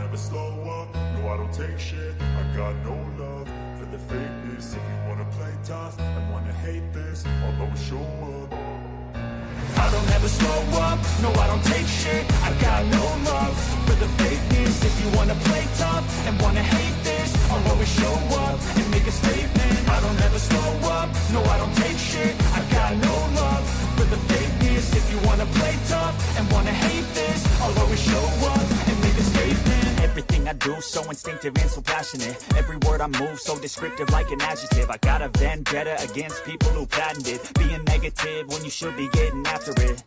never slow up, no I don't take shit. I got no love for the fakeness. If you wanna play tough and wanna hate this, I'll always show up. I don't ever slow up, no I don't take shit. I got no love for the fakeness. If you wanna play tough and wanna hate this, I'll always show up and make a statement. I don't ever slow up, no I don't take shit. I got no love for the fakeness. If you wanna play tough and wanna hate this, I'll always show up and make a statement. Everything I do so instinctive and so passionate. Every word I move so descriptive like an adjective. I got a vendetta against people who patented being negative when you should be getting after it.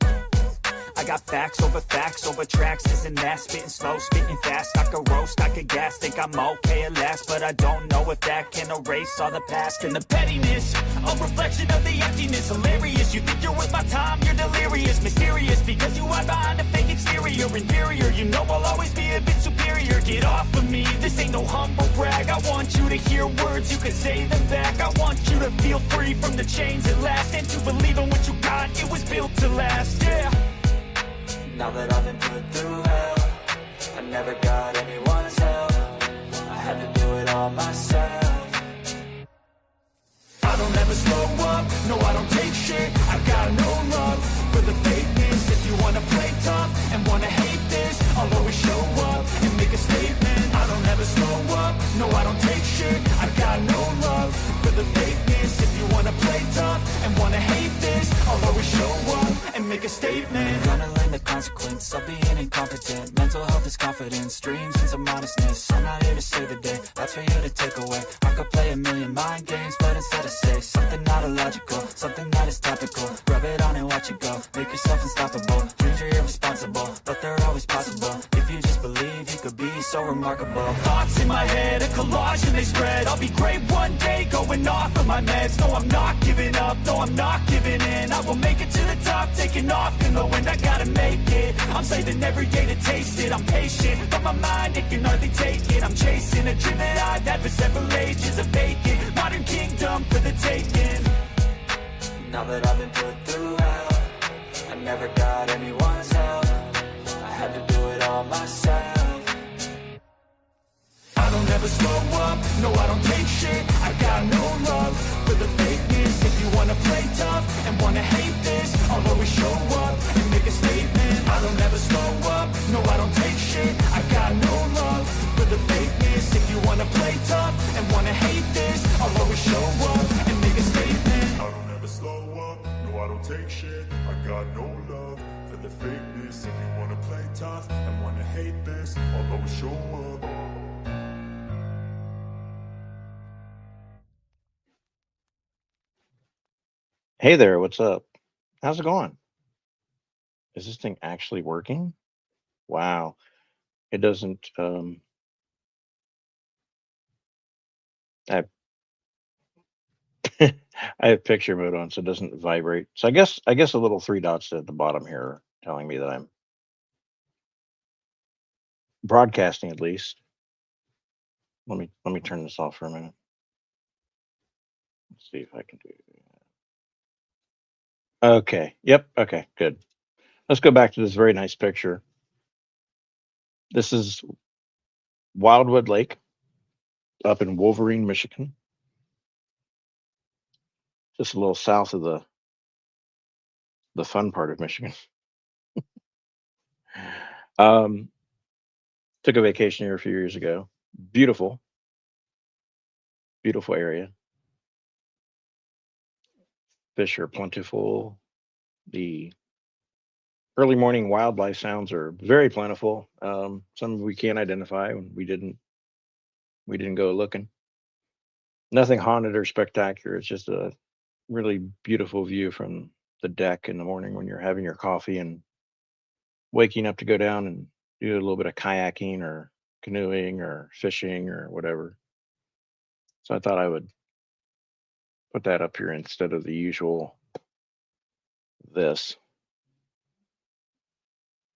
I got facts over tracks, isn't that? Spitting slow, spitting fast, I could roast, I could gas. Think I'm okay at last, but I don't know if that can erase all the past. And the pettiness, a reflection of the emptiness. Hilarious, you think you're worth my time, you're delirious. Mysterious, because you hide behind a fake exterior. Inferior, you know I'll always be a bit superior. Get off of me, this ain't no humble brag. I want you to hear words, you can say them back. I want you to feel free from the chains at last, and to believe in what you got, it was built to last, yeah. Now that I've been put through hell, I never got anyone's help. I had to do it all myself. I don't ever slow up, no I don't take shit. I got no love for the fakeness. If you wanna play tough and wanna hate this, I'll always show up and make a statement. I don't ever slow up, no I don't take shit. I got no love for the fakeness. If you wanna play tough and wanna hate this, I'll always show up and make a statement. Gonna learn the consequence of being incompetent. Mental health is confidence, dreams and some modestness. I'm not here to save the day, that's for you to take away. I could play a million mind games, but instead I say something not illogical, something that is topical. Rub it on and watch it go, make yourself unstoppable. Dreams are irresponsible, but they're always possible. If you just believe, you could be so remarkable. Thoughts in my head, a collage and they spread. I'll be great one day, going off of my meds. No, I'm not giving up, no, I'm not giving in. I will make it to the top, taking off in the wind. I gotta make it, I'm saving every day to taste it. I'm patient, but my mind, it can hardly take it. I'm chasing a dream that I've had for several ages. A vacant, modern kingdom for the taking. Now that I've been put through hell, I never got anyone's help. I had to do it all myself. I don't ever slow up, no I don't take shit. I got no love for the fakeness. If you wanna play tough and wanna hate this, I'll always show up and make a statement. I don't ever slow up, no I don't take shit. I got no love for the fakeness. If you wanna play tough and wanna hate this, I'll always show up and make a statement. I don't ever slow up, no I don't take shit. I got no love for the fakeness. If you wanna play tough and wanna hate this, I'll always show up. Hey there, what's up? How's it going? Is this thing actually working? Wow. It doesn't I I have picture mode on so it doesn't vibrate. So I guess a little three dots at the bottom here are telling me that I'm broadcasting at least. Let me turn this off for a minute. Let's see if I can do Okay. Yep. Okay, good. Let's go back to this very nice picture. This is Wildwood Lake up in Wolverine, Michigan. Just a little south of the fun part of Michigan. Um, took a vacation here a few years ago. Beautiful, beautiful area. Fish are plentiful. The early morning wildlife sounds are very plentiful. Some we can't identify, and we didn't go looking. Nothing haunted or spectacular. It's just a really beautiful view from the deck in the morning when you're having your coffee and waking up to go down and do a little bit of kayaking or canoeing or fishing or whatever. So I thought I would put that up here instead of the usual this.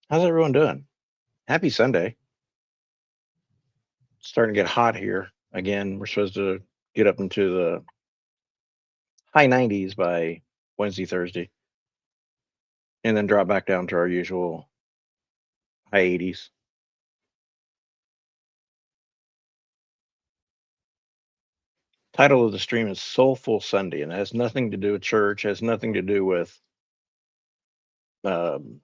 How's everyone doing? Happy Sunday. It's starting to get hot here. Again, we're supposed to get up into the high 90s by Wednesday, Thursday, and then drop back down to our usual high 80s. Title of the stream is Soulful Sunday, and it has nothing to do with church, has nothing to do with um,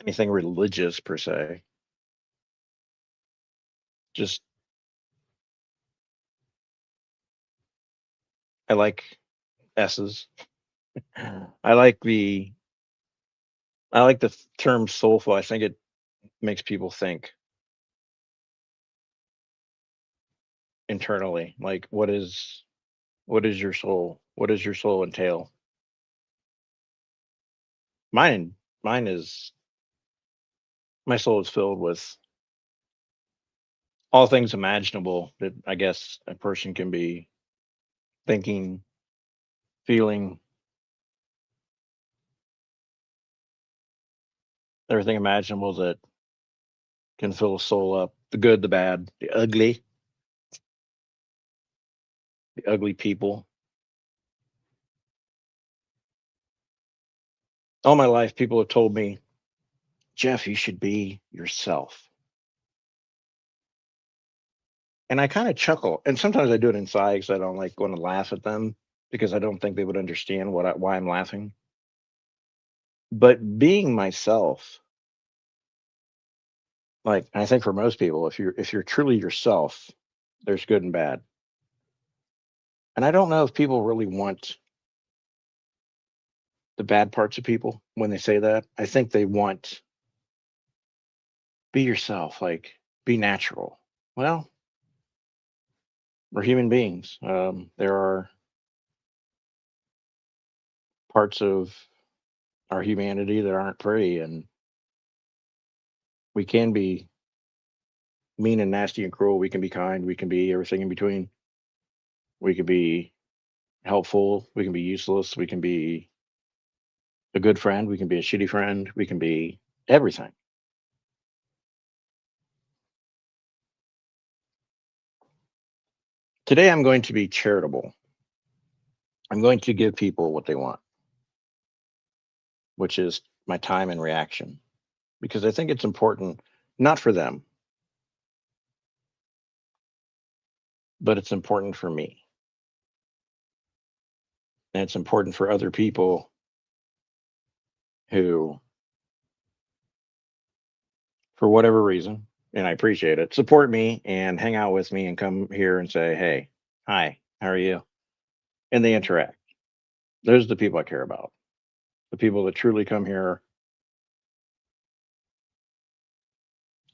anything religious per se. Just I like S's. I like the I like the term soulful. I think it makes people think internally. Like, what is your soul? What does your soul entail? Mine mine is my soul is filled with all things imaginable that I guess a person can be thinking, feeling, everything imaginable that can fill a soul up. The good, the bad, the ugly people. All my life, people have told me, Jeff, you should be yourself. And I kind of chuckle. And sometimes I do it inside because I don't like going to laugh at them because I don't think they would understand why I'm laughing. But being myself, like I think for most people, if you're truly yourself, there's good and bad. And I don't know if people really want the bad parts of people when they say that. I think they want be yourself, like be natural. Well, we're human beings. There are parts of our humanity that aren't pretty, and we can be mean and nasty and cruel. We can be kind. We can be everything in between. We can be helpful. We can be useless. We can be a good friend. We can be a shitty friend. We can be everything. Today, I'm going to be charitable. I'm going to give people what they want, which is my time and reaction, because I think it's important, not for them, but it's important for me. And it's important for other people who, for whatever reason, and I appreciate it, support me and hang out with me and come here and say, hey, hi, how are you? And they interact. Those are the people I care about. The people that truly come here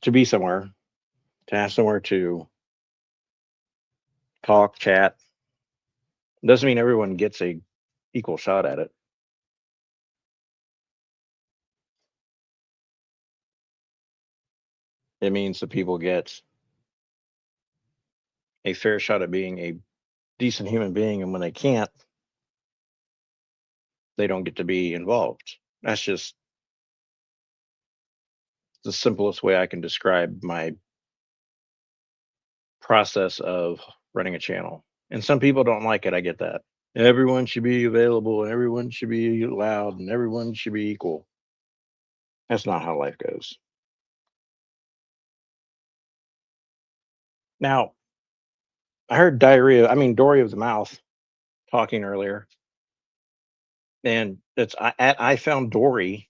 to be somewhere, to have somewhere to talk, chat. Doesn't mean everyone gets a equal shot at it. It means that people get a fair shot at being a decent human being, and when they can't, they don't get to be involved. That's just the simplest way I can describe my process of running a channel. And some people don't like it. I get that. Everyone should be available and everyone should be loud and everyone should be equal. That's not how life goes. Now, I heard Dory of the mouth talking earlier, and I found Dory.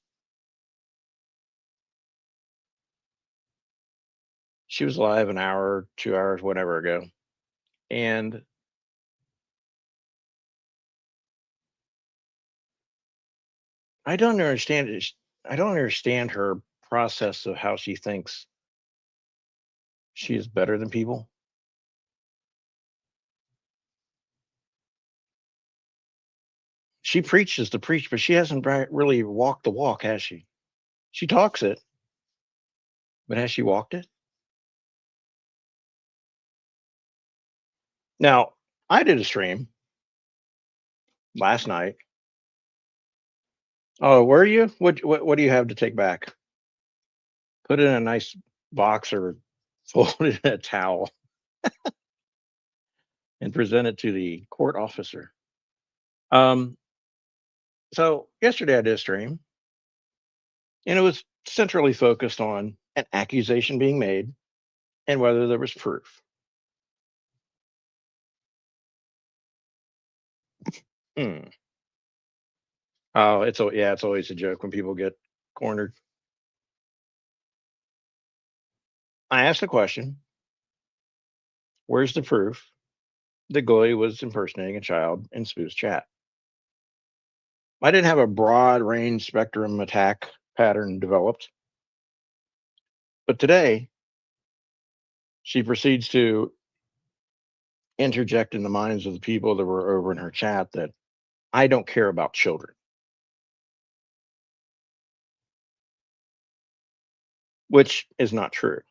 She was live an hour, 2 hours, whatever ago, and I don't understand it. I don't understand her process of how she thinks she is better than people. She preaches the preach, but she hasn't really walked the walk, has she? She talks it, but has she walked it? Now, I did a stream last night. Oh, were you? What do you have to take back? Put it in a nice box or fold it in a towel and present it to the court officer. Um, so yesterday I did a stream, and it was centrally focused on an accusation being made and whether there was proof. Hmm. Oh, yeah, it's always a joke when people get cornered. I asked the question, where's the proof that Goy was impersonating a child in Spoof's chat? I didn't have a broad range spectrum attack pattern developed, but today she proceeds to interject in the minds of the people that were over in her chat that I don't care about children, which is not true.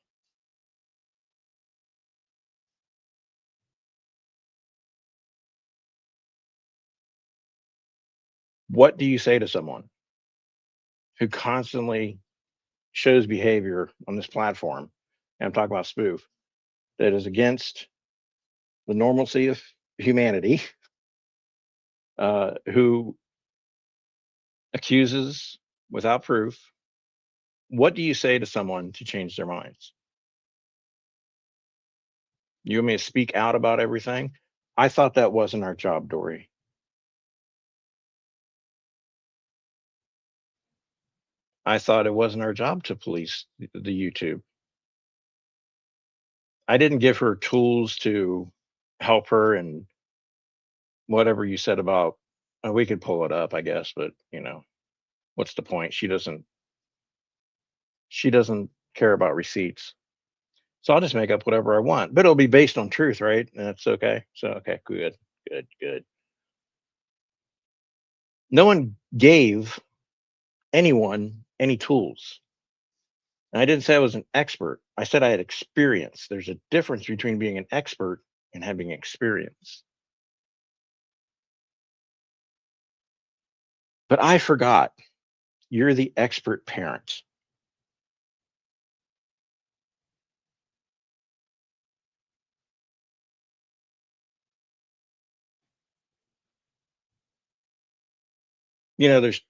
What do you say to someone who constantly shows behavior on this platform, and I'm talking about Spoof, that is against the normalcy of humanity, who accuses without proof? What do you say to someone to change their minds? You want me to speak out about everything? I thought that wasn't our job, Dory. I thought it wasn't our job to police the YouTube. I didn't give her tools to help her and whatever you said about we could pull it up, I guess, but what's the point? She doesn't care about receipts. So I'll just make up whatever I want, but it'll be based on truth, right? And that's okay. So okay, good, good, good. No one gave anyone any tools. And I didn't say I was an expert. I said I had experience. There's a difference between being an expert and having experience. But I forgot you're the expert parent. There's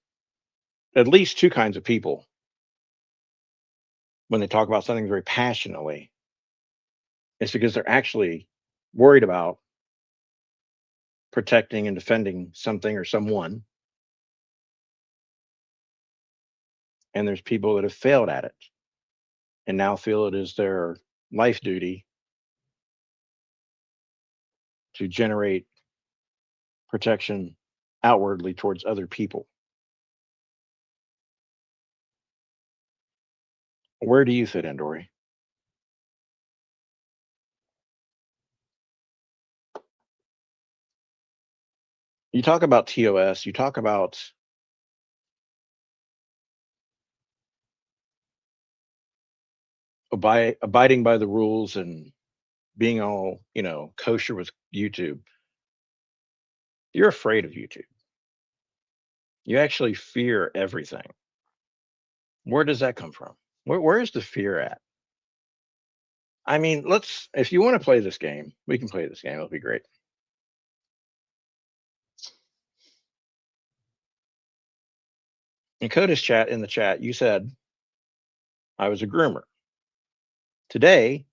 at least two kinds of people when they talk about something very passionately. It's because they're actually worried about protecting and defending something or someone. And there's people that have failed at it and now feel it is their life duty to generate protection outwardly towards other people. Where do you fit in, Dory? You talk about TOS, you talk about abiding by the rules and being all, kosher with YouTube. You're afraid of YouTube. You actually fear everything. Where does that come from? Where's the fear at? I mean, if you want to play this game, we can play this game. It'll be great. In Coda's chat, in the chat, you said I was a groomer. Today,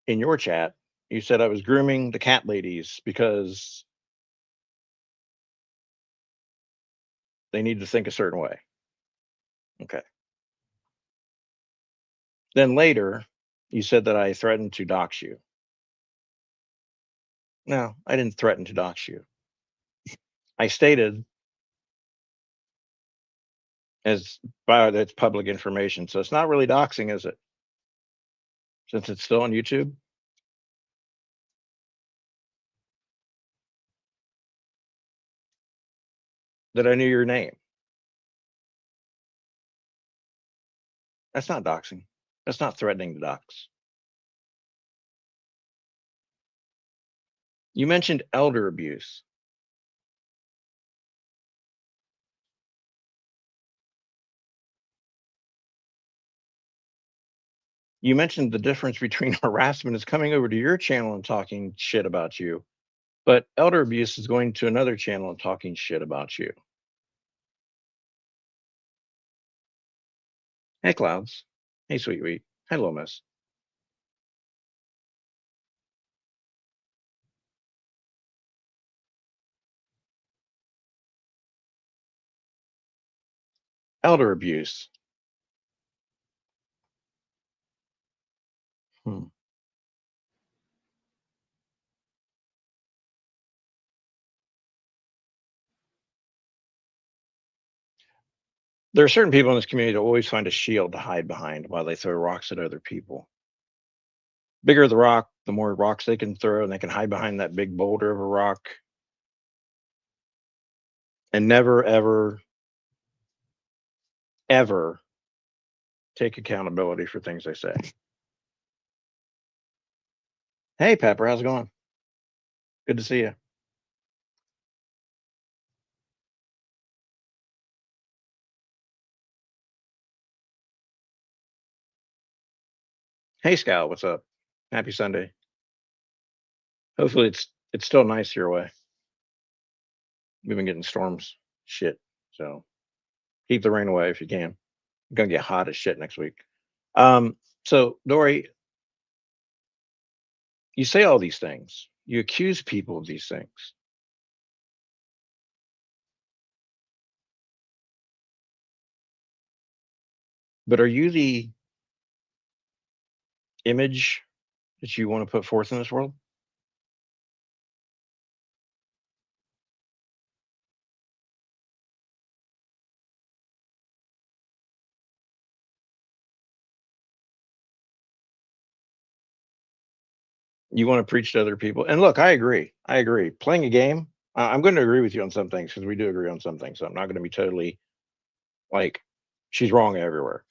in your chat, you said I was grooming the cat ladies because they need to think a certain way. Okay. Then later, you said that I threatened to dox you. No, I didn't threaten to dox you. I stated as that's public information, so it's not really doxing, is it? Since it's still on YouTube. That I knew your name. That's not doxing. That's not threatening to dox. You mentioned elder abuse. You mentioned the difference between harassment is coming over to your channel and talking shit about you, but elder abuse is going to another channel and talking shit about you. Hey, Clouds. Hey, Sweet Wheat. Hello, Miss. Elder abuse. Hmm. There are certain people in this community that always find a shield to hide behind while they throw rocks at other people. Bigger the rock, the more rocks they can throw, and they can hide behind that big boulder of a rock and never, ever, ever take accountability for things they say. Hey, Pepper, how's it going? Good to see you. Hey, Scout, what's up? Happy Sunday. Hopefully, it's still nice your way. We've been getting storms, shit. So keep the rain away if you can. It's gonna get hot as shit next week. Um, so Dory, you say all these things. You accuse people of these things. But are you the image that you want to put forth in this world? You want to preach to other people? And look, I agree. I agree. Playing a game, I'm going to agree with you on some things because we do agree on some things. So I'm not going to be totally like she's wrong everywhere.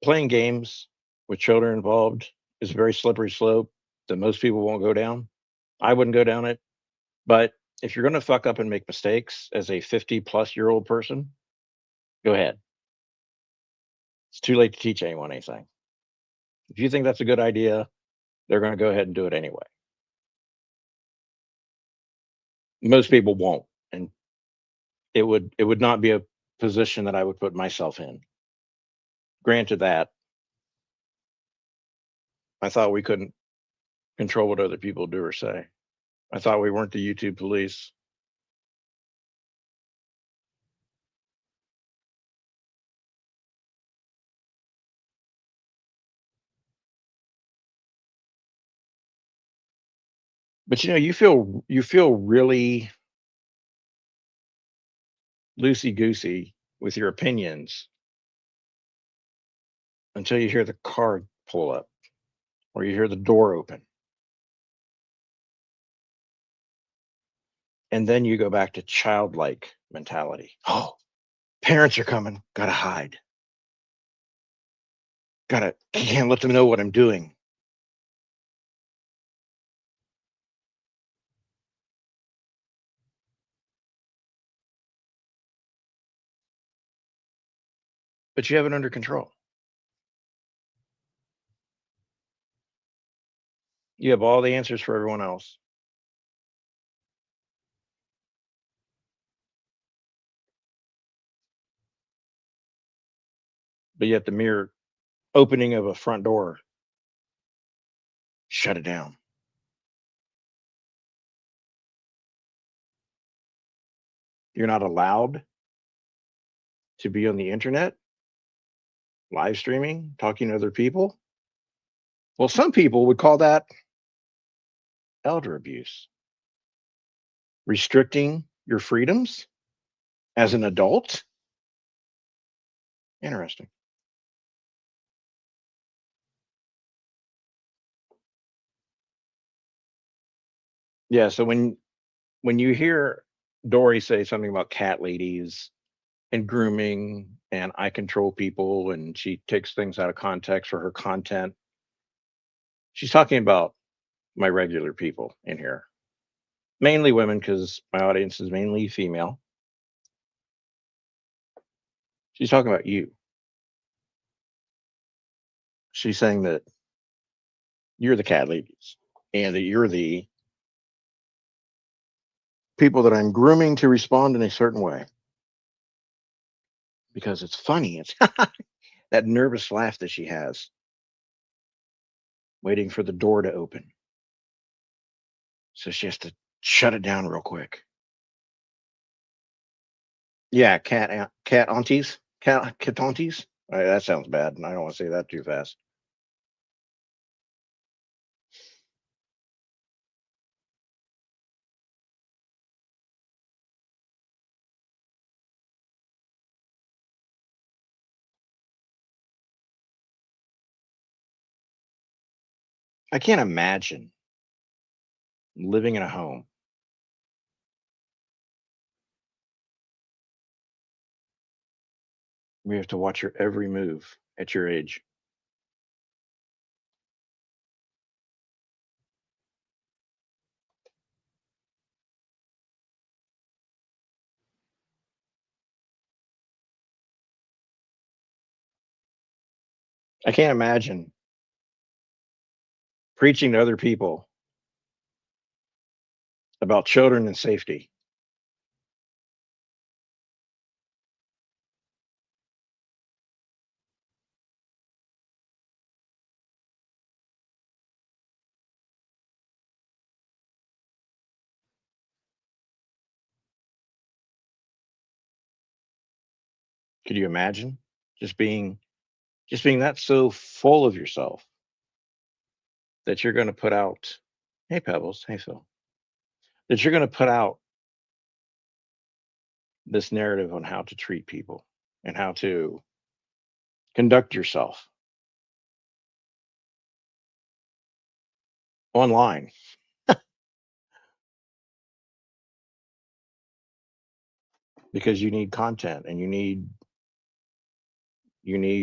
Playing games with children involved is a very slippery slope that most people won't go down. I wouldn't go down it. But if you're going to fuck up and make mistakes as a 50-plus-year-old person, go ahead. It's too late to teach anyone anything. If you think that's a good idea, they're going to go ahead and do it anyway. Most people won't, and it would not be a position that I would put myself in. Granted that, I thought we couldn't control what other people do or say. I thought we weren't the YouTube police. But you feel really loosey goosey with your opinions until you hear the car pull up or you hear the door open. And then you go back to childlike mentality. Oh, parents are coming. Gotta hide. Gotta can't let them know what I'm doing. But you have it under control. You have all the answers for everyone else. But yet the mere opening of a front door, shut it down. You're not allowed to be on the internet, live streaming, talking to other people. Well, some people would call that elder abuse, restricting your freedoms as an adult. Interesting. Yeah. So when you hear Dory say something about cat ladies and grooming and I control people and she takes things out of context for her content, she's talking about my regular people in here, mainly women because my audience is mainly female. She's talking about you. She's saying that you're the cat ladies and that you're the people that I'm grooming to respond in a certain way because it's funny. It's that nervous laugh that she has, waiting for the door to open. So she has to shut it down real quick. Yeah, cat aunties. Catontes? That sounds bad, and I don't want to say that too fast. I can't imagine living in a home. We have to watch your every move at your age. I can't imagine preaching to other people about children and safety. Could you imagine just being just being that so full of yourself that you're going to put out, hey Pebbles, hey Phil, that you're going to put out this narrative on how to treat people and how to conduct yourself online because you need content and you need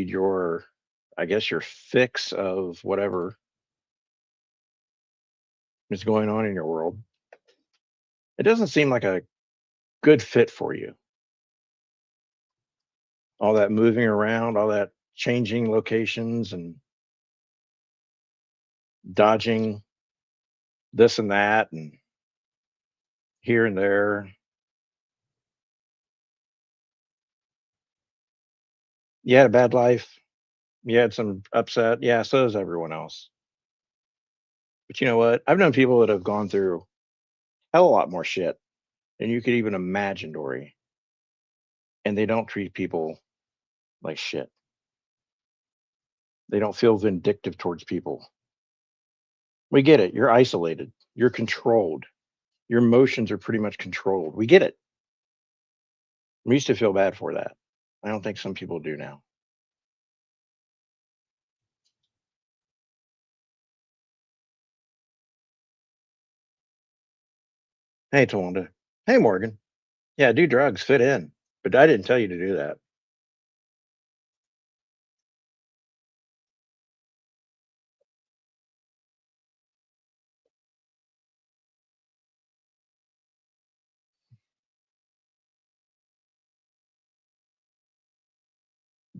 your, I guess, your fix of whatever is going on in your world. It doesn't seem like a good fit for you. All that moving around, all that changing locations and dodging this and that and here and there. You had a bad life. You had some upset. Yeah, so does everyone else. But you know what? I've known people that have gone through hell a lot more shit than you could even imagine, Dory, and they don't treat people like shit. They don't feel vindictive towards people. We get it. You're isolated. You're controlled. Your emotions are pretty much controlled. We get it. We used to feel bad for that. I don't think some people do now. Hey, Tawanda. Hey, Morgan. Yeah, do drugs, fit in. But I didn't tell you to do that.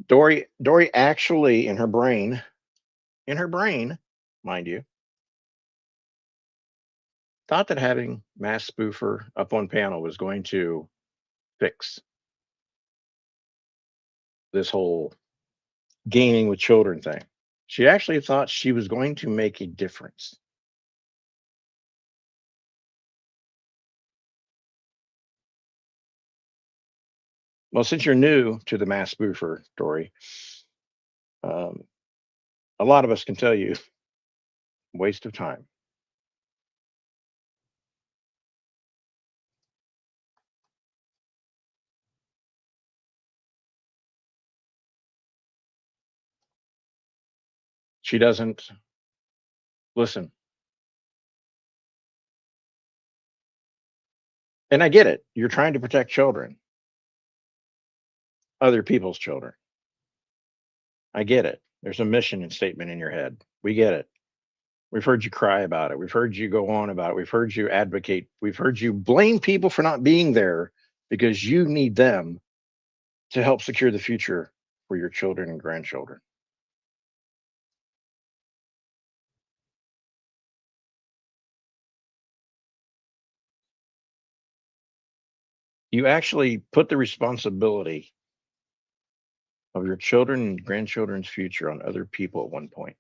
Dory actually in her brain, mind you, thought that having Mass Spoofer up on panel was going to fix this whole gaming with children thing. She actually thought she was going to make a difference. Well, since you're new to the Mass Spoofer, Dory, um, a lot of us can tell you waste of time. She doesn't listen. And I get it. You're trying to protect children, other people's children. I get it. There's a mission and statement in your head. We get it. We've heard you cry about it. We've heard you go on about it. We've heard you advocate. We've heard you blame people for not being there because you need them to help secure the future for your children and grandchildren. You actually put the responsibility of your children and grandchildren's future on other people at one point.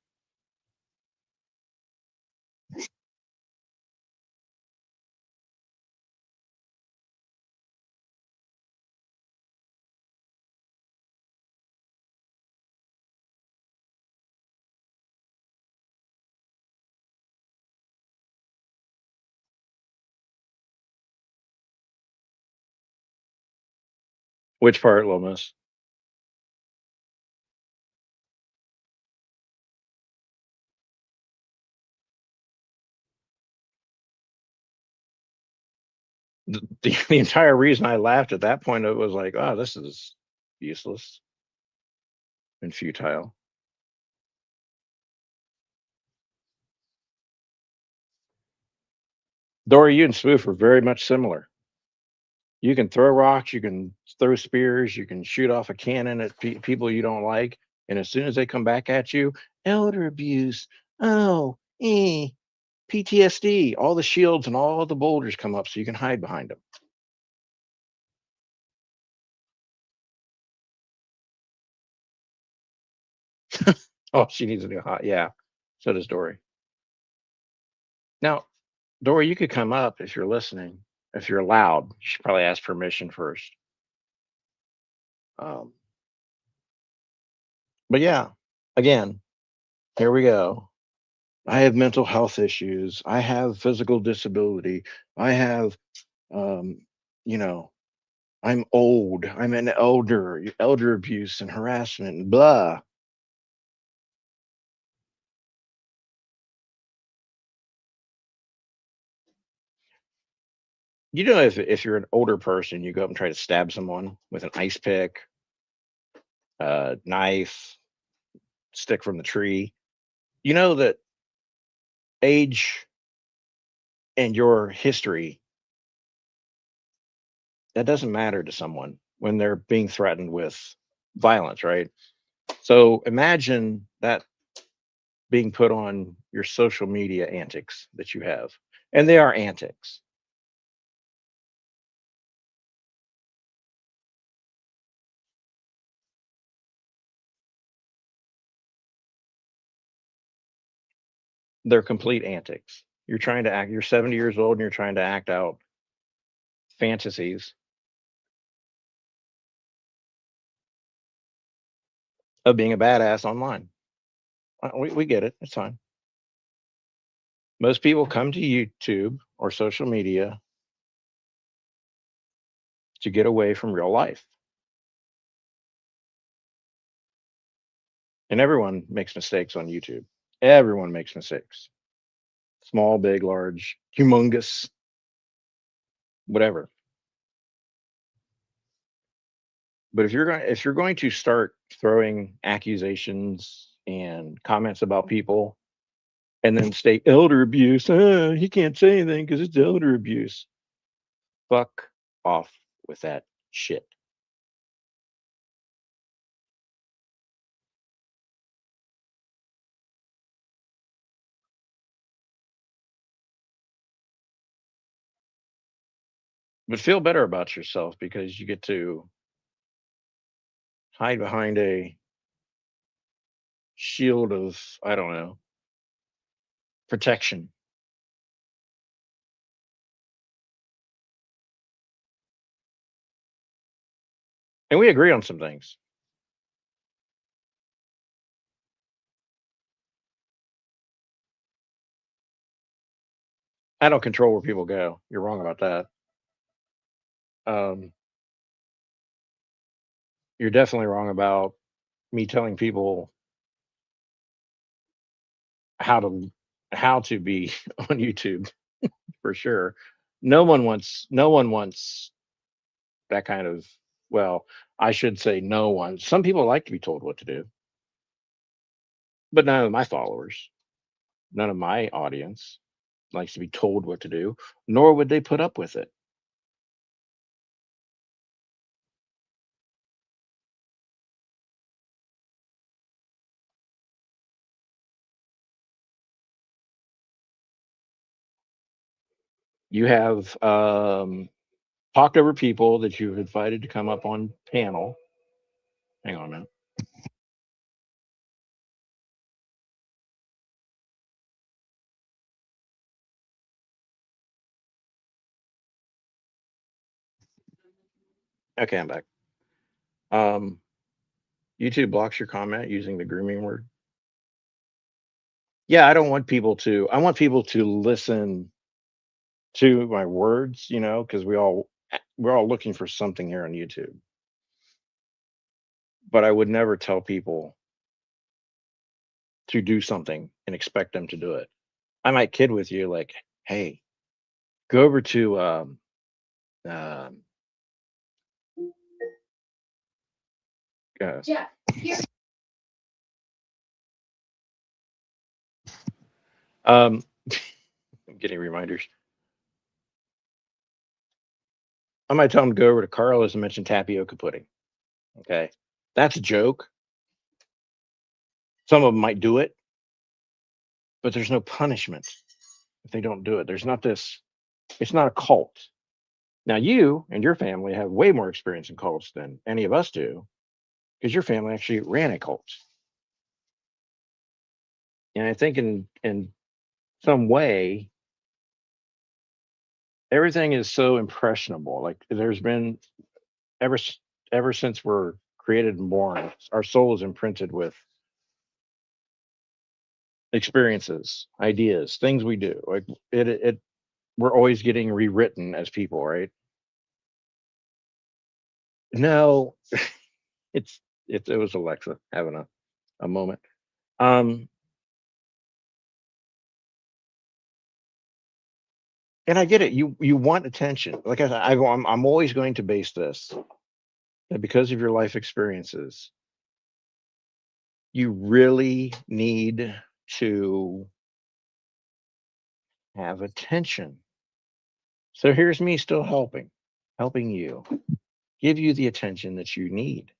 Which part, Little Miss? The entire reason I laughed at that point, it was like, oh, this is useless and futile. Dory, you and Spoof are very much similar. You can throw rocks, you can throw spears, you can shoot off a cannon at people you don't like, and as soon as they come back at you, elder abuse. Oh, PTSD. All the shields and all the boulders come up so you can hide behind them. Oh, she needs a new hot. Yeah, so does Dory. Now, Dory, you could come up if you're listening. If you're allowed, you should probably ask permission first. Um, but yeah, again, here we go. I have mental health issues. I have physical disability. I have, um, you know, I'm old. I'm an elder abuse and harassment, blah. You know, if you're an older person, you go up and try to stab someone with an ice pick, knife, stick from the tree. You know that age and your history, that doesn't matter to someone when they're being threatened with violence, right? So imagine that being put on your social media antics that you have. And they are antics. They're complete antics. You're 70 years old and you're trying to act out fantasies of being a badass online. We get it. It's fine. Most people come to YouTube or social media to get away from real life. And everyone makes mistakes on YouTube. Everyone makes mistakes. Small, big, large, humongous, whatever. But if you're going to start throwing accusations and comments about people and then state elder abuse, he can't say anything because it's elder abuse. Fuck off with that shit. But feel better about yourself because you get to hide behind a shield of, I don't know, protection. And we agree on some things. I don't control where people go. You're wrong about that. Um, you're definitely wrong about me telling people how to how to be on YouTube for sure. No one wants that kind of, well, I should say no one. Some people like to be told what to do, but none of my followers, none of my audience likes to be told what to do, nor would they put up with it. You have talked over people that you've invited to come up on panel. Hang on a minute. Okay, I'm back. Um, YouTube blocks your comment using the grooming word. Yeah, I don't want people to. I want people to listen to my words, because we're all looking for something here on YouTube. but I would never tell people to do something and expect them to do it. I might kid with you like, "Hey, go over to um, uh, um, I'm getting reminders. I might tell them to go over to Carlos and mention tapioca pudding. Okay, that's a joke. Some of them might do it, but there's no punishment if they don't do it. There's not this. It's not a cult. Now you and your family have way more experience in cults than any of us do because your family actually ran a cult. And I think in some way everything is so impressionable. Like there's been ever ever since we're created and born, our soul is imprinted with experiences, ideas, things we do. Like it we're always getting rewritten as people, right? No, it's it was Alexa having a moment. Um, and I get it. You want attention. Like I go, I'm always going to base this that because of your life experiences, you really need to have attention. So here's me still helping you, give you the attention that you need.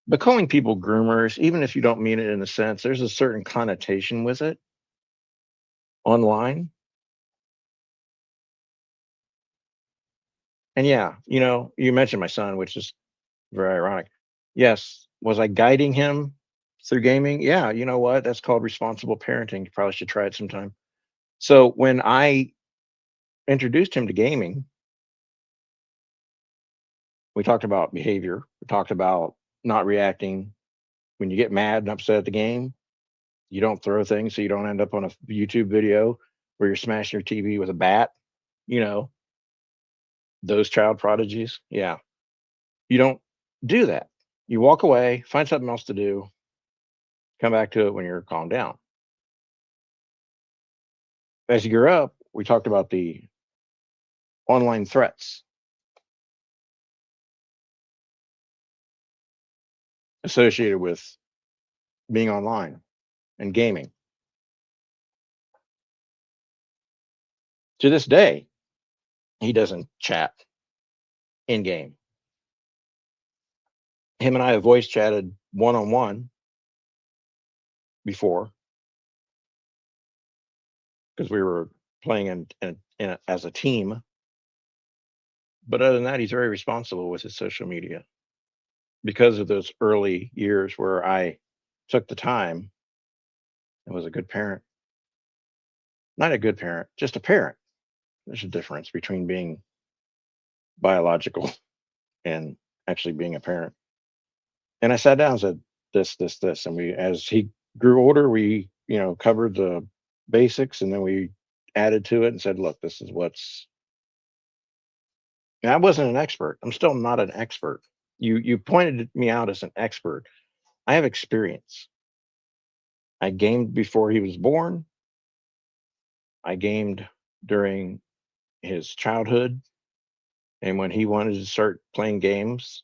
But calling people groomers, even if you don't mean it in a sense, there's a certain connotation with it online. And yeah, you mentioned my son, which is very ironic. Yes, was I guiding him through gaming? Yeah, you know what? That's called responsible parenting. You probably should try it sometime. So when I introduced him to gaming, we talked about behavior. We talked about not reacting when you get mad and upset at the game. You don't throw things so you don't end up on a YouTube video where you're smashing your TV with a bat. You know, those child prodigies. Yeah. You don't do that. You walk away, find something else to do, come back to it when you're calmed down. As you grow up, we talked about the online threats associated with being online and gaming. To this day, he doesn't chat in game. Him and I have voice chatted one on one before because we were playing as a team. But other than that, he's very responsible with his social media because of those early years where I took the time and was a good parent. Not a good parent, just a parent. There's a difference between being biological and actually being a parent. And I sat down and said, this. And as he grew older, we, covered the basics and then we added to it and said, look, this is what's, and I wasn't an expert. I'm still not an expert. You pointed me out as an expert. I have experience. I gamed before he was born. I gamed during his childhood. And when he wanted to start playing games,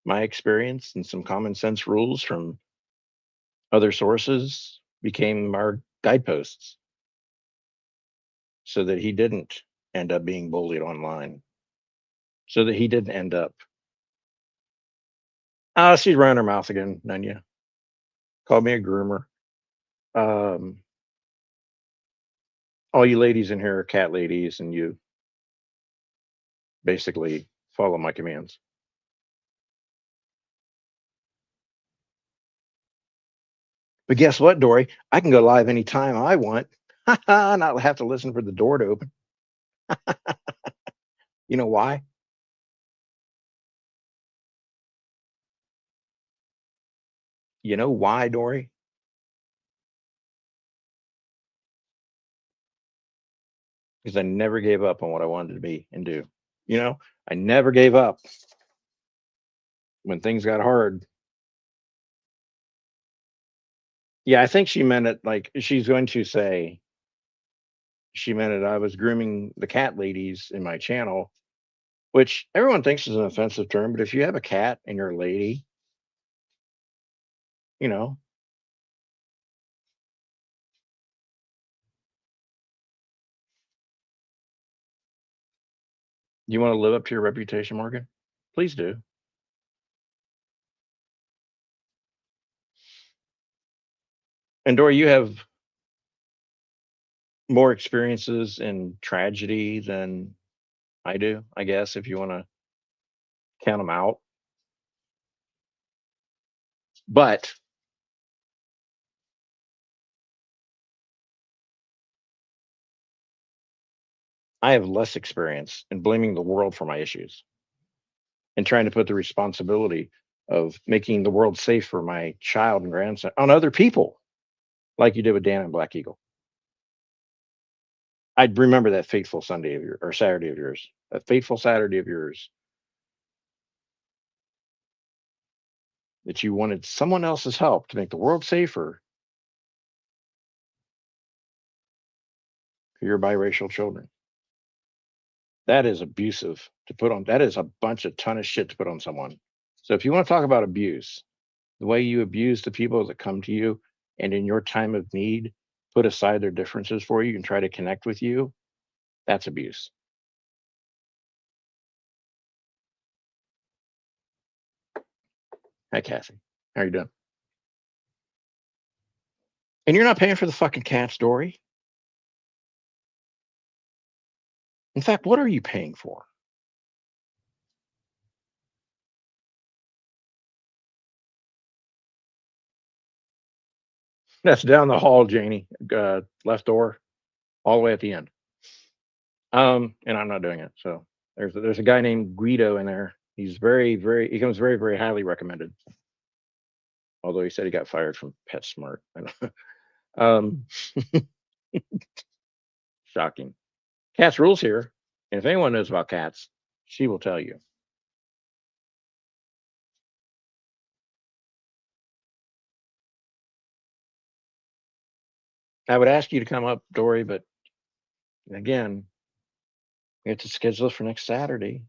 my experience and some common sense rules from other sources became our guideposts so that he didn't end up being bullied online, so that he didn't end up. She's running her mouth again, Nunya. Called me a groomer. Um, all you ladies in here are cat ladies, and you basically follow my commands. But guess what, Dory? I can go live anytime I want. Not have to listen for the door to open. You know why? You know why, Dory? Because I never gave up on what I wanted to be and do. You know, I never gave up when things got hard. Yeah, I think she meant it like she's going to say she meant it. I was grooming the cat ladies in my channel, which everyone thinks is an offensive term. But if you have a cat and you're a lady, you know, you want to live up to your reputation, Morgan, please do. And Dory, you have more experiences in tragedy than I do, I guess, if you want to count them out. But I have less experience in blaming the world for my issues and trying to put the responsibility of making the world safe for my child and grandson on other people, like you did with Dan and Black Eagle. I'd remember that fateful Sunday of your or Saturday of yours, that fateful Saturday of yours that you wanted someone else's help to make the world safer for your biracial children. That is abusive to put on. That is a bunch of ton of shit to put on someone. So if you want to talk about abuse, the way you abuse the people that come to you and in your time of need put aside their differences for you and try to connect with you, that's abuse. Hi, Kathy. How you doing? And you're not paying for the fucking cat story. In fact, what are you paying for? That's down the hall, Janie. Left door, all the way at the end. And I'm not doing it. So there's a guy named Guido in there. He's he comes very highly recommended. Although he said he got fired from PetSmart. um, Shocking. Cats rules here. And if anyone knows about cats, she will tell you. I would ask you to come up, Dory, but again, we have to schedule it for next Saturday.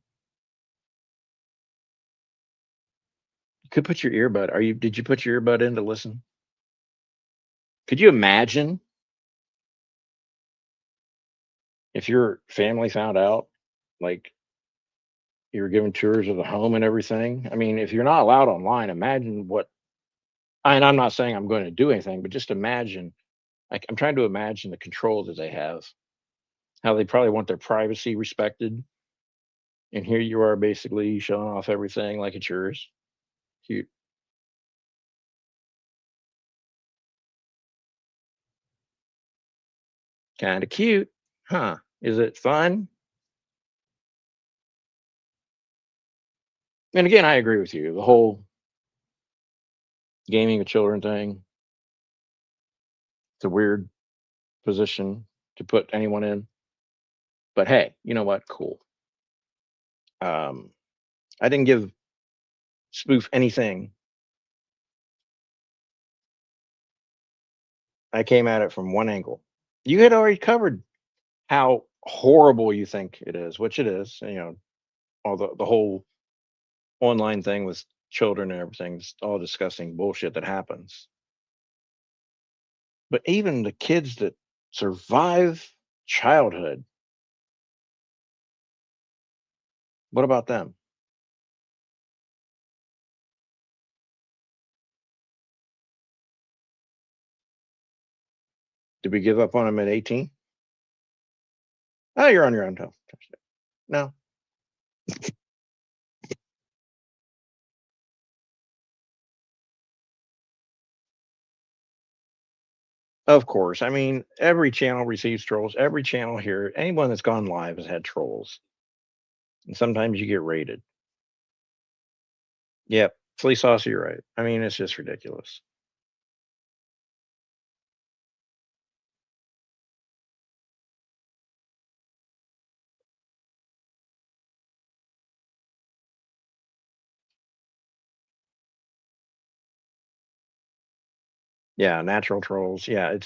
You could put your earbud. Did you put your earbud in to listen? Could you imagine if your family found out, like you were given tours of the home and everything? I mean, if you're not allowed online, imagine what. And I'm not saying I'm going to do anything, but just imagine. Like I'm trying to imagine the control that they have, how they probably want their privacy respected, and here you are basically showing off everything like it's yours. Cute, kind of cute, huh? Is it fun? And again, I agree with you. The whole gaming of children thing, it's a weird position to put anyone in. But hey, you know what? Cool. Um, I didn't give Spoof anything. I came at it from one angle. You had already covered how horrible you think it is, which it is. You know, all the whole online thing with children and everything's all disgusting bullshit that happens. But even the kids that survive childhood, what about them? Did we give up on them at 18? Oh, you're on your own. No, of course. I mean, every channel receives trolls. Every channel here, anyone that's gone live has had trolls. And sometimes you get rated. Yep. Flea sauce, you're right. I mean, it's just ridiculous. Yeah, natural trolls. Yeah,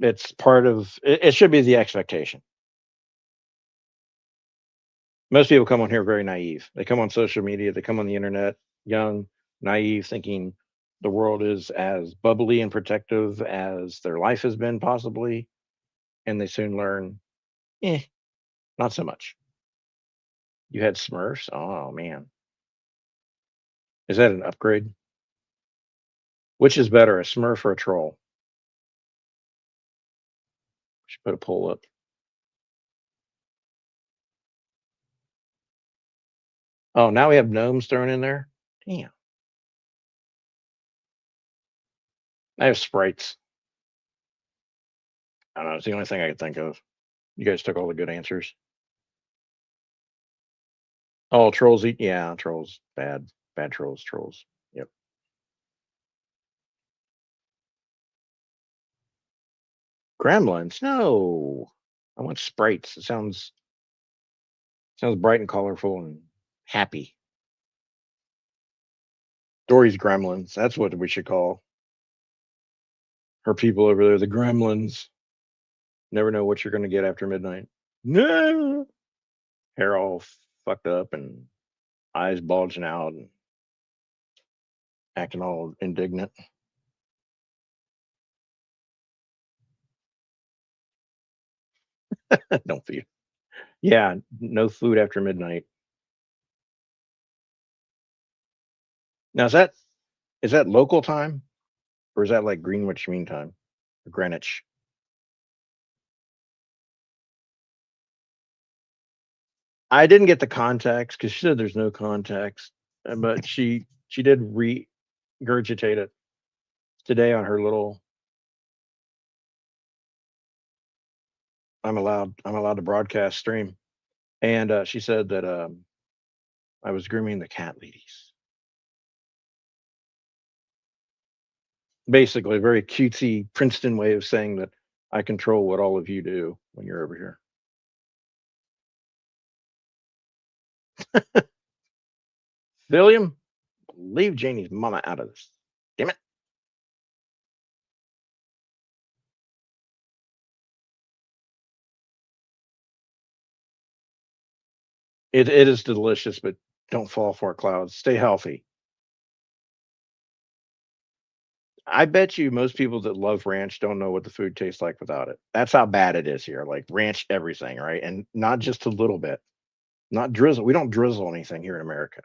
it's part of it should be the expectation. Most people come on here very naive. They come on social media, they come on the internet young, naive, thinking the world is as bubbly and protective as their life has been possibly, and they soon learn, eh, not so much. You had Smurfs? Oh man. Is that an upgrade? Which is better, a Smurf or a troll? Should put a poll up. Oh, now we have gnomes thrown in there? Damn. I have sprites. I don't know. It's the only thing I could think of. You guys took all the good answers. Oh, trolls eat. Yeah, trolls. Bad. Bad trolls. Trolls. Yep. Gremlins. No. I want sprites. It sounds bright and colorful and happy. Dory's gremlins. That's what we should call her people over there. The gremlins. Never know what you're going to get after midnight. No. Hair all fucked up and eyes bulging out and acting all indignant. Don't feed. Yeah, no food after midnight. Now is that local time or is that like Greenwich Mean Time? Or Greenwich. I didn't get the context because she said there's no context, but she did regurgitate it today on her little. I'm allowed to broadcast stream, and she said that I was grooming the cat ladies. Basically, a very cutesy Princeton way of saying that I control what all of you do when you're over here. William, leave Janie's mama out of this. Damn it. It is delicious, but don't fall for it, clouds. Stay healthy. I bet you most people that love ranch don't know what the food tastes like without it. That's how bad it is here. Like ranch everything, right? And not just a little bit. Not drizzle. We don't drizzle anything here in America.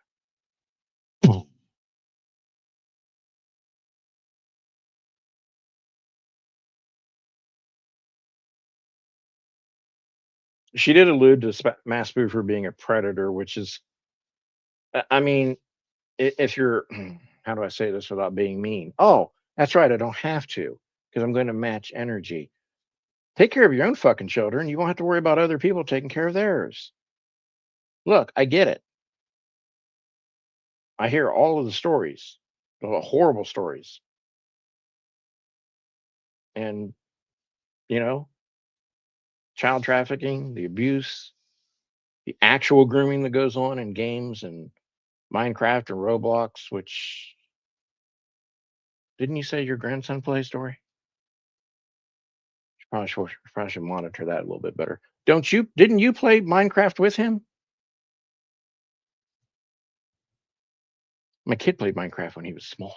She did allude to mass food for being a predator, which is, I mean, if you're, how do I say this without being mean? Oh, that's right. I don't have to because I'm going to match energy. Take care of your own fucking children. You won't have to worry about other people taking care of theirs. Look, I get it. I hear all of the stories, the horrible stories. And, you know, child trafficking, the abuse, the actual grooming that goes on in games and Minecraft and Roblox, which didn't you say your grandson plays, Dory? Probably should monitor that a little bit better. Don't you? Didn't you play Minecraft with him? My kid played Minecraft when he was small.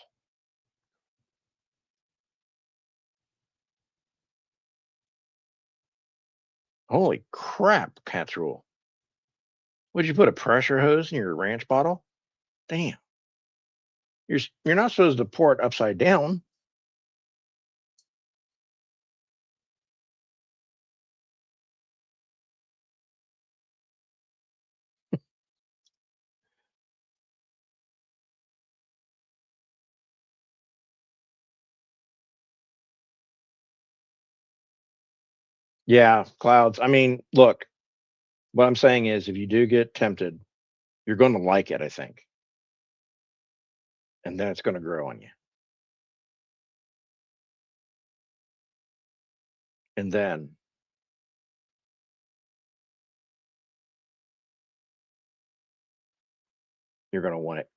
Holy crap, cat's rule. Would you put a pressure hose in your ranch bottle? Damn. You're not supposed to pour it upside down. Yeah, clouds. I mean, look, what I'm saying is if you do get tempted, you're going to like it, I think. And then it's going to grow on you. And then you're going to want it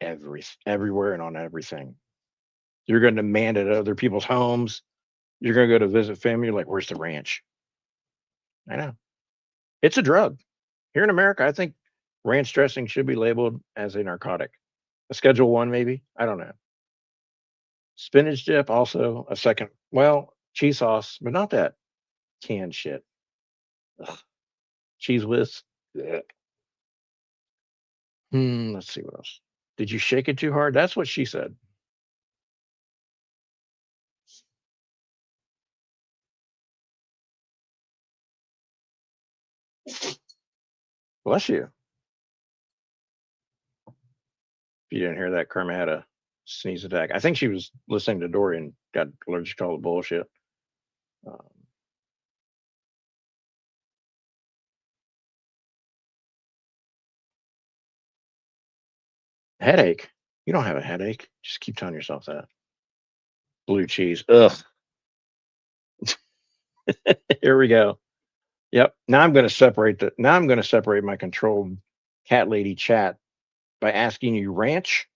everywhere and on everything. You're going to demand it at other people's homes. You're going to go to visit family. You're like, where's the ranch? I know. It's a drug. Here in America, I think ranch dressing should be labeled as a narcotic. A Schedule 1, maybe? I don't know. Spinach dip, also a second. Well, cheese sauce, but not that canned shit. Ugh. Cheese whiz. Ugh. Let's see what else. Did you shake it too hard? That's what she said. Bless you. If you didn't hear that, Karma had a sneeze attack. I think she was listening to Dory and got allergic to all the bullshit. Um, Headache? You don't have a headache. Just keep telling yourself that. Blue cheese. Ugh. Here we go. Yep. Now I'm going to separate the. Now I'm going to separate my controlled cat lady chat by asking you ranch.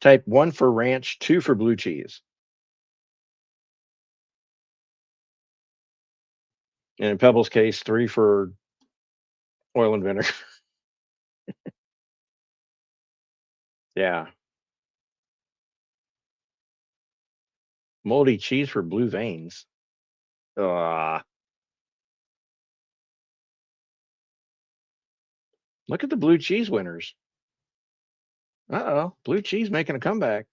Type 1 for ranch, 2 for blue cheese. And in Pebble's case, 3 for oil and vinegar. Yeah. Moldy cheese for blue veins. Look at the blue cheese winners. Uh-oh. Blue cheese making a comeback.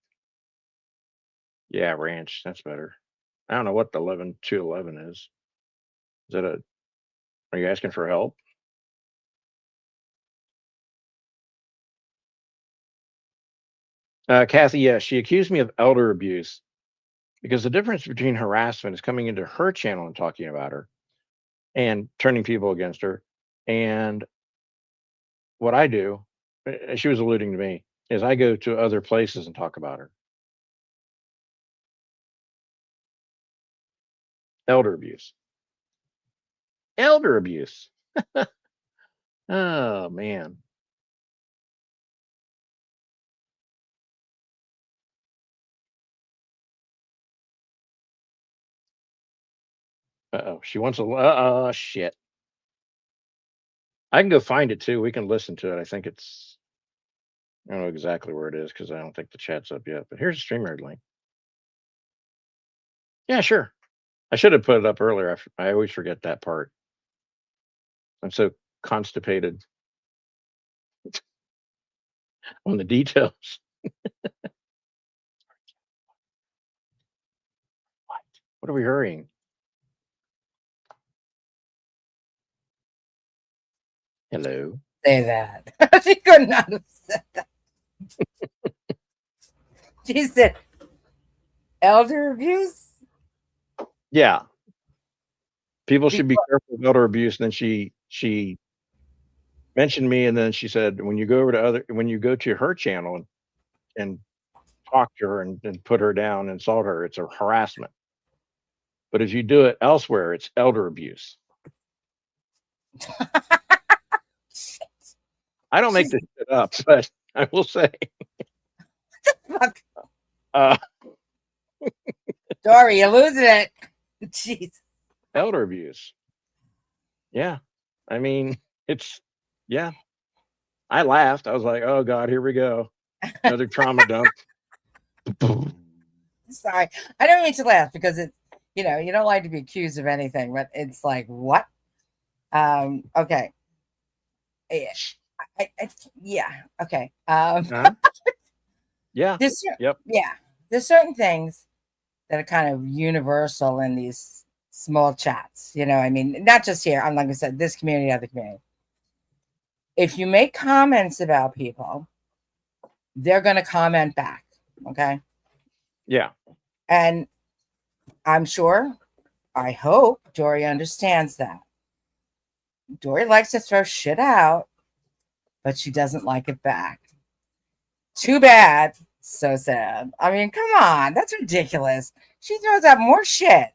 Yeah, ranch. That's better. I don't know what the 11 is. Is that a, are you asking for help? Kathy, yes, she accused me of elder abuse because the difference between harassment is coming into her channel and talking about her and turning people against her. And what I do, she was alluding to me, is I go to other places and talk about her. Elder abuse. Elder abuse. Oh, man. Uh-oh. She wants a, shit. I can go find it too. We can listen to it. I think it's, I don't know exactly where it is because I don't think the chat's up yet. But here's the StreamYard link. Yeah, sure. I should have put it up earlier. I always forget that part. I'm so constipated on the details. What are we hurrying? Hello. Say that. She could not have said that. She said elder abuse. Yeah. People should be careful of elder abuse. And then she mentioned me, and then she said, when you go to her channel and talk to her and put her down, insult her, it's a harassment. But if you do it elsewhere, it's elder abuse. I don't make this shit up, but I will say. Fuck. Dory, you're losing it. Jeez. Elder abuse. Yeah. I mean, it's, yeah. I laughed. I was like, oh God, here we go. Another trauma dump. Sorry. I don't mean to laugh because it's, you don't like to be accused of anything, but it's like, what? Okay. Yeah. Okay. Yeah. Yep. Yeah. There's certain things that are kind of universal in these small chats. I mean, not just here. I'm like I said, this community, other community. If you make comments about people, they're going to comment back. Okay. Yeah. And I'm sure, I hope Dory understands that. Dory likes to throw shit out, but she doesn't like it back. Too bad. So sad. I mean, come on. That's ridiculous. She throws out more shit.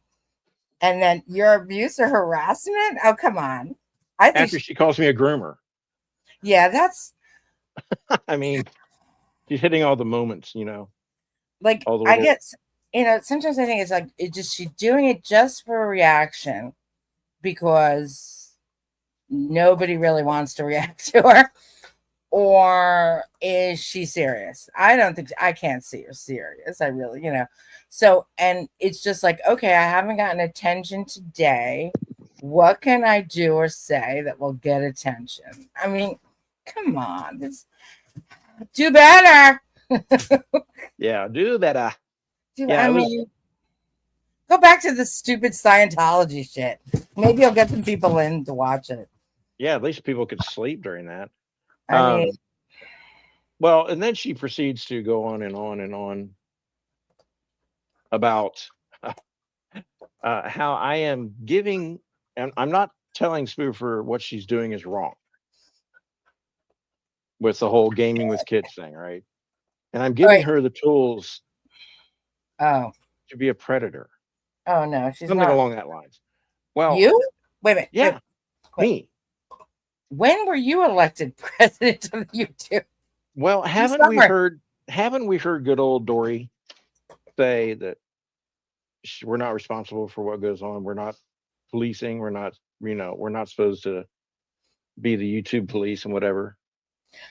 And then your abuse or harassment? Oh, come on. I think after she calls me a groomer. Yeah, that's. I mean, she's hitting all the moments, Like, I get sometimes I think it's like she's doing it just for a reaction because nobody really wants to react to her. Or is she serious? I can't see her serious. I really, So, and it's just like, okay, I haven't gotten attention today. What can I do or say that will get attention? I mean, come on, do better. Yeah, do better. Yeah, I mean, go back to the stupid Scientology shit. Maybe I'll get some people in to watch it. Yeah, at least people could sleep during that. I mean, Well, and then she proceeds to go on and on and on about how I am giving, and I'm not telling Spoofer what she's doing is wrong with the whole gaming with kids thing, right? And I'm giving her the tools to be a predator. Oh no, she's something not. along that lines. Well, you wait a minute. Yeah, wait. me. When were you elected president of YouTube? Well, haven't we heard good old Dory say that we're not responsible for what goes on? We're not policing. We're not, we're not supposed to be the YouTube police and whatever.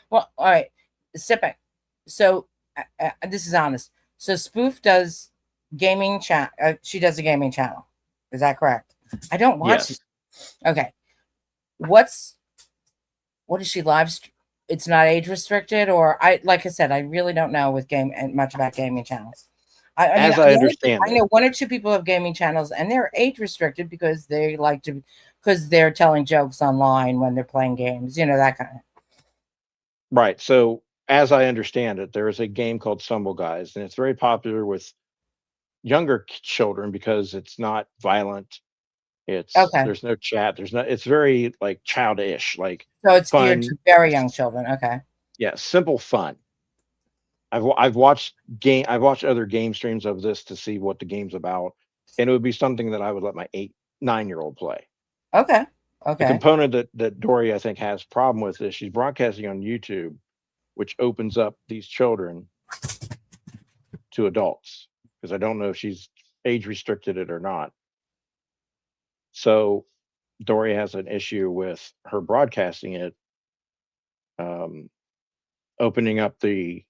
Well, all right, step back. So this is honest. So Spoof does gaming chat. She does a gaming channel. Is that correct? I don't watch it. Okay. What is she live? It's not age restricted, or like I said, I really don't know with much about gaming channels. I understand, I know one or two people have gaming channels, and they're age restricted because they because they're telling jokes online when they're playing games, that kind of. Right. So, as I understand it, there is a game called Stumble Guys, and it's very popular with younger children because it's not violent. There's no chat. It's very like childish, like so it's geared to very young children. Okay. Yeah, simple fun. I've watched other game streams of this to see what the game's about, and it would be something that I would let my 9-year-old play. Okay. The component that Dory I think has problem with is she's broadcasting on YouTube, which opens up these children to adults, because I don't know if she's age restricted it or not. So Dory has an issue with her broadcasting it, opening up the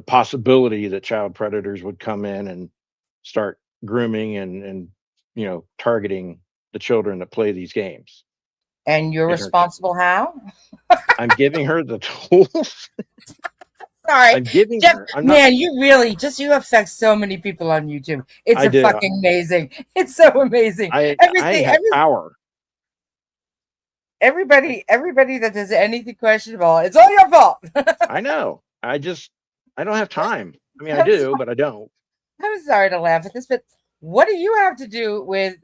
possibility that child predators would come in and start grooming and targeting the children that play these games. And you're responsible how? I'm giving her the tools. Sorry. I'm giving Jeff, her. You affect so many people on YouTube. It's fucking amazing. It's so amazing. I have power. Everybody that does anything questionable, it's all your fault. I know. I don't have time. I mean, I do, but I don't. I'm sorry to laugh at this, but what do you have to do with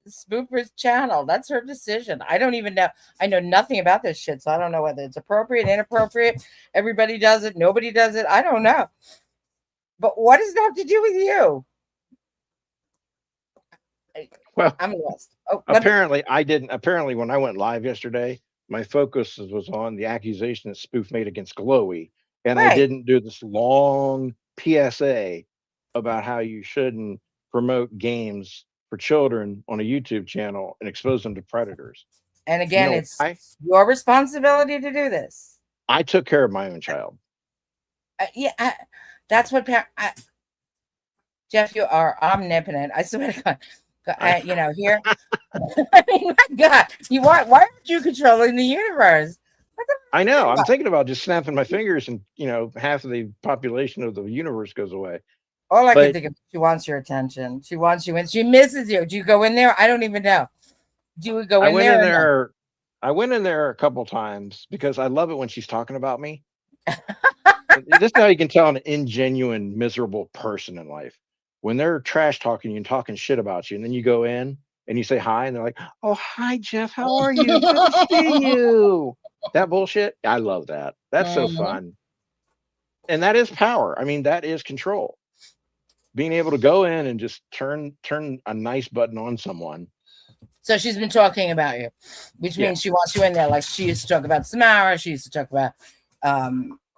Spoofer's channel? That's her decision. I don't even know. I know nothing about this shit, so I don't know whether it's appropriate, inappropriate. Everybody does it. Nobody does it. I don't know. But what does it have to do with you? Well, I'm lost. Apparently, I didn't. Apparently, when I went live yesterday, my focus was on the accusation that Spoof made against Glowy, and I didn't do this long PSA about how you shouldn't promote games for children on a YouTube channel and expose them to predators. And again, it's your responsibility to do this. I took care of my own child. That's what Jeff, you are omnipotent. I swear to God. Here. I mean, my God, why aren't you controlling the universe? I know. I'm thinking about just snapping my fingers, and half of the population of the universe goes away. All I can think of, she wants your attention. She wants you in. She misses you. Do you go in there? I don't even know. Do you go in there? I went in there a couple times because I love it when she's talking about me. This is how you can tell an ingenuine, miserable person in life. When they're trash talking you and talking shit about you, and then you go in and you say hi, and they're like, "Oh, hi, Jeff. How are you? It's good to see you." That bullshit. I love that. That's so fun. And that is power. I mean, that is control. Being able to go in and just turn a nice button on someone. So she's been talking about you, which means she wants you in there. Like she used to talk about Samara. She used to talk about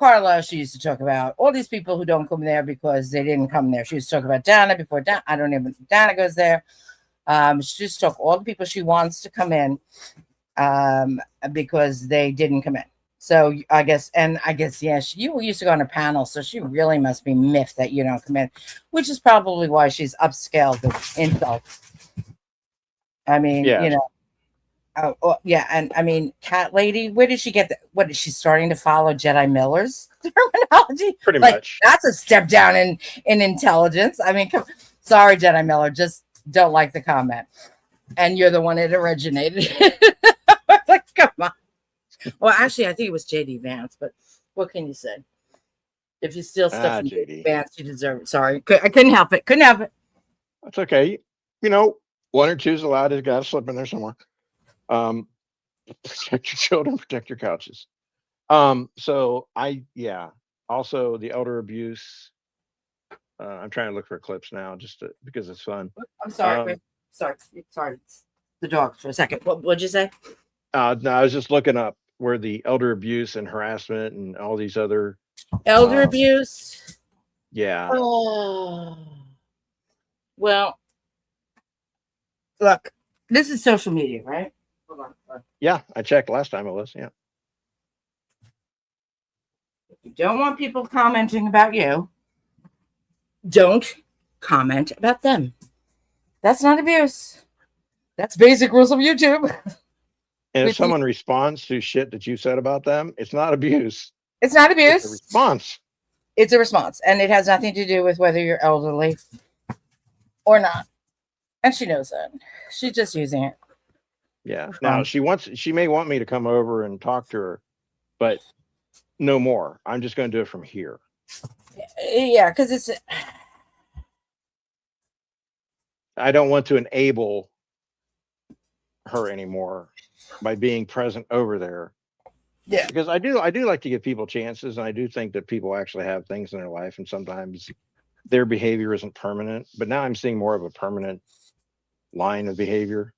Carla. She used to talk about all these people who don't come there because they didn't come there. She used to talk about Dana before Dana. I don't even Dana goes there. She just took all the people she wants to come in because they didn't come in. So I guess, yeah, you used to go on a panel, so she really must be miffed that you don't come in, which is probably why she's upscaled the insults. I mean, Yeah. you know, yeah, and I mean, Cat Lady, where did she get that? What is she starting to follow Jedi Miller's terminology? Pretty Like, much. that's a step down in intelligence. I mean, sorry, Jedi Miller, just don't like the comment, and you're the one that originated. Like, come on. Well, actually, I think it was JD Vance, but what can you say? If you steal stuff from JD Vance, you deserve it. Sorry, I couldn't help it. Couldn't help it. That's okay. You know, one or two's allowed. It's got to slip in there somewhere. Protect your children, protect your couches. So also the elder abuse. I'm trying to look for clips now because it's fun. I'm sorry. Wait, sorry. It's the dog for a second. What'd you say? No, I was just looking up where the elder abuse and harassment and all these other elder abuse. Yeah. Oh. Well, look, this is social media, right? Hold on. Yeah, I checked last time it was. Yeah. If you don't want people commenting about you, don't comment about them. That's not abuse. That's basic rules of YouTube. And if someone responds to shit that you said about them, it's not abuse. It's not abuse. It's a response. It's a response. And it has nothing to do with whether you're elderly or not. And she knows that. She's just using it. Yeah. Now she may want me to come over and talk to her, but no more. I'm just going to do it from here. Yeah, because I don't want to enable her anymore by being present over there. Yeah. Because I do like to give people chances, and I do think that people actually have things in their life, and sometimes their behavior isn't permanent. But now I'm seeing more of a permanent line of behavior.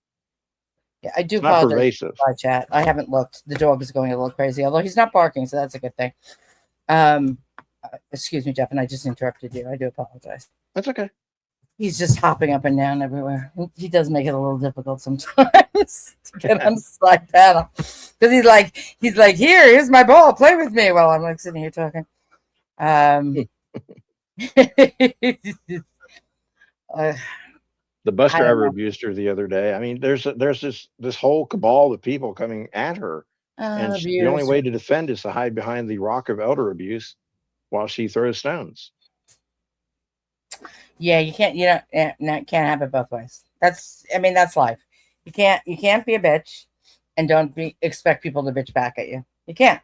Yeah, I do. It's not pervasive. By chat, I haven't looked. The dog is going a little crazy, although he's not barking, so that's a good thing. Excuse me, Jeff, and I just interrupted you. I do apologize. That's okay. He's just hopping up and down everywhere. He does make it a little difficult sometimes to get on the slide panel because he's like, here's my ball, play with me, while I'm like sitting here talking. The bus driver abused her the other day. I mean, there's this whole cabal of people coming at her, and the only way to defend is to hide behind the rock of elder abuse while she throws stones. Yeah, you can't. Can't have it both ways. That's life. You can't be a bitch and don't expect people to bitch back at you. You can't.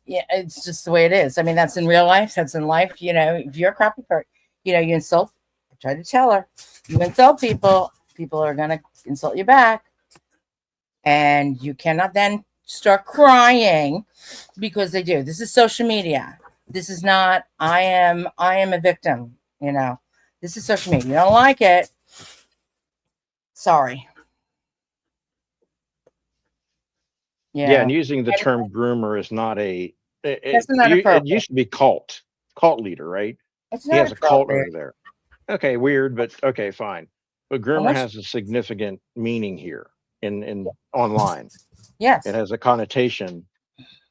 Yeah, it's just the way it is. I mean, that's in real life. That's in life. If you're a crappy person, you insult. I try to tell her, you insult people, people are gonna insult you back, and you cannot then start crying because they do. This is social media. This is not. I am a victim. This is social media. You don't like it. Sorry. Yeah, and using the term groomer is not a. It used to be cult leader, right? He has a cult over there. Okay, weird, but okay, fine. But groomer has a significant meaning here in online. Yes, it has a connotation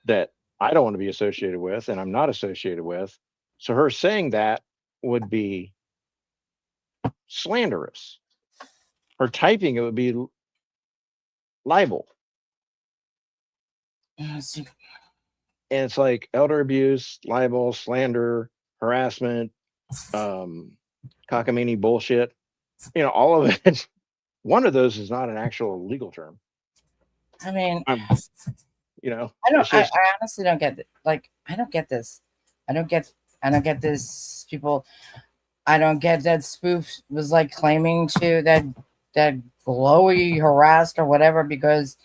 that I don't want to be associated with, and I'm not associated with. So her saying that would be slanderous. Her typing it would be libel. And it's like elder abuse, libel, slander, harassment, cockamamie bullshit. All of it. One of those is not an actual legal term. I mean, I honestly don't get it. Like, I don't get this. I don't get this. People, I don't get that Spoof was like claiming to that Chloe harassed or whatever because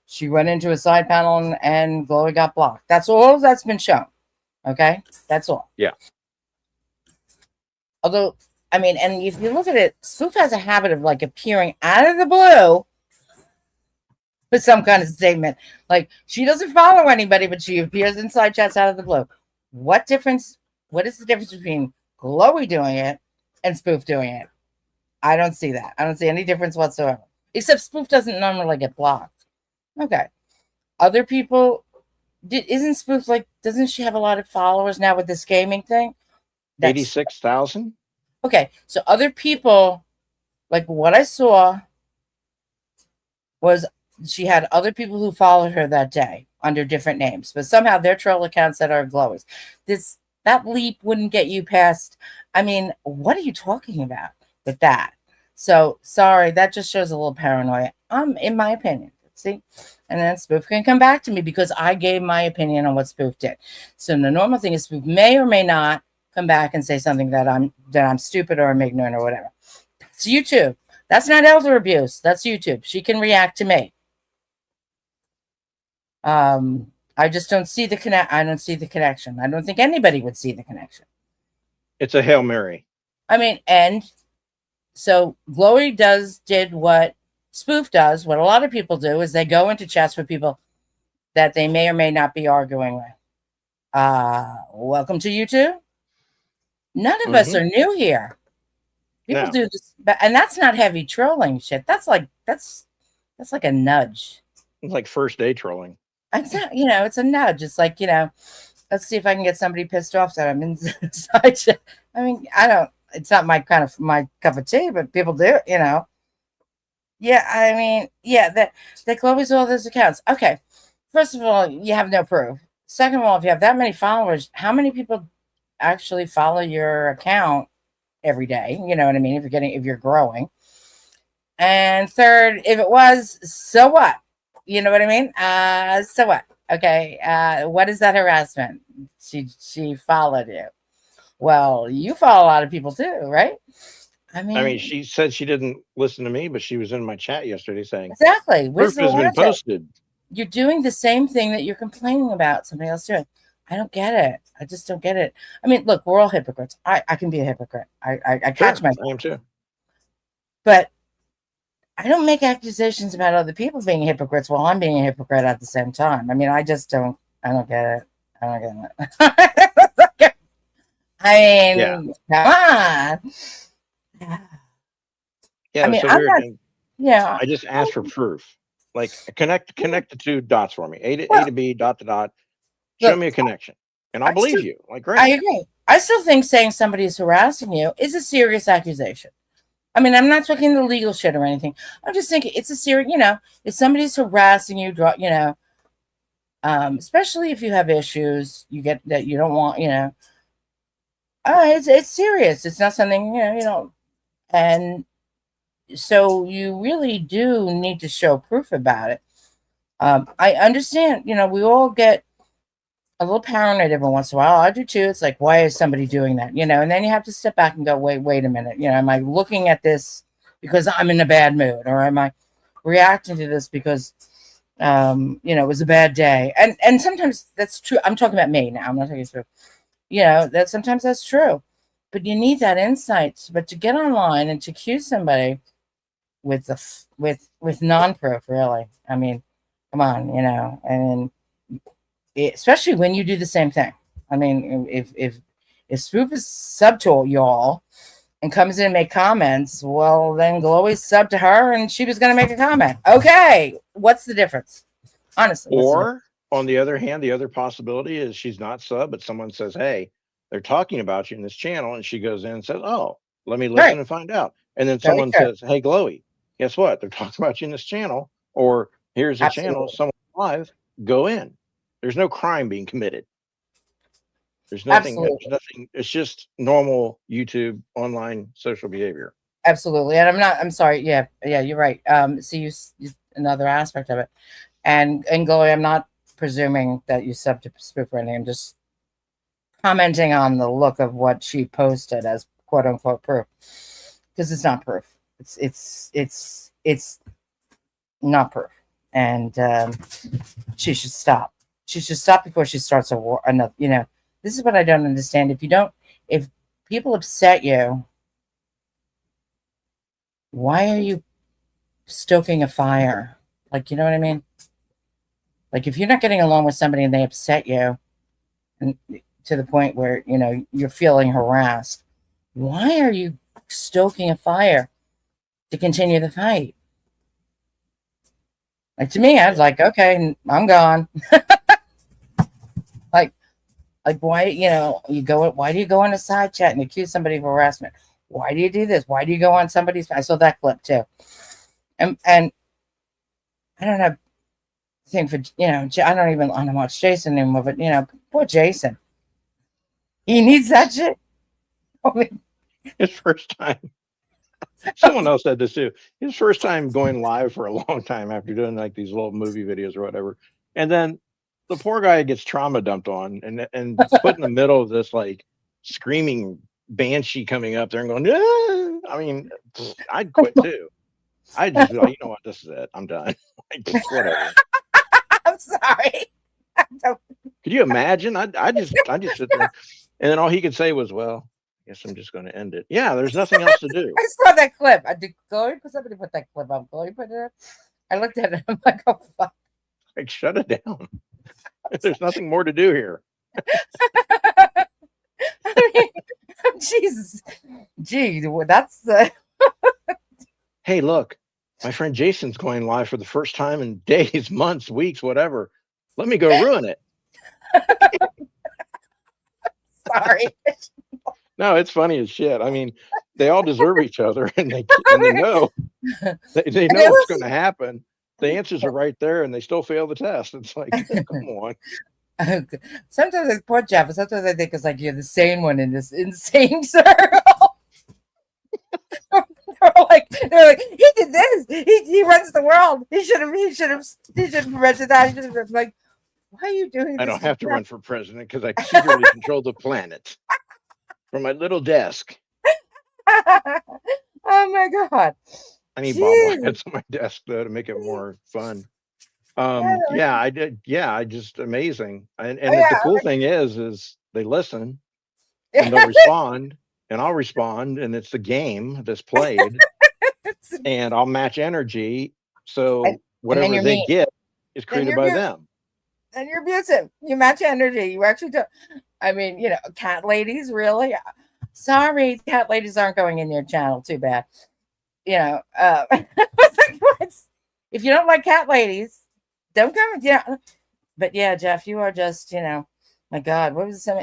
she went into a side panel and Chloe got blocked. That's all that's been shown. Okay, that's all. Yeah. Although, I mean, and if you look at it, Spoof has a habit of like appearing out of the blue with some kind of statement. Like she doesn't follow anybody, but she appears inside chats out of the blue. What difference? What is the difference between Chloe doing it and Spoof doing it? I don't see that. I don't see any difference whatsoever. Except Spoof doesn't normally get blocked. Okay. Other people isn't Spoof like, doesn't she have a lot of followers now with this gaming thing? 86,000. Okay. So other people, like what I saw was she had other people who followed her that day under different names, but somehow they're troll accounts that are Glowies. That leap wouldn't get you past. I mean, what are you talking about with that? So sorry, that just shows a little paranoia. In my opinion. See, and then Spoof can come back to me because I gave my opinion on what Spoof did. So the normal thing is Spoof may or may not come back and say something that I'm stupid or I'm ignorant or whatever. It's YouTube. That's not elder abuse. That's YouTube. She can react to me. I just don't see the connect. I don't see the connection. I don't think anybody would see the connection. It's a Hail Mary. I mean, and so Glory did what Spoof does. What a lot of people do is they go into chats with people that they may or may not be arguing with. Welcome to YouTube. None of us are new here. People do this, and that's not heavy trolling shit. That's like a nudge. It's like first day trolling. It's not, it's a nudge. It's like, let's see if I can get somebody pissed off that I'm inside. I mean, it's not my cup of tea, but people do, Yeah, I mean, yeah, that Chloe's all those accounts. Okay. First of all, you have no proof. Second of all, if you have that many followers, how many people actually follow your account every day? You know what I mean? If you're growing. And third, if it was, so what? You know what I mean? So what? Okay. What is that harassment? She followed you. Well, you follow a lot of people too, right? I mean, she said she didn't listen to me, but she was in my chat yesterday saying exactly. Proof has been posted. You're doing the same thing that you're complaining about somebody else doing. I don't get it. I just don't get it. I mean, look, we're all hypocrites. I can be a hypocrite. I catch myself. I am too. But I don't make accusations about other people being hypocrites while I'm being a hypocrite at the same time. I mean, I don't get it. I don't get it. I mean, come on. Yeah, I mean, so weird. I just asked for proof. Like connect the two dots for me. A to B, dot to dot. Show me a connection. And I'll believe you. Like, great. I agree. I still think saying somebody is harassing you is a serious accusation. I mean, I'm not talking the legal shit or anything. I'm just thinking it's a serious, if somebody's harassing you, especially if you have issues, you get that you don't want, it's serious. It's not something, and so you really do need to show proof about it. I understand, we all get a little paranoid every once in a while. I do too. It's like, why is somebody doing that? And then you have to step back and go, wait a minute. Am I looking at this because I'm in a bad mood, or am I reacting to this because, it was a bad day? And sometimes that's true. I'm talking about me now. I'm not talking about, that sometimes that's true, but you need that insight. But to get online and to accuse somebody with non-proof, really, I mean, come on, and especially when you do the same thing. I mean, if Spoof is sub to y'all and comes in and make comments, well, then Glowy's sub to her and she was going to make a comment. Okay, what's the difference? Honestly. Or on the other hand, the other possibility is she's not sub, but someone says, hey, they're talking about you in this channel. And she goes in and says, oh, let me listen and find out. And then someone says, hey, Glowy, guess what? They're talking about you in this channel. Or here's a channel, someone live, go in. There's no crime being committed. There's nothing. It's just normal YouTube online social behavior. Absolutely. And I'm sorry. Yeah, you're right. See, you another aspect of it. And Glowy, I'm not presuming that you sub to Spoof or anything. I'm just commenting on the look of what she posted as quote unquote proof. Because it's not proof. It's not proof. And she should stop. She should stop before she starts a war. Another, this is what I don't understand. If people upset you, why are you stoking a fire? Like, you know what I mean? Like, if you're not getting along with somebody and they upset you, and to the point where you're feeling harassed, why are you stoking a fire to continue the fight? Like, to me, I was like, okay, I'm gone. like why why do you go on a side chat and accuse somebody of harassment? Why do you do this? Why do you go on somebody's? I saw that clip too, and I don't have thing for I don't even want to watch Jason anymore. But poor Jason, he needs that shit. I mean, His first time. Someone else said this too. His first time going live for a long time after doing like these little movie videos or whatever, and then the poor guy gets trauma dumped on and put in the middle of this like screaming banshee coming up there and going, ah! I mean, I'd quit too. I just be like, you know what, this is it. I'm done. Like, whatever. I'm sorry. Could you imagine? I just sit there, and then all he could say was, "Well, I guess I'm just going to end it." Yeah, there's nothing else to do. I saw that clip. I did Chloe, because somebody put that clip up. Chloe put it up. I looked at it. I'm like, oh fuck. Like, shut it down. There's nothing more to do here. I mean, Jesus, gee, that's the. Hey, look, my friend Jason's going live for the first time in days, months, weeks, whatever. Let me go ruin it. Sorry. No, it's funny as shit. I mean, they all deserve each other, and they know they know what's going to happen. The answers are right there, and they still fail the test. It's like, come on. Sometimes I poor Jeff, sometimes I think it's like you're the sane one in this insane circle. They're like, he did this. He runs the world. He should have prevented that. He should have like, why are you doing this? I don't have to run for president because I secretly control the planet from my little desk. Oh my god. I need bobbleheads on my desk though to make it more fun. Yeah, I did. Yeah, I just amazing. And the cool thing is they listen and they'll respond, and I'll respond, and it's the game that's played, and I'll match energy. So whatever they get is created by them. And you're abusive. You match energy. You actually do. I mean, cat ladies, really? Sorry, cat ladies aren't going in your channel. Too bad. If you don't like cat ladies, don't come. Yeah. But yeah, Jeff, you are just, my God, what was some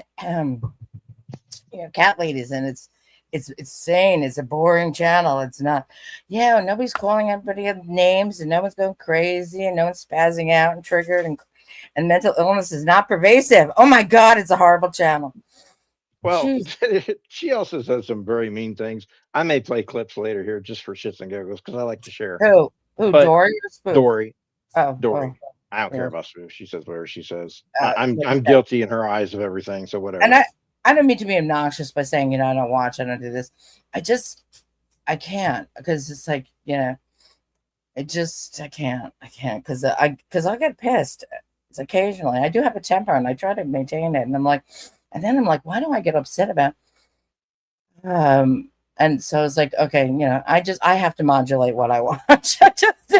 cat ladies, and it's sane. It's a boring channel. It's not. Yeah, nobody's calling everybody names, and no one's going crazy, and no one's spazzing out and triggered, and mental illness is not pervasive. Oh my God, it's a horrible channel. Well, she also says some very mean things. I may play clips later here just for shits and giggles because I like to share. Who? Dory or Spoof? Dory. Oh, Dory. Oh. I don't care about Spoof. She says whatever she says. I'm guilty in her eyes of everything, so whatever. And I don't mean to be obnoxious by saying, I don't watch, I don't do this. I can't, because it's like, I can't because I get pissed. It's occasionally. I do have a temper, and I try to maintain it, and I'm like, why do I get upset about? And so it's like, okay, I have to modulate what I watch. I just do.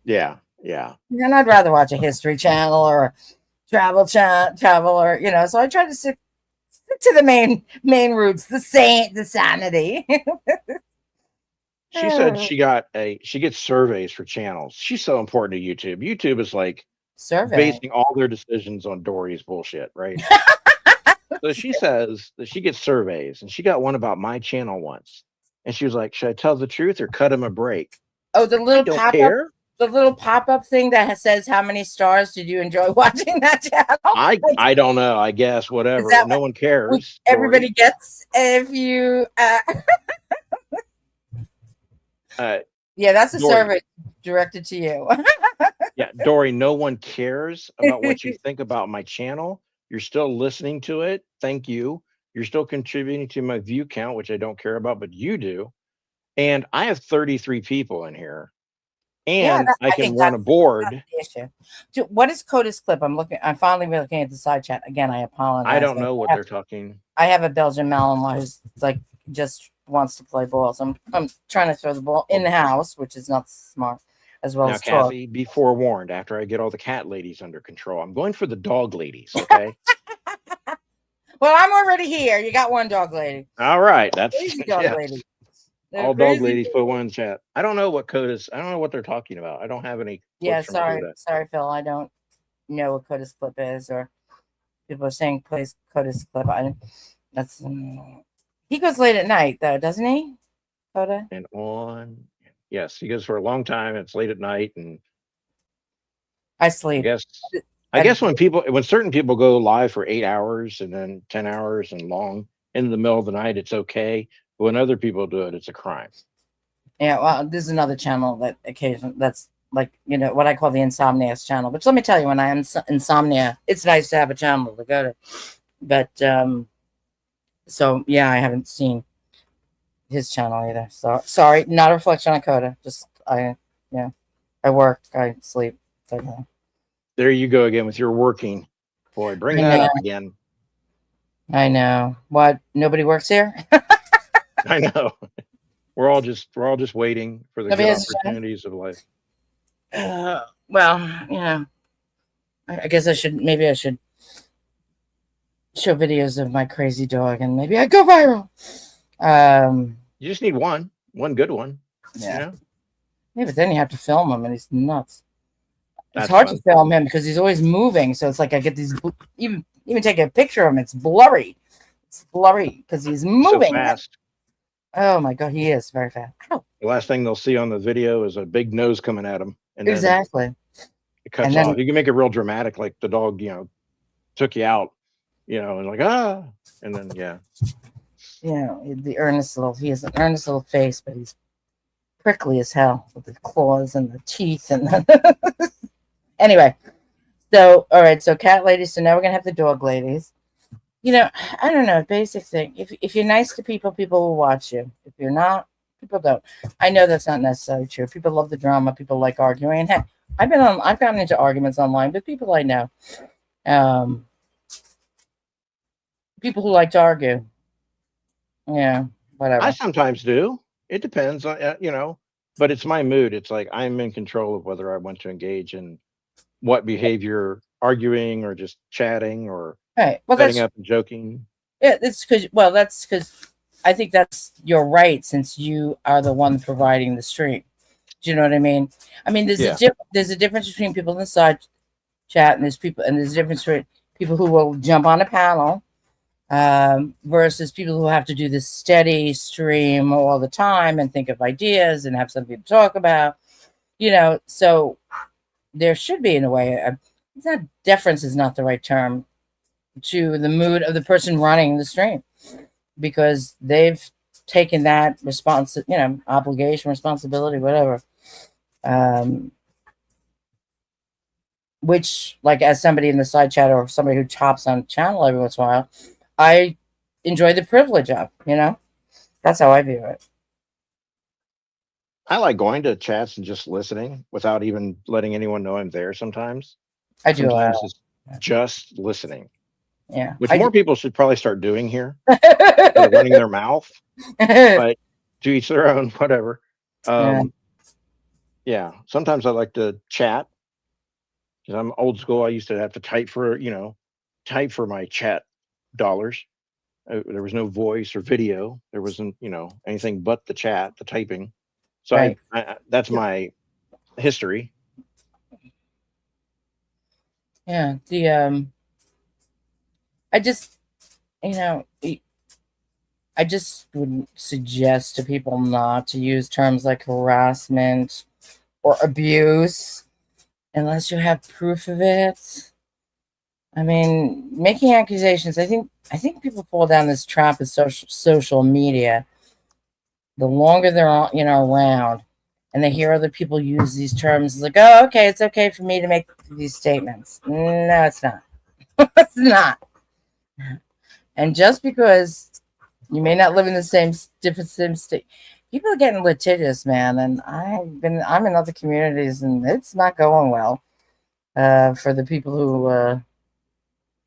Yeah. And I'd rather watch a history channel or a travel or so I try to stick to the main roots, the sanity. She said she gets surveys for channels. She's so important to YouTube. YouTube is like basing all their decisions on Dory's bullshit, right? So she says that she gets surveys, and she got one about my channel once, and she was like, "Should I tell the truth or cut him a break?" Oh, the little pop-up thing that says how many stars did you enjoy watching that channel? I don't know. I guess whatever. No one cares. Everybody gets if you. Yeah, that's a survey directed to you. Yeah, Dory, no one cares about what you think about my channel. You're still listening to it. Thank you. You're still contributing to my view count, which I don't care about, but you do. And I have 33 people in here. And I can run a board. Dude, what is Coda's clip? I'm finally looking at the side chat. Again, I apologize. I don't know what they're talking. I have a Belgian Malinois who's like just wants to play balls. I'm trying to throw the ball in the house, which is not smart. as well Now, as talk. Kathy, be forewarned. After I get all the cat ladies under control, I'm going for the dog ladies. Okay. Well, I'm already here. You got one dog lady. All right. That's Crazy dog yes. lady. They're All dog crazy. ladies put one in the chat. I don't know what Coda's. I don't know what they're talking about. I don't have any Yeah, clips from sorry. Coda. Sorry, Phil. I don't know what Coda's clip is, or people are saying plays Coda's clip. That's he goes late at night though, doesn't he? Coda? And on. Yes, he goes for a long time. It's late at night, and I I sleep. guess I I, guess when certain people go live for 8 hours and then 10 hours and long in the middle of the night, it's okay. But when other people do it, it's a crime. yeah, well, this is another channel that occasion that's like, what I call the Insomniacs channel. Which let me tell you, when I am insomnia, it's nice to have a channel to go to. But so yeah, I haven't seen his channel either. So sorry, not a reflection on Coda. Just I work, I sleep. So, There you go again with your working. Boy, bring I that know. up again. I know. What? Nobody works here? I know. We're all just waiting for the Nobody good has a job? opportunities of life. Well, I guess maybe I should show videos of my crazy dog and maybe I go viral. You just need one good one. Yeah. You know? Yeah, but then you have to film him and he's nuts. It's That's hard fun. to film him because he's always moving. So it's like I get these, even taking a picture of him, it's blurry. It's blurry because he's So moving. fast. Oh my God, he is very fast. Ow. The last thing they'll see on the video is a big nose coming at him, and then Exactly. it cuts And then, off. You can make it real dramatic, like the dog, took you out, and like and then the earnest little, he has an earnest little face, but he's prickly as hell with the claws and the teeth and the anyway. So all right, so cat ladies. So now we're gonna have the dog ladies. I don't know. Basic thing. If you're nice to people, people will watch you. If you're not, people don't. I know that's not necessarily true. People love the drama. People like arguing. And heck, I've gotten into arguments online with people I know. People who like to argue. Yeah, whatever. I sometimes do. It depends on but it's my mood. It's like I'm in control of whether I want to engage in what behavior, arguing or just chatting or Right. Well, setting up and joking. yeah. That's because I think that's your right since you are the one providing the stream. Do you know what I mean? I mean, there's a difference between people in the side chat and there's a difference between people who will jump on a panel versus people who have to do this steady stream all the time and think of ideas and have something to talk about. So there should be, in a way, it's not deference is not the right term to the mood of the person running the stream because they've taken that obligation, responsibility, whatever. Which, like, as somebody in the side chat or somebody who chops on channel every once in a while, I enjoy the privilege of. That's how I view it. I like going to chats and just listening without even letting anyone know I'm there sometimes. I do. Sometimes it's just listening. Yeah. Which more people should probably start doing here. Running their mouth. But to each their own, whatever. Yeah. Sometimes I like to chat. Because I'm old school. I used to have to type for my chat dollars. There was no voice or video. There wasn't, anything but the chat, the typing. So right. That's my history. Yeah. I just would suggest to people not to use terms like harassment or abuse unless you have proof of it. I mean, making accusations, I think people fall down this trap of social media. The longer they're around and they hear other people use these terms, it's like, oh, okay, it's okay for me to make these statements. No, it's not. It's not. And just because you may not live in the same state, people are getting litigious, man. And I'm in other communities, and it's not going well for the people who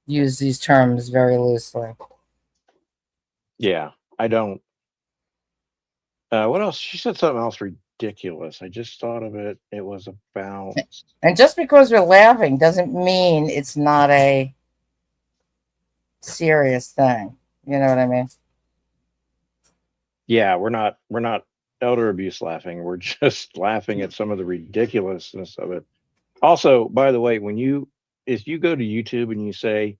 use these terms very loosely. Yeah, I don't. What else? She said something else ridiculous. I just thought of it. It was about, And just because we're laughing doesn't mean it's not a serious thing. You know what I mean? yeah, we're not elder abuse laughing. We're just laughing at some of the ridiculousness of it. Also, by the way, if you go to YouTube and you say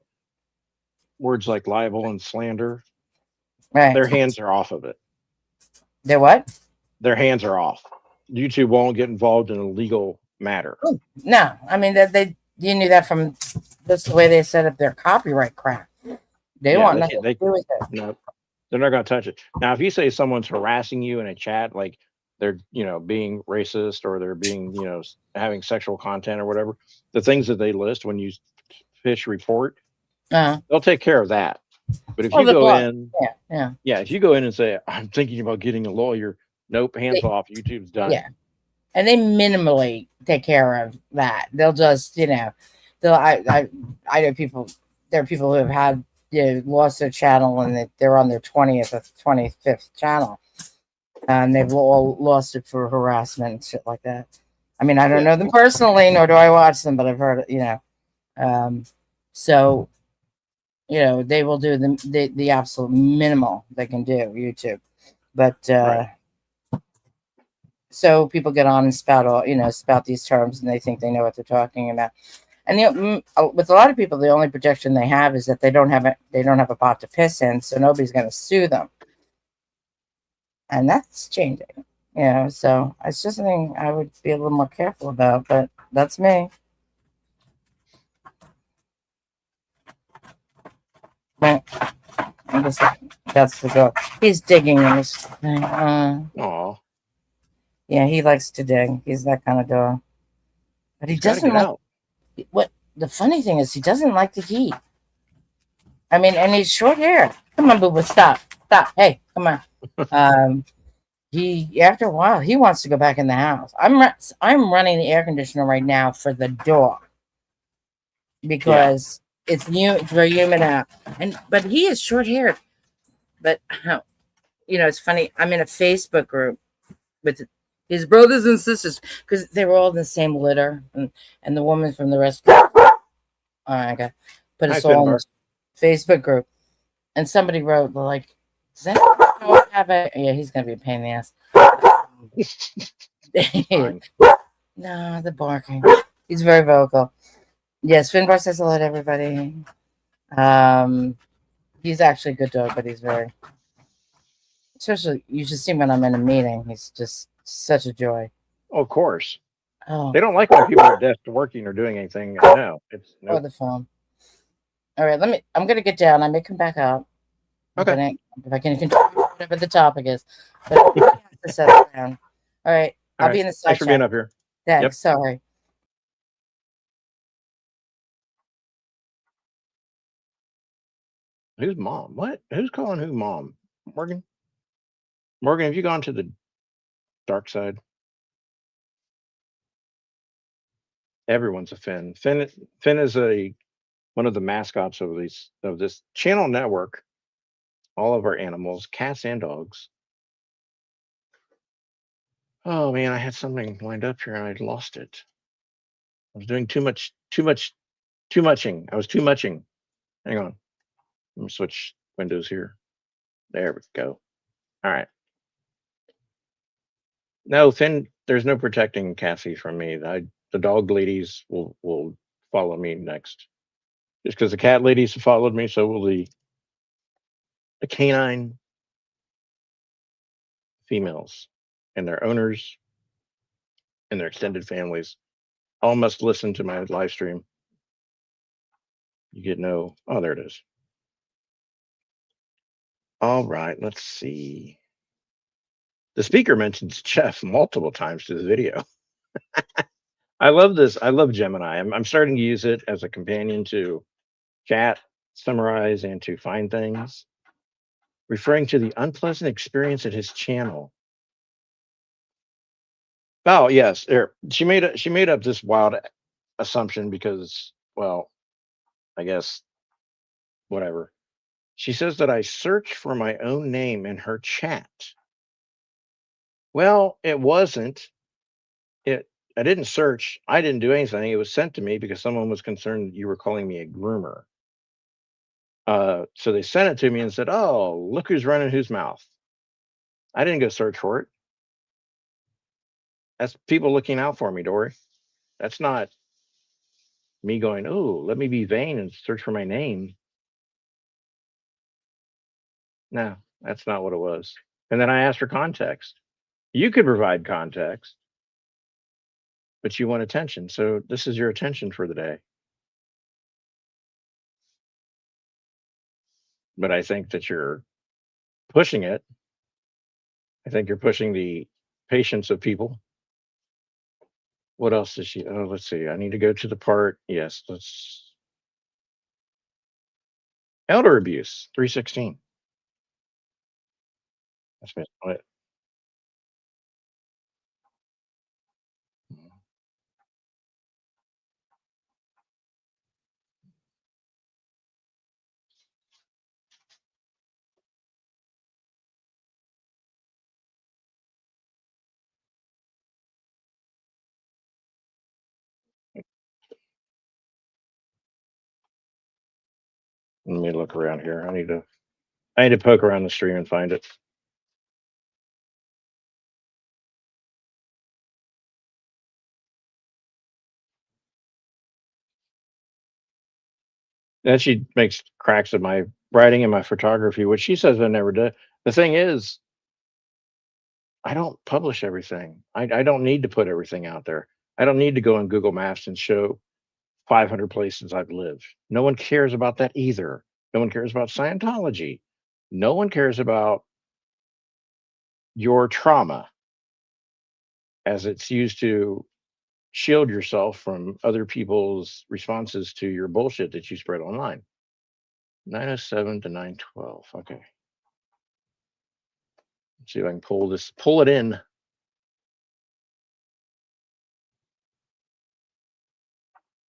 words like libel and slander, Right. their hands are off of it. They're what? Their hands are off. YouTube won't get involved in a legal matter. No, I mean that they you knew that from just the way they set up their copyright crap. They Yeah, want they nothing can't. to do with it. No, they're not going to touch it. Now, if you say someone's harassing you in a chat, like they're being racist or they're being having sexual content or whatever, the things that they list when you fish report, Uh, they'll take care of that. But if well, you the go block. in, Yeah, yeah, yeah, if you go in and say I'm thinking about getting a lawyer, nope, hands they, off. YouTube's done. yeah, and they minimally take care of that. They'll just they'll I know people. There are people who have had lost their channel and they're on their 20th or 25th channel, and they've all lost it for harassment and shit like that. I mean, I don't Yeah, know them personally, nor do I watch them, but I've heard it. So they will do the absolute minimal they can do YouTube, but right. so people get on and spout these terms and they think they know what they're talking about. And with a lot of people, the only protection they have is that they don't have a pot to piss in, so nobody's going to sue them, and that's changing. So it's just something I would be a little more careful about. But that's me. But I guess that's the dog. He's digging in this thing. Aw, Yeah, he likes to dig. He's that kind of dog. But he he's got to doesn't get like out. what the funny thing is he doesn't like the heat. I mean, and he's short hair. Come on, boo boo, stop. Stop. Hey, come on. He after a while he wants to go back in the house. I'm running the air conditioner right now for the dog Yeah, because it's very humid out. But he is short haired. But it's funny. I'm in a Facebook group with his brothers and sisters because they were all in the same litter, and the woman from the rescue. Oh my god, put hi us all in Finbar. this Facebook group, and somebody wrote like, "Does anyone have a?" Yeah, he's gonna be a pain in the ass. Fine. No, the barking. He's very vocal. Yes, Finbar says hello to everybody. Um, he's actually a good dog, but he's very. Especially, you should see when I'm in a meeting. He's just such a joy. Oh, of course. Oh, They don't like when people are desk working or doing anything. No, it's or nope. the phone. All right, I'm gonna get down. I may come back up, Okay. depending if I can control whatever the topic is. But I have to settle down. All right, All I'll be right. in the side Thanks for being chat. up here. Yep. Thanks. Sorry. Who's mom? What? Who's calling who mom? Morgan? Morgan, have you gone to the dark side? Everyone's a Finn. Finn is one of the mascots of this channel network. All of our animals, cats and dogs. Oh man, I had something lined up here and I lost it. I was doing too muching. I was too muching. Hang on. Let me switch windows here. There we go. All right. No, Finn, there's no protecting Cassie from me. The dog ladies will follow me next. Just because the cat ladies have followed me, so will the canine females and their owners and their extended families. All must listen to my live stream. You get no. Oh, there it is. All right, let's see. The speaker mentions Jeff multiple times to the video. I love this. I love Gemini. I'm starting to use it as a companion to chat, summarize, and to find things, referring to the unpleasant experience at his channel. Oh yes, there. She made up this wild assumption because, well, I guess whatever. She says that I search for my own name in her chat Well, it wasn't. It I didn't search. I didn't do anything. It was sent to me because someone was concerned you were calling me a groomer. So they sent it to me and said, "Oh, look who's running whose mouth." I didn't go search for it. That's people looking out for me, Dory. That's not me going, "Oh, let me be vain and search for my name." No, that's not what it was. And then I asked for context. You could provide context, but you want attention. So this is your attention for the day. But I think that you're pushing it. I think you're pushing the patience of people. What else does she? Oh, let's see. I need to go to the part. Yes, let's. Elder abuse, 316. That's it. Let me look around here. I need to poke around the stream and find it. Then she makes cracks at my writing and my photography, which she says I never did. The thing is, I don't publish everything. I don't need to put everything out there. I don't need to go on Google Maps and show 500 places I've lived. No one cares about that either. No one cares about Scientology. No one cares about your trauma as it's used to shield yourself from other people's responses to your bullshit that you spread online. 907 to 912. Okay. Let's see if I can pull it in.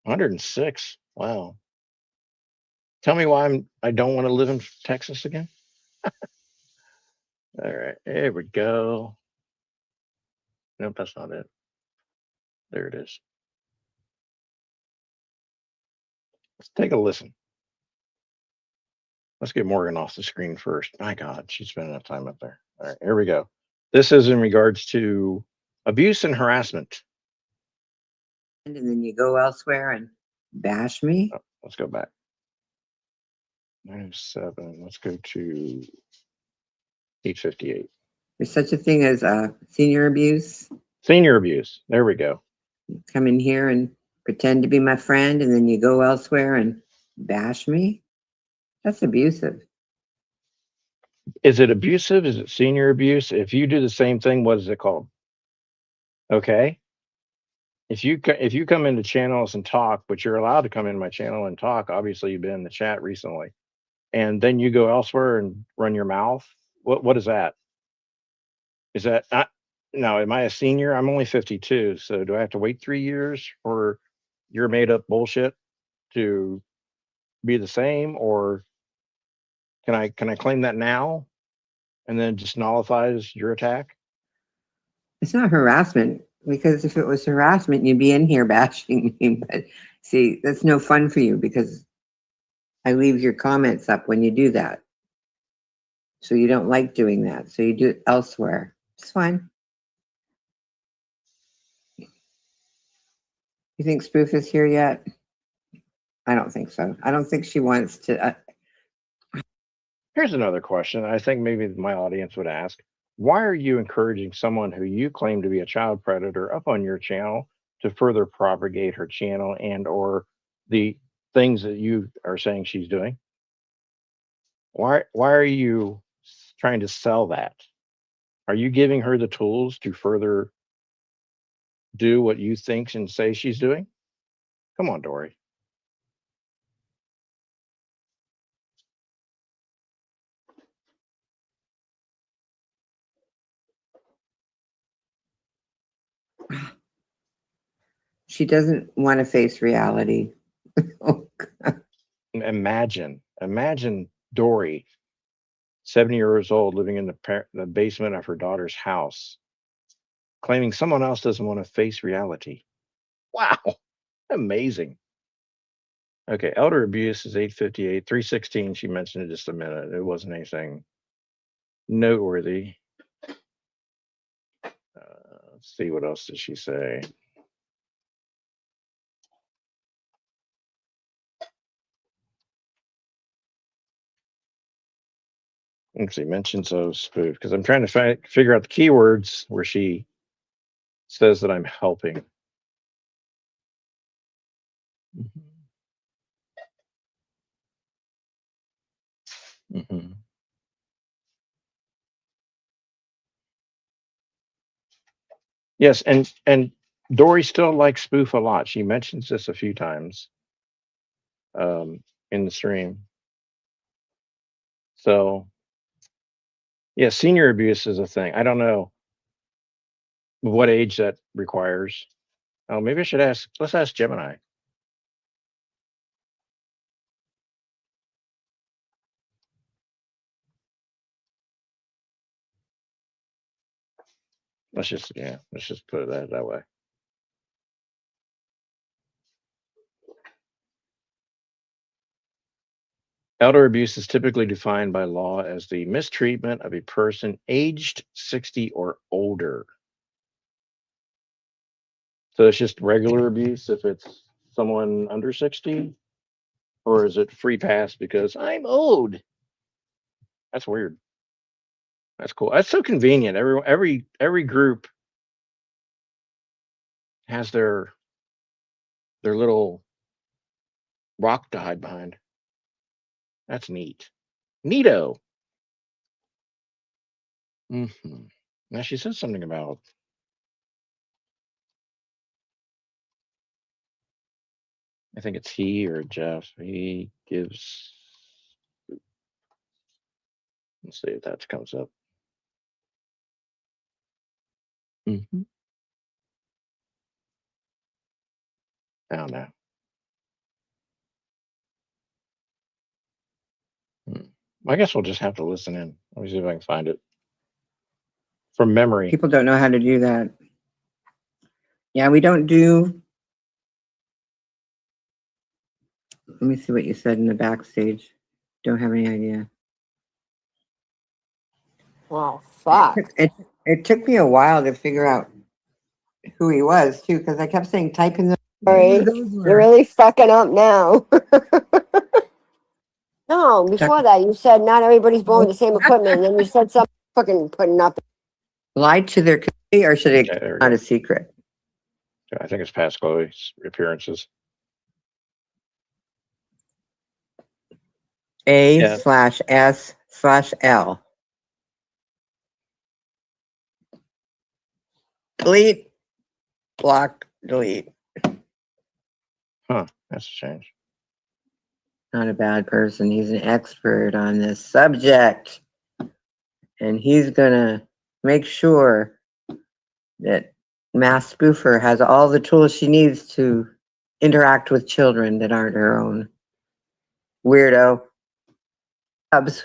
106. Wow. Tell me why I don't want to live in Texas again. All right, there we go. Nope, that's not it. There it is. Let's take a listen. Let's get Morgan off the screen first. My God, she's spending enough time up there. All right, here we go. This is in regards to abuse and harassment. And then you go elsewhere and bash me. Oh, let's go back. 907. Let's go to 858. There's such a thing as senior abuse. Senior abuse. There we go. You come in here and pretend to be my friend, and then you go elsewhere and bash me. That's abusive. Is it abusive? Is it senior abuse? If you do the same thing, what is it called? Okay. If you come into channels and talk, but you're allowed to come into my channel and talk, obviously you've been in the chat recently, and then you go elsewhere and run your mouth. What is that? Is that now? Am I a senior? I'm only 52, so do I have to wait 3 years for your made up bullshit to be the same, or can I claim that now, and then it just nullifies your attack? It's not harassment, because if it was harassment, you'd be in here bashing me. But see, that's no fun for you because I leave your comments up when you do that. So you don't like doing that. So you do it elsewhere. It's fine. You think Spoof is here yet? I don't think so. I don't think she wants to. Here's another question I think maybe my audience would ask. Why are you encouraging someone who you claim to be a child predator up on your channel to further propagate her channel and or the things that you are saying she's doing? Why are you trying to sell that? Are you giving her the tools to further do what you think and say she's doing? Come on, Dory. She doesn't want to face reality. Oh, Imagine Dory, 70 years old, living in the basement of her daughter's house, claiming someone else doesn't want to face reality. Wow. Amazing. Okay, elder abuse is 858. 316, she mentioned it just a minute. It wasn't anything noteworthy. Let's see, what else did she say? Let's see, mentions of spoof, because I'm trying to figure out the keywords where she says that I'm helping. Mm-hmm. Yes, and Dory still likes spoof a lot. She mentions this a few times in the stream. So, yeah, senior abuse is a thing. I don't know what age that requires. Oh, maybe I should ask. Let's ask Gemini. Let's just put it that way. Elder abuse is typically defined by law as the mistreatment of a person aged 60 or older. So it's just regular abuse if it's someone under 60, or is it free pass because I'm old? That's weird. That's cool. That's so convenient. Every group has their little rock to hide behind. That's neat. Neato. Now she says something about, I think it's he or Jeff. He gives. Let's see if that comes up. I don't know. I guess we'll just have to listen in. Let me see if I can find it from memory. People don't know how to do that. Yeah, we don't do. Let me see what you said in the backstage. Don't have any idea. Well, fuck. It took me a while to figure out who he was too, because I kept saying type in the. Sorry, you're really fucking up now. No, before that you said not everybody's born with the same equipment, and then you said something fucking putting up. Lied to their committee, or should it Okay, not a secret? I think it's past Chloe's appearances. A/S/L. Delete, block, delete. Huh, that's a change. Not a bad person. He's an expert on this subject. And he's going to make sure that Mass Spoofer has all the tools she needs to interact with children that aren't her own. Weirdo.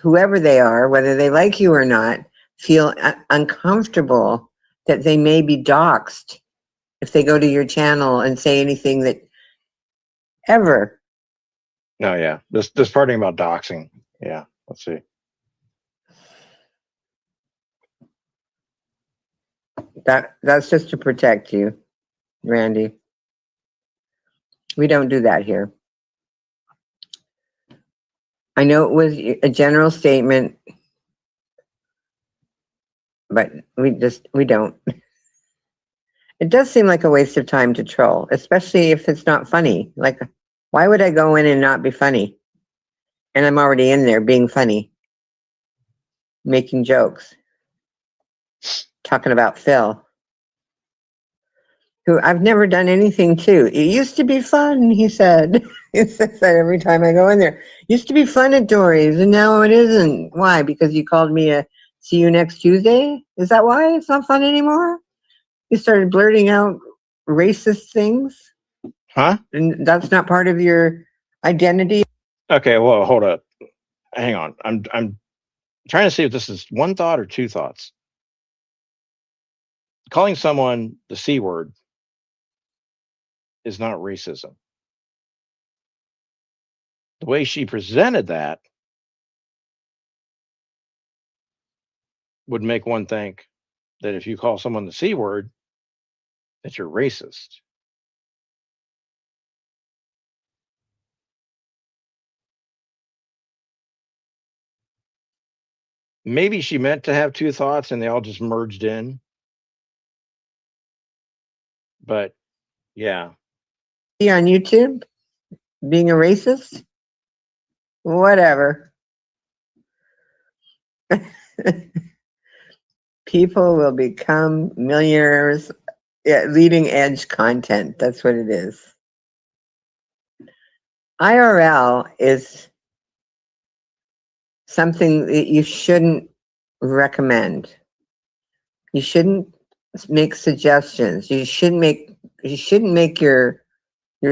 Whoever they are, whether they like you or not, feel uncomfortable that they may be doxxed if they go to your channel and say anything that ever. No, yeah. This parting about doxing. Yeah, let's see. That's just to protect you, Randy. We don't do that here. I know it was a general statement, but we don't. It does seem like a waste of time to troll, especially if it's not funny. Like, why would I go in and not be funny? And I'm already in there being funny, making jokes, talking about Phil, who I've never done anything to. It used to be fun, he said. He says that every time I go in there. Used to be fun at Dory's, and now it isn't. Why? Because you called me a see you next Tuesday? Is that why it's not fun anymore? You started blurting out racist things? Huh? And that's not part of your identity? Okay, well, hold up. Hang on. I'm trying to see if this is one thought or two thoughts. calling someone the C word is not racism. The way she presented that would make one think that if you call someone the C word, that you're racist. Maybe she meant to have two thoughts and they all just merged in. But yeah, Be on YouTube being a racist? Whatever. People will become millionaires. Yeah, leading edge content. That's what it is. IRL is something that you shouldn't recommend. You shouldn't make suggestions. You shouldn't make your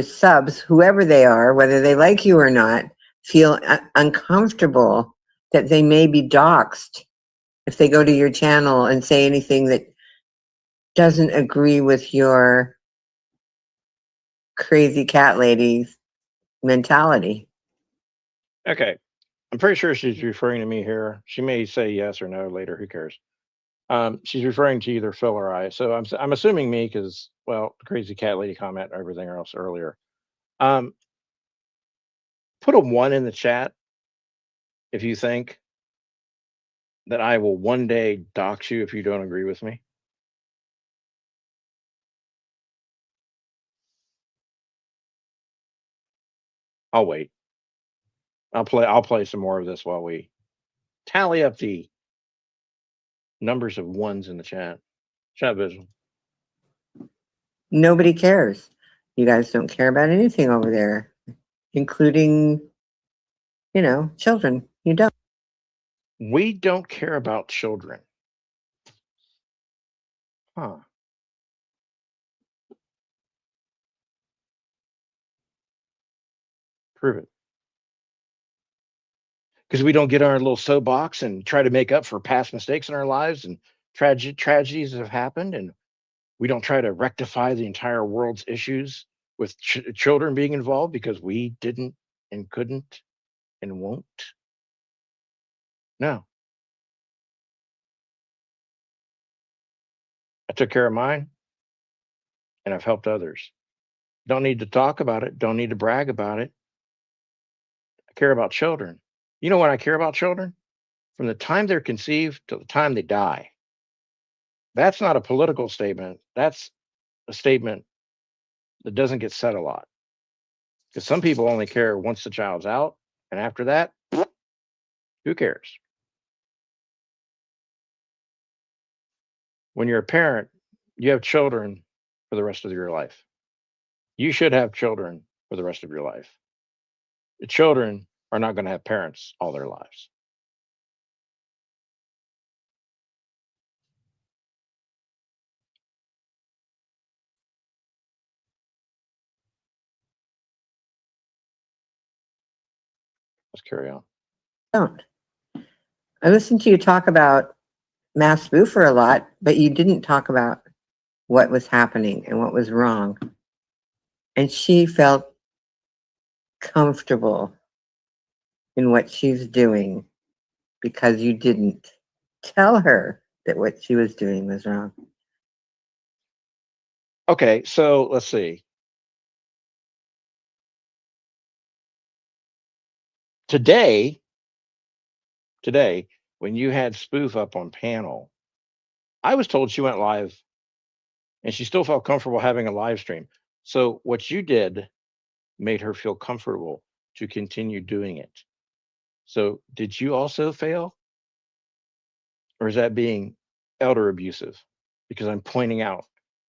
subs, whoever they are, whether they like you or not, feel uncomfortable that they may be doxxed if they go to your channel and say anything that doesn't agree with your crazy cat lady's mentality. okay. I'm pretty sure she's referring to me here. She may say yes or no later. Who cares? She's referring to either Phil or I. So I'm assuming me because, well, the crazy cat lady comment and everything else earlier. Um, put a 1 in the chat if you think that I will one day dox you if you don't agree with me. I'll wait. I'll play some more of this while we tally up the numbers of ones in the chat. Chat visual. Nobody cares. You guys don't care about anything over there, including, children. You don't. We don't care about children. Huh. Prove it. Because we don't get on our little soapbox and try to make up for past mistakes in our lives and tragedies that have happened, and we don't try to rectify the entire world's issues with children being involved because we didn't and couldn't and won't. No, I took care of mine and I've helped others. Don't need to talk about it. Don't need to brag about it. I care about children. You know when I care about children? From the time they're conceived to the time they die. That's not a political statement. That's a statement that doesn't get said a lot. Because some people only care once the child's out, and after that, who cares? When you're a parent, you have children for the rest of your life. You should have children for the rest of your life. The children are not going to have parents all their lives. Let's carry on. Don't. I listened to you talk about mass spoofer a lot, but you didn't talk about what was happening and what was wrong. And she felt comfortable in what she's doing because you didn't tell her that what she was doing was wrong. Okay, so let's see. Today, when you had Spoof up on panel, I was told she went live and she still felt comfortable having a live stream. So what you did made her feel comfortable to continue doing it. So did you also fail? Or is that being elder abusive? Because I'm pointing out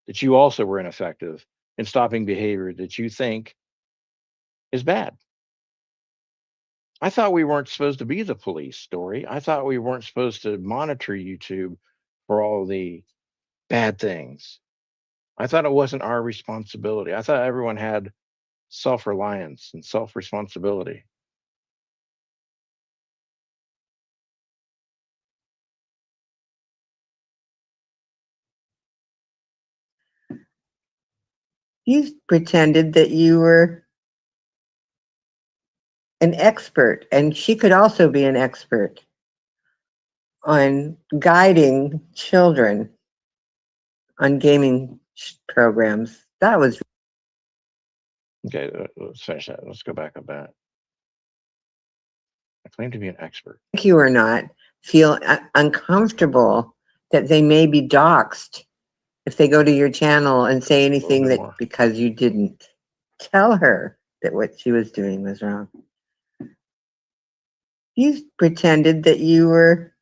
that you also were ineffective in stopping behavior that you think is bad. I thought we weren't supposed to be the police, Dory. I thought we weren't supposed to monitor YouTube for all the bad things. I thought it wasn't our responsibility. I thought everyone had self reliance and self responsibility. You pretended that you were an expert, and she could also be an expert on guiding children on gaming programs. That was Okay, let's finish that. Let's go back a bit. I claim to be an expert. you or not feel uncomfortable that they may be doxxed if they go to your channel and say anything that more. because you didn't tell her that what she was doing was wrong. You pretended that you were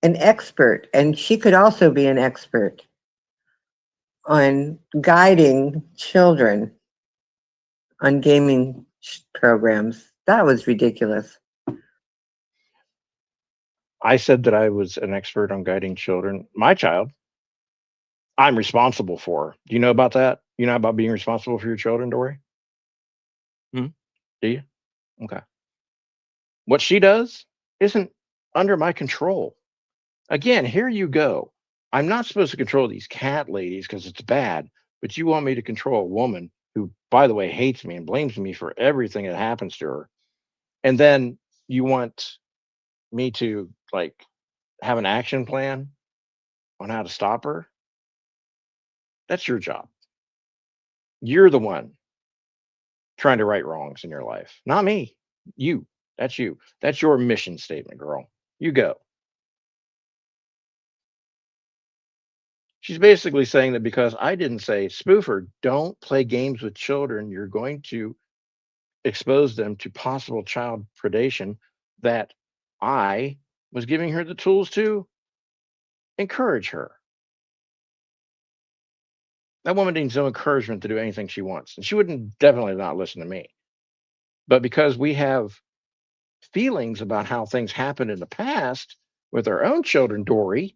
an expert, and she could also be an expert on guiding children on gaming programs. That was ridiculous. I said that I was an expert on guiding children. My child, I'm responsible for. Do you know about that? You know about being responsible for your children, Dory? Do you? Okay. What she does isn't under my control. Again, here you go. I'm not supposed to control these cat ladies because it's bad, but you want me to control a woman who, by the way, hates me and blames me for everything that happens to her. And then you want me to like have an action plan on how to stop her. That's your job. You're the one trying to right wrongs in your life, not me. You. That's you. That's your mission statement, girl. You go. She's basically saying that because I didn't say, spoofer, don't play games with children, you're going to expose them to possible child predation, that I was giving her the tools to encourage her. That woman needs no encouragement to do anything she wants. And she wouldn't definitely not listen to me. But because we have feelings about how things happened in the past with our own children, Dory,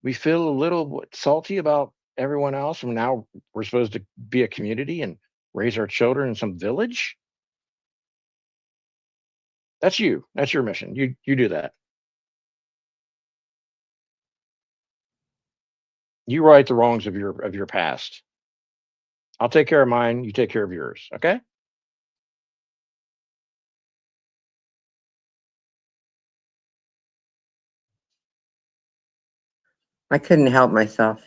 we feel a little salty about everyone else. And now we're supposed to be a community and raise our children in some village. That's you. That's your mission. You do that. You right the wrongs of your past. I'll take care of mine. You take care of yours. Okay. I couldn't help myself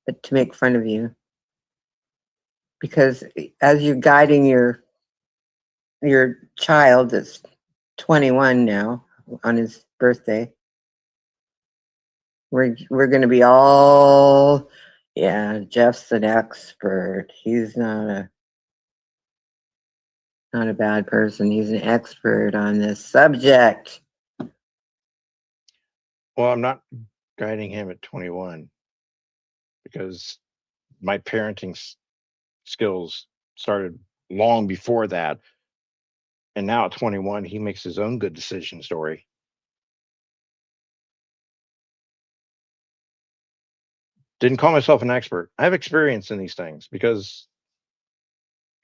but to make fun of you, because as you're guiding your child that's 21 now on his birthday, we're going to be all, yeah, Jeff's an expert. He's not a bad person. He's an expert on this subject. Well, I'm not guiding him at 21 because my parenting skills started long before that. And now at 21, he makes his own good decisions, Dory. Didn't call myself an expert. I have experience in these things because,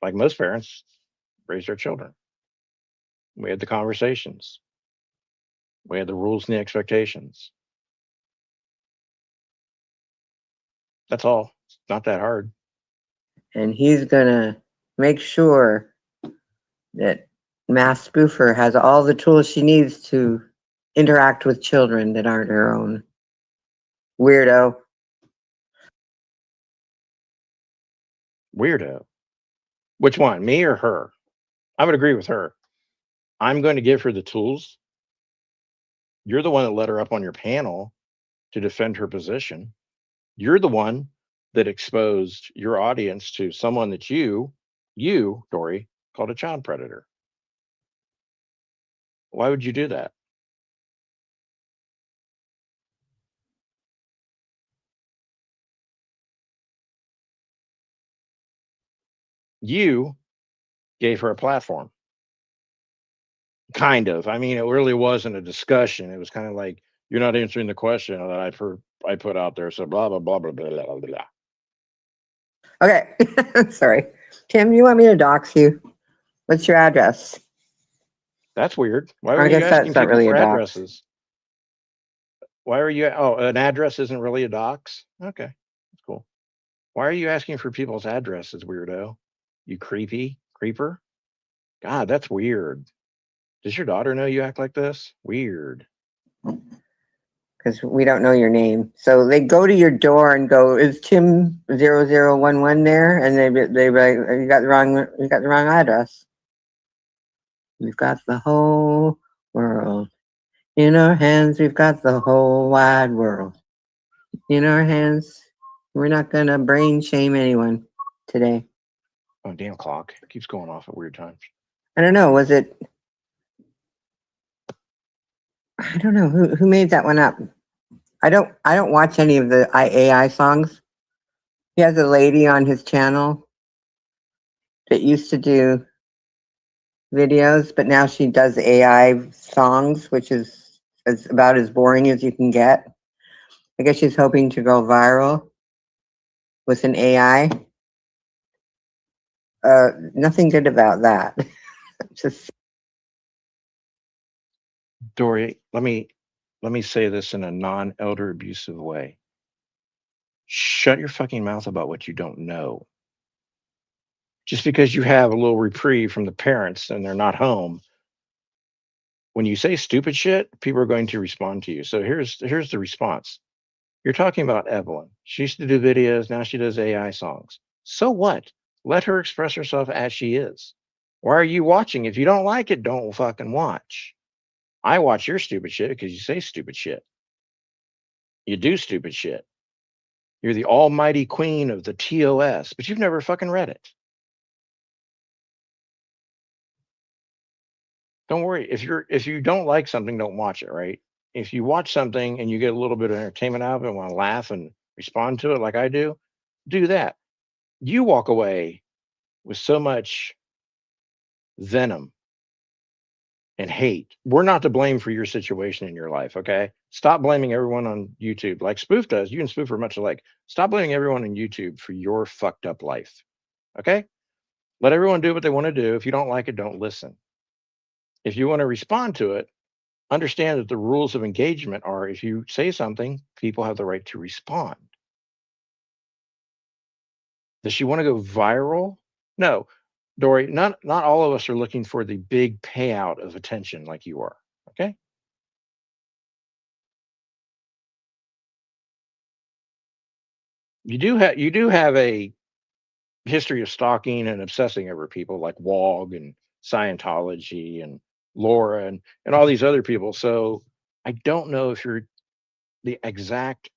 like most parents, raise their children. We had the conversations. We had the rules and the expectations. That's all. It's not that hard. And he's going to make sure that Mass Spoofer has all the tools she needs to interact with children that aren't her own. Weirdo. Weirdo. Which one, me or her? I would agree with her. I'm going to give her the tools. You're the one that let her up on your panel to defend her position. You're the one that exposed your audience to someone that you, Dory, called a child predator. Why would you do that? You gave her a platform. Kind of. I mean, it really wasn't a discussion. It was kind of like, you're not answering the question that I put out there. So blah, blah, blah, blah, blah, blah, blah. Okay. Sorry. Tim, you want me to dox you? What's your address? That's weird. Why I were you guess asking that's not people really for a dox. addresses? Why are you? Oh, an address isn't really a dox? Okay. That's cool. Why are you asking for people's addresses, weirdo? You creepy creeper. God, that's weird. Does your daughter know you act like this? Weird. Because we don't know your name. So they go to your door and go, "Is Tim 0011 there?" And they like, you got the wrong address. We've got the whole world in our hands. We've got the whole wide world in our hands. We're not gonna brain shame anyone today. Oh, damn clock. It keeps going off at weird times. I don't know. Was it? I don't know who made that one up. I don't watch any of the AI songs. He has a lady on his channel that used to do videos, but now she does AI songs, which is about as boring as you can get. I guess she's hoping to go viral with an AI. Nothing good about that. Just Dory, let me say this in a non-elder abusive way. Shut your fucking mouth about what you don't know. Just because you have a little reprieve from the parents and they're not home, when you say stupid shit, people are going to respond to you. So here's the response. You're talking about Evelyn. She used to do videos, now she does AI songs. So what? Let her express herself as she is. Why are you watching? If you don't like it, don't fucking watch. I watch your stupid shit because you say stupid shit. You do stupid shit. You're the almighty queen of the TOS, but you've never fucking read it. Don't worry. If you don't like something, don't watch it, right? If you watch something and you get a little bit of entertainment out of it and want to laugh and respond to it like I do that. You walk away with so much venom and hate. We're not to blame for your situation in your life, okay? Stop blaming everyone on YouTube like Spoof does. You can spoof for much alike. Stop blaming everyone on YouTube for your fucked up life, okay? Let everyone do what they want to do. If you don't like it, don't listen. If you want to respond to it, understand that the rules of engagement are if you say something, people have the right to respond. Does she want to go viral? No. Dory, not all of us are looking for the big payout of attention like you are. Okay? You do have a history of stalking and obsessing over people like Wog and Scientology and Laura and all these other people. So I don't know if you're the exact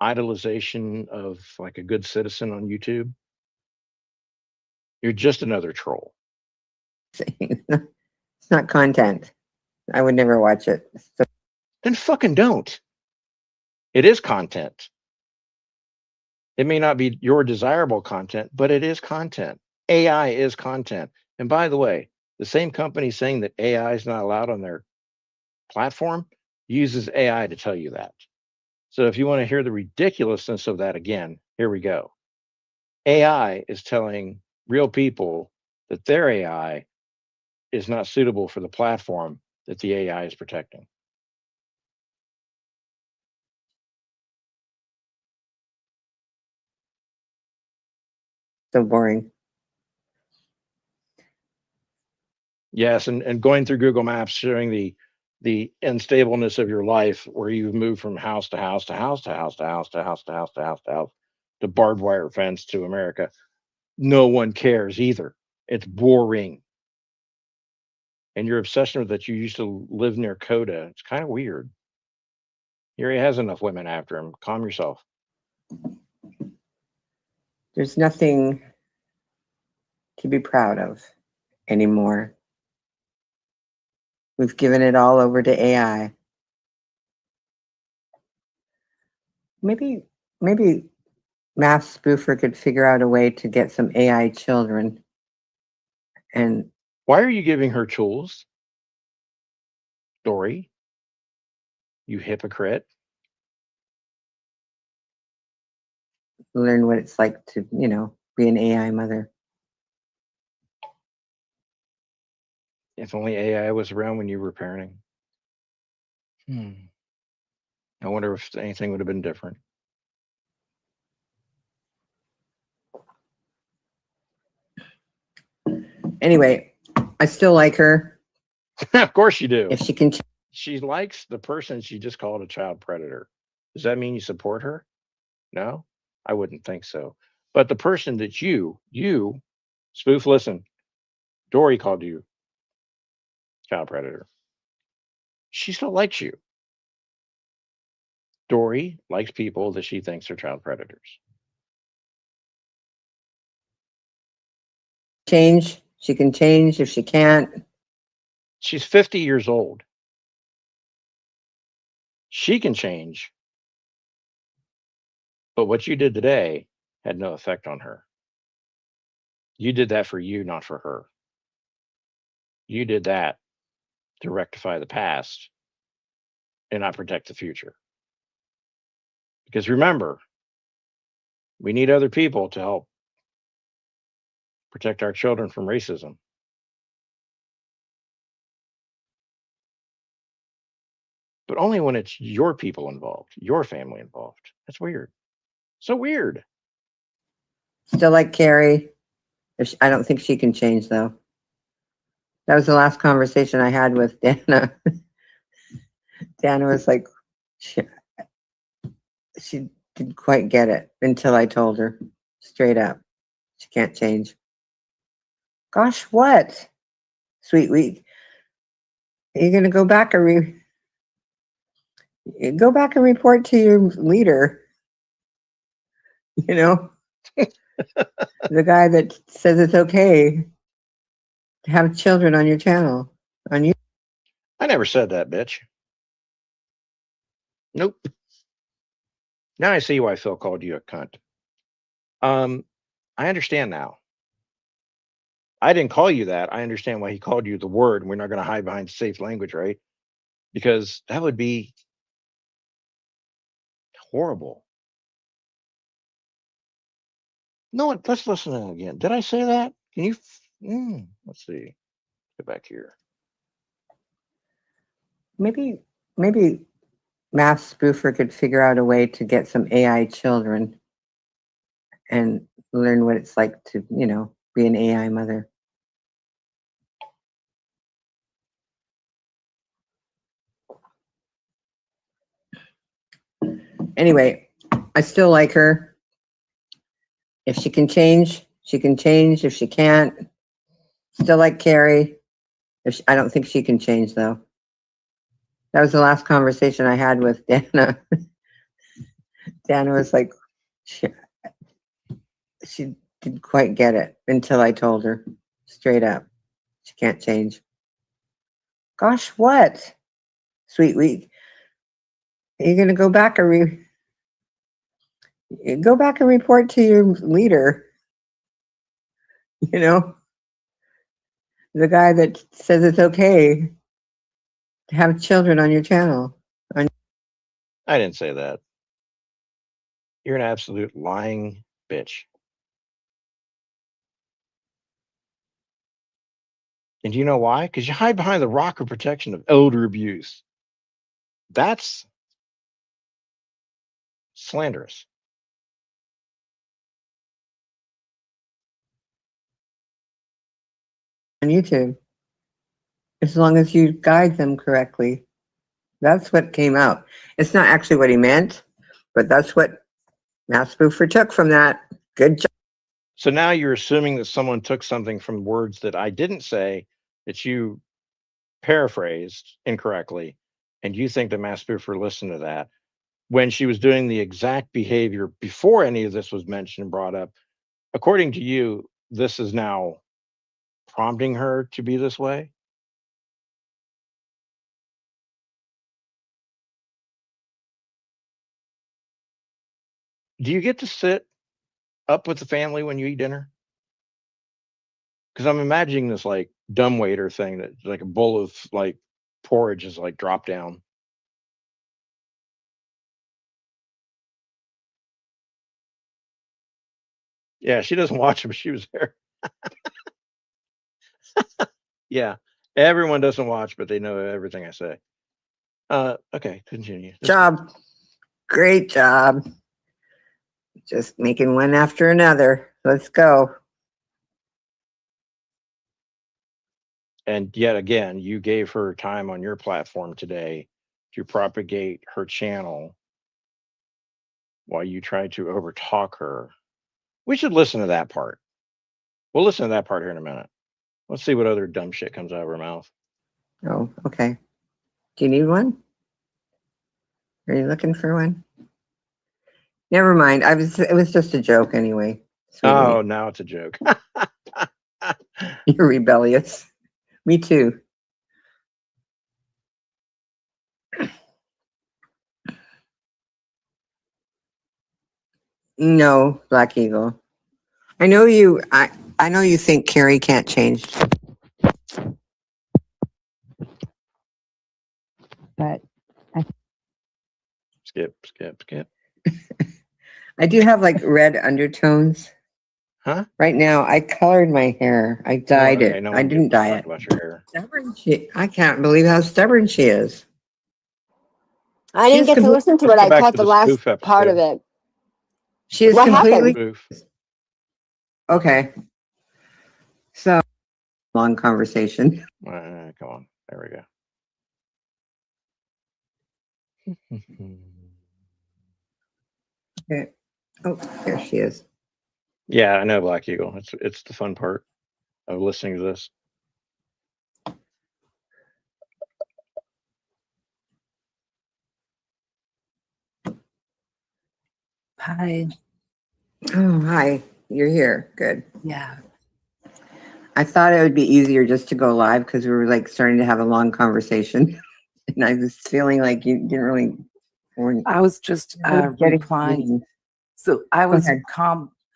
idolization of like a good citizen on YouTube. You're just another troll. it's not content. I would never watch it. So Then fucking don't. It is content. It may not be your desirable content, but it is content. AI is content. And by the way, the same company saying that AI is not allowed on their platform uses AI to tell you that. So if you want to hear the ridiculousness of that again, here we go. AI is telling real people that their AI is not suitable for the platform that the AI is protecting. boring. Yes, and going through Google Maps showing the unstableness of your life where you've moved from house to house to house to house to house to house to house to house to house to barbed wire fence to America. No one cares either. It's boring. And your obsession with that you used to live near Coda, it's kind of weird. He already has enough women after him. Calm yourself. There's nothing to be proud of anymore. We've given it all over to AI. Maybe Math Spoofer could figure out a way to get some AI children and Why are you giving her tools? Dory, you hypocrite. learn what it's like to, be an AI mother. If only AI was around when you were parenting. I wonder if anything would have been different. Anyway, I still like her. Of course you do. If she can, She likes the person she just called a child predator. Does that mean you support her? No, I wouldn't think so. But the person that you, Spoof, listen, Dory called you child predator. She still likes you. Dory likes people that she thinks are child predators. change. She can change. If she can't, She's 50 years old. She can change, but what you did today had no effect on her. You did that for you, not for her. You did that to rectify the past and not protect the future. Because remember, we need other people to help protect our children from racism. But only when it's your people involved, your family involved. That's weird. So weird. still like Carrie. I don't think she can change though. That was the last conversation I had with Dana. Dana was like, she didn't quite get it until I told her straight up. She can't change. Gosh, what? Sweet week. Are you going to go back and go back and report to your leader? You know, the guy that says it's okay to have children on your channel. On you. I never said that, bitch. Nope. Now I see why Phil called you a cunt. I understand now. I didn't call you that. I understand why he called you the word, and we're not going to hide behind safe language, right? Because that would be horrible. No, let's listen to it again. Did I say that? Can you? Let's see. Get back here. Maybe Math Spoofer could figure out a way to get some AI children and learn what it's like to, be an AI mother. Anyway, I still like her. If she can change, she can change. If she can't, still like Carrie. I don't think she can change though. That was the last conversation I had with Dana. Dana was like, she didn't quite get it until I told her straight up. She can't change. Gosh, what? Sweet week. Are you going to go back and go back and report to your leader? You know, the guy that says it's okay to have children on your channel. I didn't say that. You're an absolute lying bitch. And do you know why? Because you hide behind the rock of protection of elder abuse. That's slanderous. On YouTube, as long as you guide them correctly. That's what came out. It's not actually what he meant, but that's what Matt Spoofer took from that. Good job. So now you're assuming that someone took something from words that I didn't say, that you paraphrased incorrectly, and you think that Matt Spoofer listened to that when she was doing the exact behavior before any of this was mentioned and brought up. According to you, this is now prompting her to be this way? Do you get to sit up with the family when you eat dinner? Because I'm imagining this like dumbwaiter thing that like a bowl of like porridge is like dropped down. Yeah, she doesn't watch them. She was there. Yeah, everyone doesn't watch, but they know everything I say. Okay, continue. Job. Great job. Just making one after another. Let's go. And yet again, you gave her time on your platform today to propagate her channel while you tried to overtalk her. We should listen to that part. We'll listen to that part here in a minute. Let's see what other dumb shit comes out of her mouth. Oh, okay. Do you need one? Are you looking for one? Never mind. It was just a joke anyway. Sweetie. Oh, now it's a joke. You're rebellious. Me too. No, Black Eagle. I know you. I know you think Carrie can't change, but Skip. I do have like red undertones. Huh? Right now, I colored my hair. I dyed it. I didn't dye it. About your hair. Stubborn. I can't believe how stubborn she is. I didn't get to listen to it. I caught the last part of it. She is What completely happened? okay. So long conversation. Come on. There we go. Okay. Oh, there she is. Yeah, I know, Black Eagle. It's the fun part of listening to this. Hi. Oh, hi. You're here. Good. Yeah. I thought it would be easier just to go live because we were like starting to have a long conversation. And I was feeling like you didn't really. I was just replying. So I was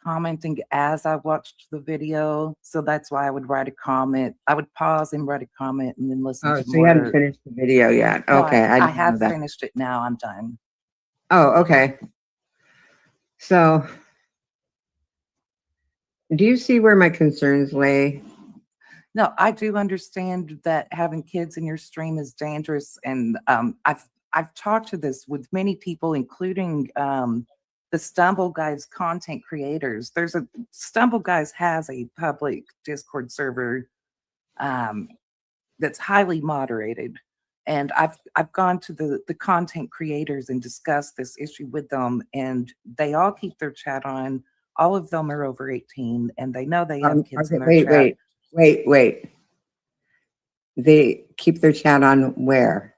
commenting as I watched the video. So that's why I would write a comment. I would pause and write a comment and then listen to so more. You hadn't finished the video yet. No, okay. I have finished it now. I'm done. Oh, okay. So do you see where my concerns lay? No, I do understand that having kids in your stream is dangerous. And I've talked to this with many people, including the Stumble Guys content creators. Stumble Guys has a public Discord server that's highly moderated. And I've gone to the content creators and discussed this issue with them, and they all keep their chat on. All of them are over 18, and they know they have kids in their chat. Wait. They keep their chat on where?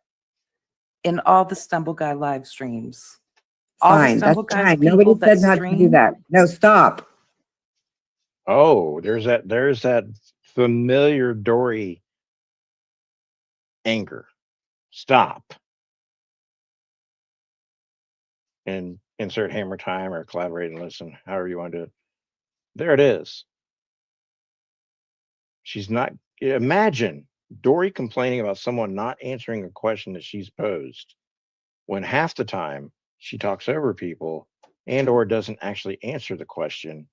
In all the Stumble Guy live streams. Fine, that's fine. Nobody said not to do that. No, stop. Oh, there's that familiar Dory anger. Stop. And insert hammer time or collaborate and listen, however you want to do it. There it is. She's not. Imagine Dory complaining about someone not answering a question that she's posed when half the time she talks over people and or doesn't actually answer the question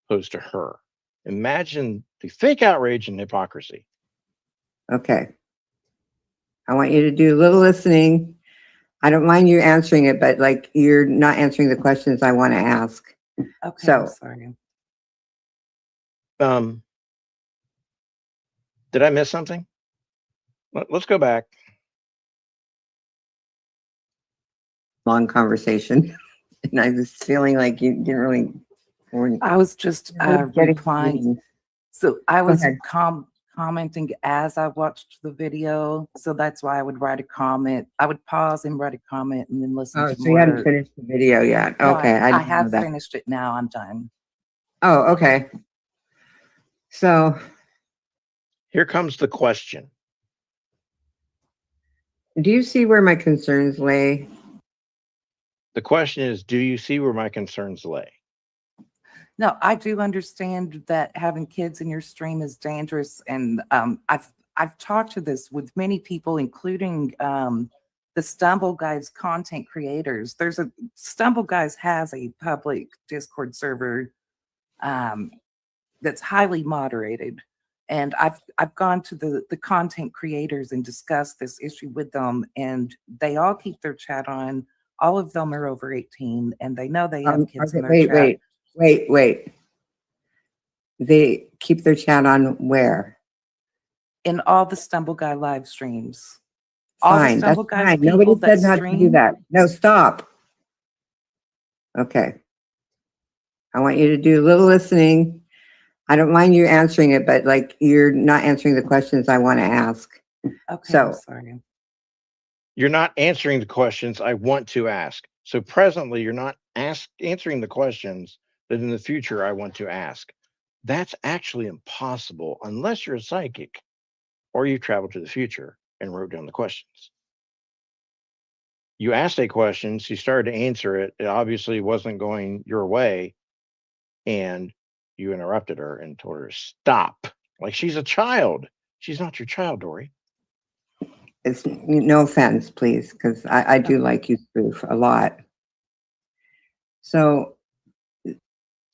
posed to her. Imagine the fake outrage and hypocrisy. Okay. I want you to do a little listening. I don't mind you answering it, but like you're not answering the questions I want to ask. Okay, so, I'm sorry. Did I miss something? Let's go back. Long conversation. And I was feeling like you didn't really. I was just replying. So I was commenting as I watched the video. So that's why I would write a comment. I would pause and write a comment and then listen to more. So you hadn't finished the video yet. No, okay. I have finished it now. I'm done. Oh, okay. So here comes the question. Do you see where my concerns lay? The question is, do you see where my concerns lay? No, I do understand that having kids in your stream is dangerous. And I've talked to this with many people, including the Stumble Guys content creators. Stumble Guys has a public Discord server that's highly moderated. And I've gone to the content creators and discussed this issue with them, and they all keep their chat on. All of them are over 18, and they know they have kids in their chat. Wait. They keep their chat on where? in all the Stumble Guy live streams. All the Fine, that's Stumble Guys fine. people Nobody that said not to do stream. that. No, stop. Okay. I want you to do a little listening. I don't mind you answering it, but like you're not answering the questions I want to ask. Okay, So- I'm sorry. You're not answering the questions I want to ask. So presently, you're not answering the questions that in the future I want to ask. That's actually impossible unless you're a psychic or you traveled to the future and wrote down the questions. You asked a question, she started to answer it. It obviously wasn't going your way, and you interrupted her and told her to stop. Like she's a child. She's not your child, Dory. It's no offense, please, because I do like you, Spoof, a lot. So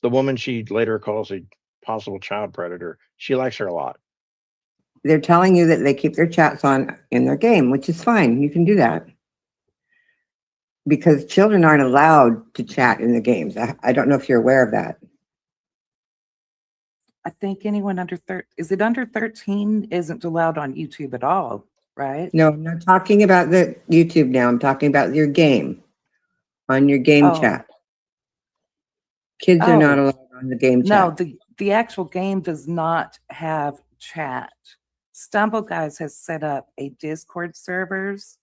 The woman she later calls a possible child predator, she likes her a lot. they're telling you that they keep their chats on in their game, which is fine. You can do that. Because children aren't allowed to chat in the games. I don't know if you're aware of that. I think anyone under 13 isn't allowed on YouTube at all, right? No, I'm not talking about the YouTube now. I'm talking about your game, on your game Oh. chat. Kids are not Oh. allowed on the game No, chat. the actual game does not have chat. Stumble Guys has set up a Discord servers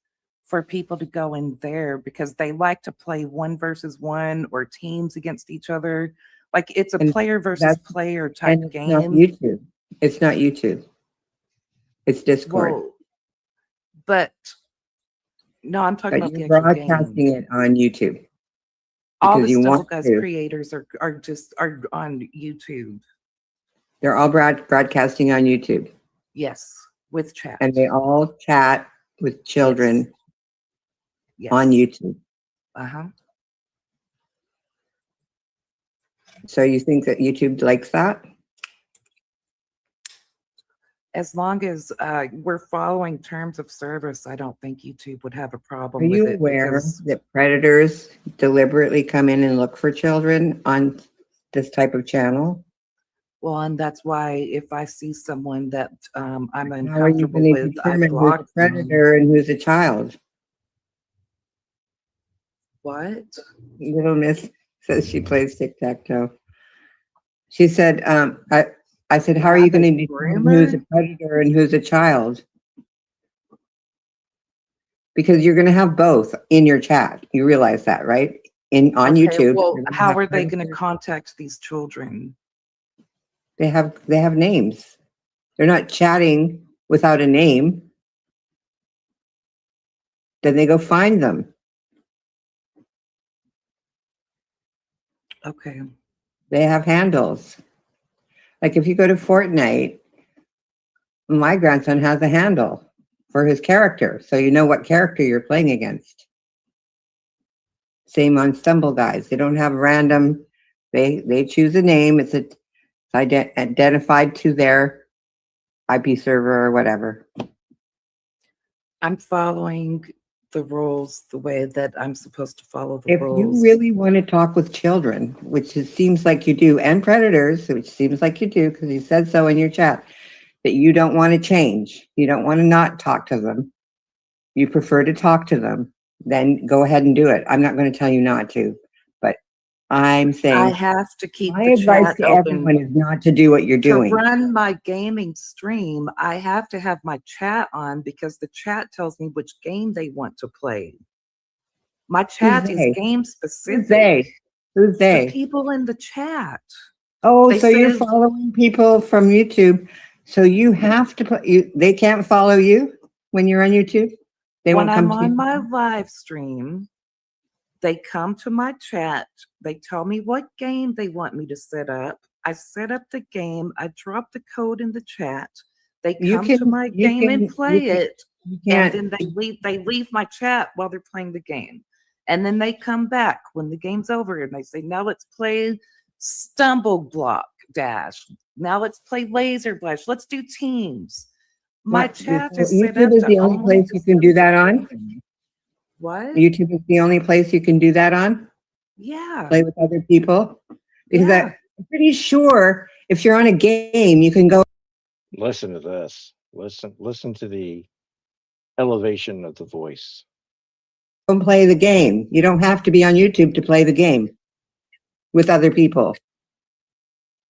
for people to go in there because they like to play 1v1 or teams against each other. Like it's a And player versus that's- player type And it's game. not YouTube. It's not YouTube. It's Discord. Whoa. But no, I'm talking But about the you're actual game. broadcasting it on YouTube. All the because you Stumble want Guys to. creators are on YouTube. They're all broadcasting on YouTube. Yes, with chat. And they all chat with children Yes. on YouTube. Uh-huh. So you think that YouTube likes that? As long as we're following terms of service, I don't think YouTube would have a problem Are with you it. aware Because, that predators deliberately come in and look for children on this type of channel? well, and that's why if I see someone that I'm How are you uncomfortable going to with, I determine who's a block them. predator and who's a child? What? Little Miss says she plays tic-tac-toe. She said, I said, how are you Have going a to determine who's a groomer? predator and who's a child? Because you're going to have both in your chat. You realize that, right? On Okay, YouTube. well, you're gonna how have are they going to predators. contact these children? They have names. They're not chatting without a name. Then they go find them. Okay. They have handles. Like if you go to Fortnite, my grandson has a handle for his character, so you know what character you're playing against. Same on Stumble Guys. They don't have random. They choose a name. It's identified to their IP server or whatever. I'm following the rules the way that I'm supposed to follow the If rules. you really want to talk with children, which it seems like you do, and predators, which seems like you do, because you said so in your chat, that you don't want to change, you don't want to not talk to them, you prefer to talk to them, then go ahead and do it. I'm not going to tell you not to, but I'm I saying have to keep my the advice chat to open. everyone is not to do what you're To doing. run my gaming stream, I have to have my chat on because the chat tells me which game they want to play. My chat is they? game Who's specific. they? Who's The they? people in the chat. Oh, They so you're say- following people from YouTube. So you have to put you. They can't follow you when you're on YouTube. They When won't come I'm to you. on my live stream, they come to my chat. They tell me what game they want me to set up. I set up the game. I drop the code in the chat. They You come to can- my you game can- and play you can- it. You And can't. then they leave my chat while they're playing the game. And then they come back when the game's over and they say, now let's play Stumble Block Dash. Now let's play Laser Blast. Let's do teams. My What- chat so is set YouTube up is to the only only place you can do that on. What? YouTube is the only place you can do that on. Yeah. Play with other people, because Yeah. I'm pretty sure if you're on a game, you can go. Listen to this. Listen to the elevation of the voice. Don't play the game. You don't have to be on YouTube to play the game with other people.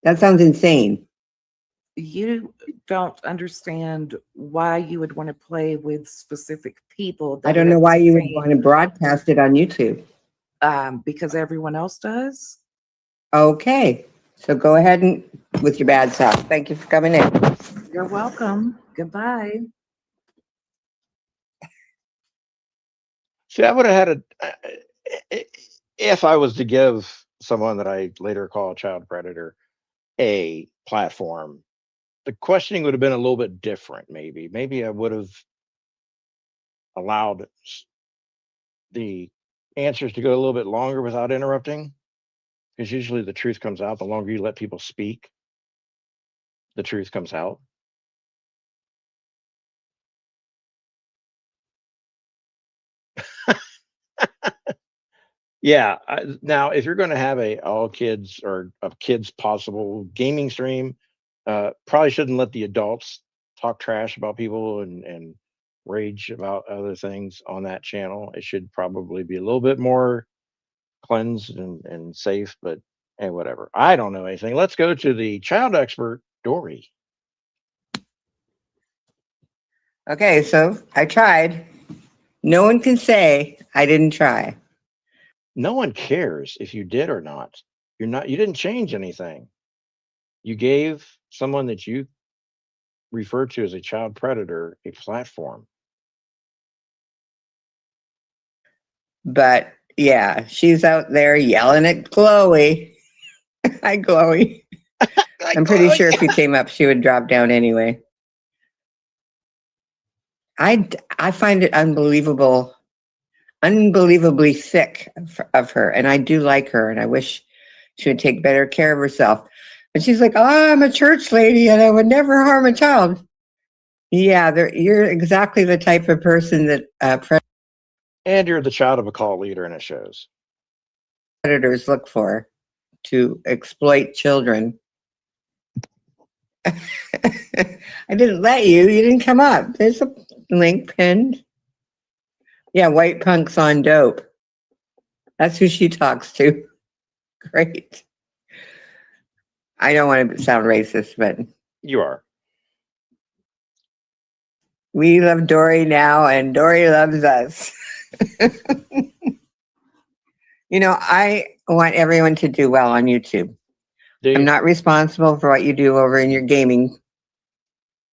That sounds insane. You don't understand why you would want to play with specific people. I that don't are know at why the you would same- want to broadcast it on YouTube. Because everyone else does. Okay. So go ahead and with your bad self. Thank you for coming in. You're welcome. Goodbye. See, I would have had if I was to give someone that I later call a child predator a platform, the questioning would have been a little bit different. Maybe I would have allowed the answers to go a little bit longer without interrupting, because usually the truth comes out. The longer you let people speak, the truth comes out. Yeah. Now, if you're going to have a all kids or a kids possible gaming stream, probably shouldn't let the adults talk trash about people and rage about other things on that channel. It should probably be a little bit more cleansed and safe. But hey, whatever. I don't know anything. Let's go to the child expert, Dory. Okay, so I tried. No one can say I didn't try. No one cares if you did or not. You didn't change anything. You gave someone that you refer to as a child predator a platform. But yeah, she's out there yelling at Chloe. Hi, Chloe. I'm pretty sure if you came up, she would drop down anyway. I find it unbelievably sick of her, and I do like her, and I wish she would take better care of herself. And she's like, "Oh, I'm a church lady, and I would never harm a child." Yeah, you're exactly the type of person that And you're the child of a cult leader, and it shows. predators look for to exploit children. I didn't let you. You didn't come up. There's a link pinned. Yeah, white punks on dope. That's who she talks to. Great. I don't want to sound racist, but You are. we love Dory now, and Dory loves us. You know, I want everyone to do well on YouTube. I'm not responsible for what you do over in your gaming.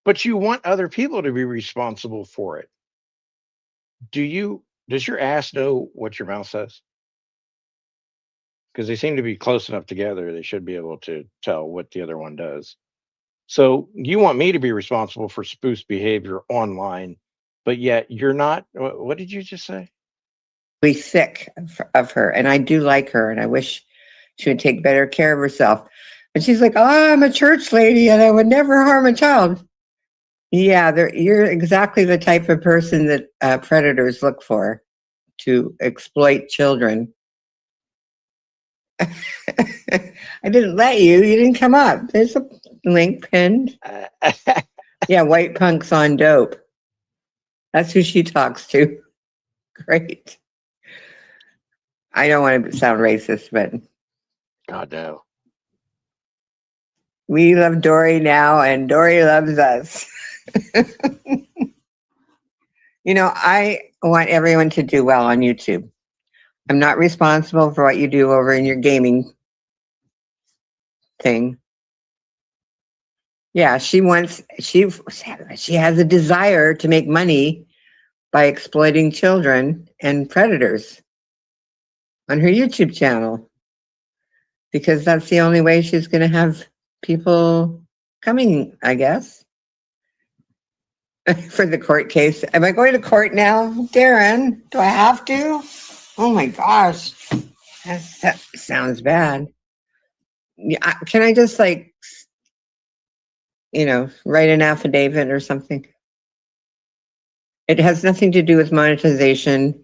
But you want other people to be responsible for it. Does your ass know what your mouth says? Because they seem to be close enough together, they should be able to tell what the other one does. So you want me to be responsible for spoofed behavior online, but yet you're not. What did you just say? Really sick of her, and I do like her, and I wish she would take better care of herself. And she's like, "Oh, I'm a church lady, and I would never harm a child." Yeah, you're exactly the type of person that predators look for to exploit children. I didn't let you. You didn't come up. There's a link pinned. Yeah, white punks on dope. That's who she talks to. Great. I don't want to sound racist, but God no. we love Dory now, and Dory loves us. You know, I want everyone to do well on YouTube. I'm not responsible for what you do over in your gaming thing. Yeah, she has a desire to make money by exploiting children and predators on her YouTube channel, because that's the only way she's going to have people coming, I guess, for the court case. Am I going to court now, Darren? Do I have to? Oh my gosh, that sounds bad. Yeah, can I just write an affidavit or something? It has nothing to do with monetization.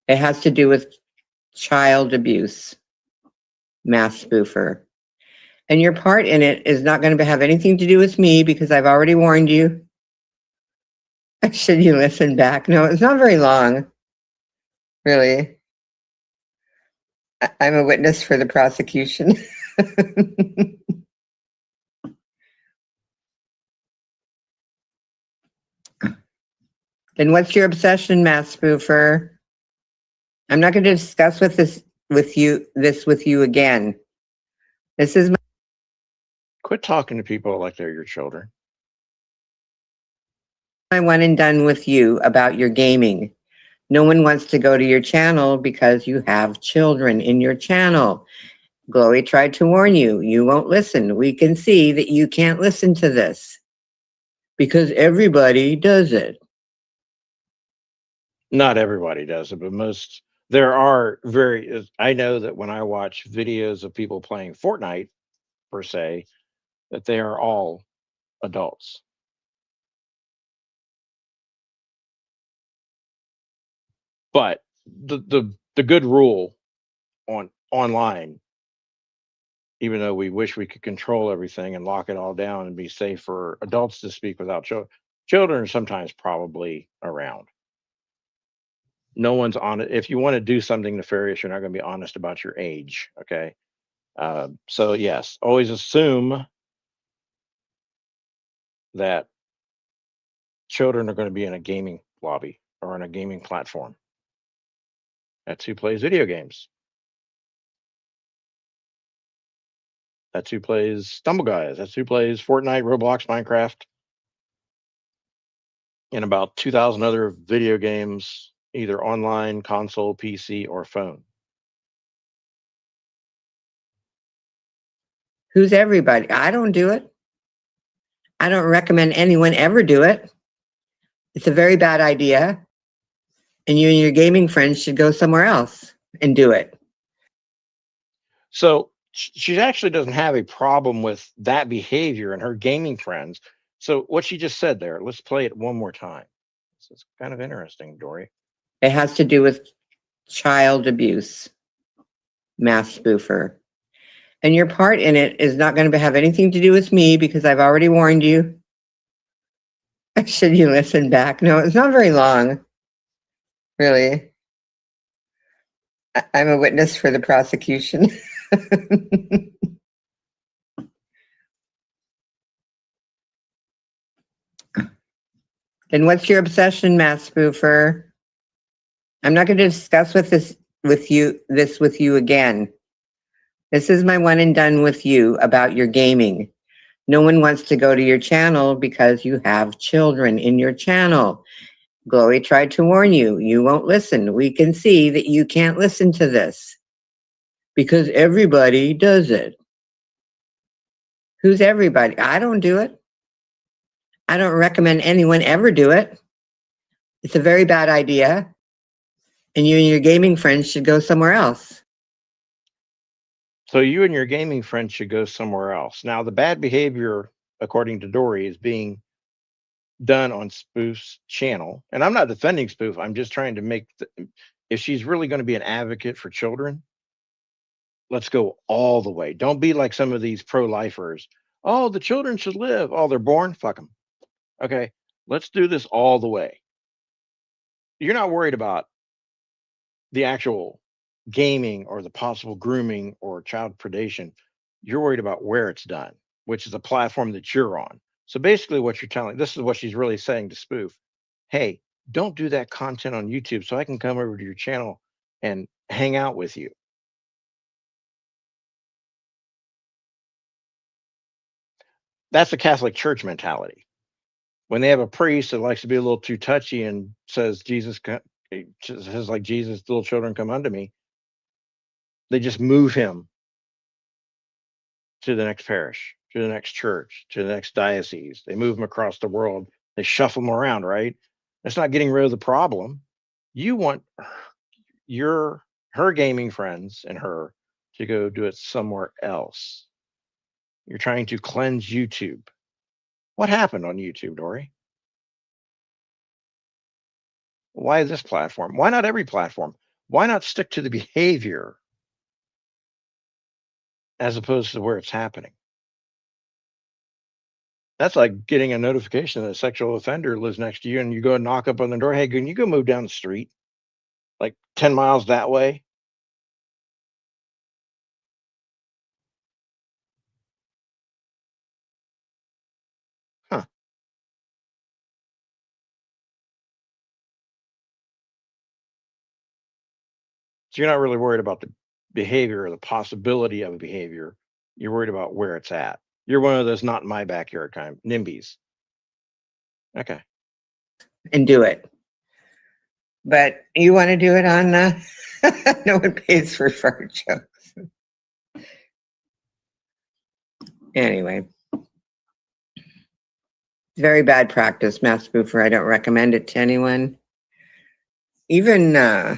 It has to do with child abuse, mass spoofer. And your part in it is not going to have anything to do with me, because I've already warned you. Should you listen back? No, it's not very long, really. I'm a witness for the prosecution. And what's your obsession, mass spoofer? I'm not going to discuss with you again. This is Quit talking to people like they're your children. my one and done with you about your gaming. No one wants to go to your channel because you have children in your channel. Chloe tried to warn you. You won't listen. We can see that you can't listen to this because everybody does it. Not everybody does it, but most. There are I know that when I watch videos of people playing Fortnite, per se, that they are all adults. But the good rule online, even though we wish we could control everything and lock it all down and be safe for adults to speak without children, children are sometimes probably around. No one's on it. If you want to do something nefarious, you're not going to be honest about your age. Okay. So yes, always assume that children are going to be in a gaming lobby or on a gaming platform. That's who plays video games. That's who plays Stumble Guys. That's who plays Fortnite, Roblox, Minecraft, and about 2,000 other video games, either online, console, PC, or phone. Who's everybody? I don't do it. I don't recommend anyone ever do it. It's a very bad idea. And you and your gaming friends should go somewhere else and do it. So she actually doesn't have a problem with that behavior and her gaming friends. So what she just said there, let's play it one more time. This is kind of interesting, Dory. It has to do with child abuse, mass spoofer. And your part in it is not going to have anything to do with me because I've already warned you. Should you listen back? No, it's not very long, really. I'm a witness for the prosecution. And what's your obsession, mass spoofer? I'm not going to discuss with you again. This is my one and done with you about your gaming. No one wants to go to your channel because you have children in your channel. Chloe tried to warn you. You won't listen. We can see that you can't listen to this because everybody does it. Who's everybody? I don't do it. I don't recommend anyone ever do it. It's a very bad idea. And you and your gaming friends should go somewhere else. So you and your gaming friends should go somewhere else. Now, the bad behavior, according to Dory, is being done on Spoof's channel. And I'm not defending Spoof. I'm just trying to make, if she's really going to be an advocate for children, let's go all the way. Don't be like some of these pro-lifers. Oh, the children should live. Oh, they're born. Fuck them. Okay, let's do this all the way. You're not worried about the actual gaming or the possible grooming or child predation. You're worried about where it's done, which is a platform that you're on. So basically, what you're telling, this is what she's really saying to Spoof. Hey, don't do that content on YouTube so I can come over to your channel and hang out with you. That's the Catholic Church mentality. When they have a priest that likes to be a little too touchy and says says like Jesus, little children come unto me, they just move him to the next parish, to the next church, to the next diocese. They move him across the world. They shuffle him around, right? That's not getting rid of the problem. You want her gaming friends and her to go do it somewhere else. You're trying to cleanse YouTube. What happened on YouTube, Dory? Why this platform? Why not every platform? Why not stick to the behavior as opposed to where it's happening? That's like getting a notification that a sexual offender lives next to you, and you go and knock up on the door. Hey, can you go move down the street like 10 miles that way? Huh. So you're not really worried about the behavior or the possibility of a behavior. You're worried about where it's at. You're one of those not in my backyard kind of NIMBYs. Okay. And do it. But you want to do it on no one pays for fart jokes. Anyway. Very bad practice, mass spoofer. I don't recommend it to anyone. Even well,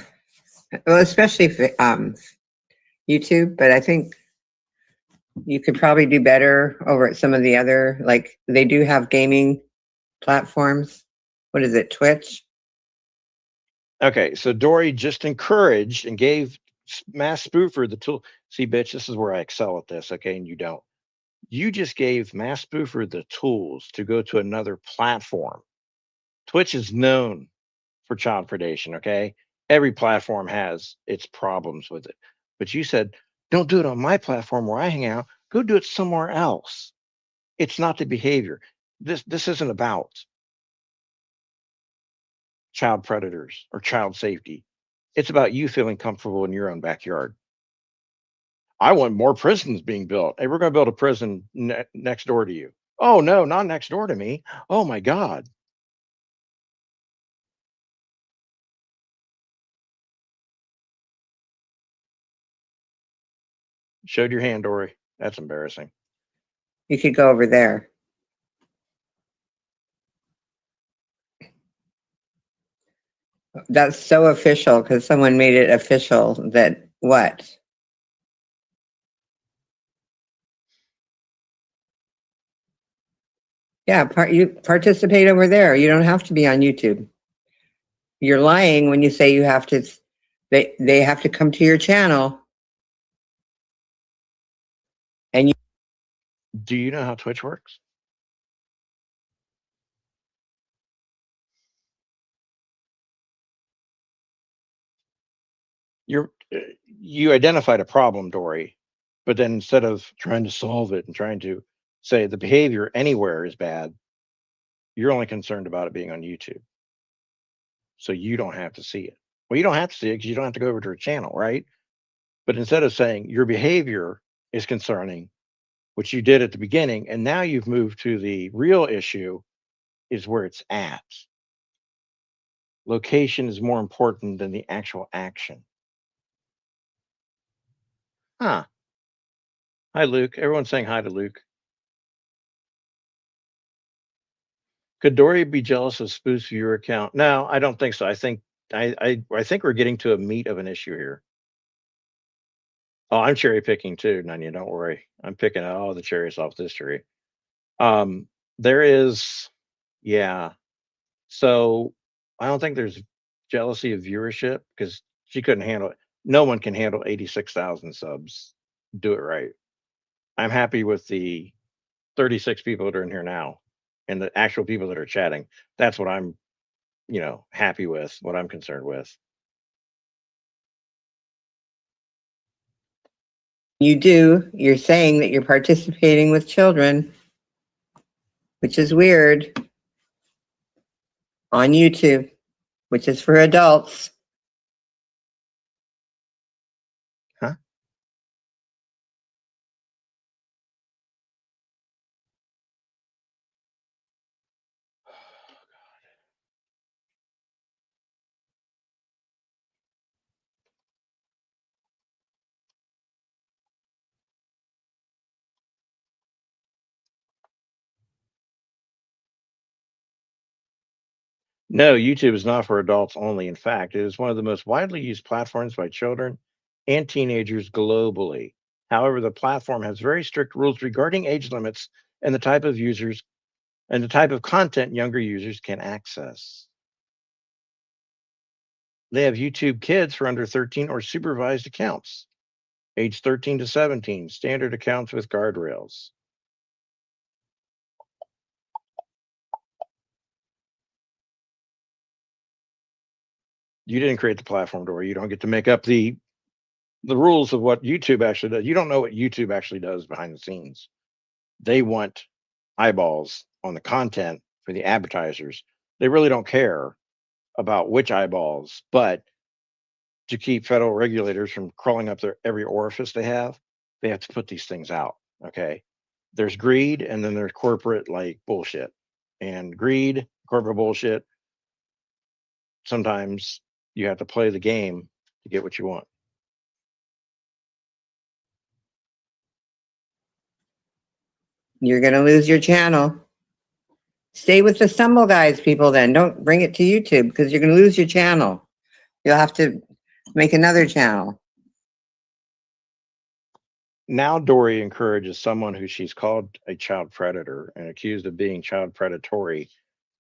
especially if YouTube, but I think you could probably do better over at some of the other, like they do have gaming platforms. What is it, Twitch? Okay. So Dory just encouraged and gave Mass Spoofer the tool. See, bitch, this is where I excel at this. Okay. And you don't. You just gave Mass Spoofer the tools to go to another platform. Twitch is known for child predation. Okay. Every platform has its problems with it. But you said, don't do it on my platform where I hang out. Go do it somewhere else. It's not the behavior. This isn't about child predators or child safety. It's about you feeling comfortable in your own backyard. I want more prisons being built. Hey, we're going to build a prison next door to you. Oh, no, not next door to me. Oh, my God. Showed your hand, Dory. That's embarrassing. You could go over there. That's so official because someone made it official that what? Yeah, you participate over there. You don't have to be on YouTube. You're lying when you say you have to. They have to come to your channel. And you. Do you know how Twitch works? You identified a problem, Dory, but then instead of trying to solve it and trying to say the behavior anywhere is bad, you're only concerned about it being on YouTube. So you don't have to see it. Well, you don't have to see it because you don't have to go over to her channel, right? But instead of saying your behavior is concerning, which you did at the beginning, and now you've moved to the real issue is where it's at. Location is more important than the actual action. Huh. Hi, Luke. Everyone's saying hi to Luke. Could Dory be jealous of Spoof's viewer account? No, I don't think so. I think I think we're getting to a meat of an issue here. Oh, I'm cherry picking too, Nanya. Don't worry. I'm picking all the cherries off this tree. There is, yeah. So I don't think there's jealousy of viewership because she couldn't handle it. No one can handle 86,000 subs. Do it right. I'm happy with the 36 people that are in here now and the actual people that are chatting. That's what I'm, happy with, what I'm concerned with. You're saying that you're participating with children, which is weird, on YouTube, which is for adults. Huh? No, YouTube is not for adults only. In fact, it is one of the most widely used platforms by children and teenagers globally. However, the platform has very strict rules regarding age limits and the type of users and the type of content younger users can access. They have YouTube Kids for under 13 or supervised accounts, age 13 to 17, standard accounts with guardrails. You didn't create the platform, Dory. You don't get to make up the rules of what YouTube actually does. You don't know what YouTube actually does behind the scenes. They want eyeballs on the content for the advertisers. They really don't care about which eyeballs, but to keep federal regulators from crawling up their every orifice they have to put these things out. Okay. There's greed and then there's corporate like bullshit. And greed, corporate bullshit, sometimes you have to play the game to get what you want. You're going to lose your channel. Stay with the Stumble Guys people then. Don't bring it to YouTube because you're going to lose your channel. You'll have to make another channel. Now Dory encourages someone who she's called a child predator and accused of being child predatory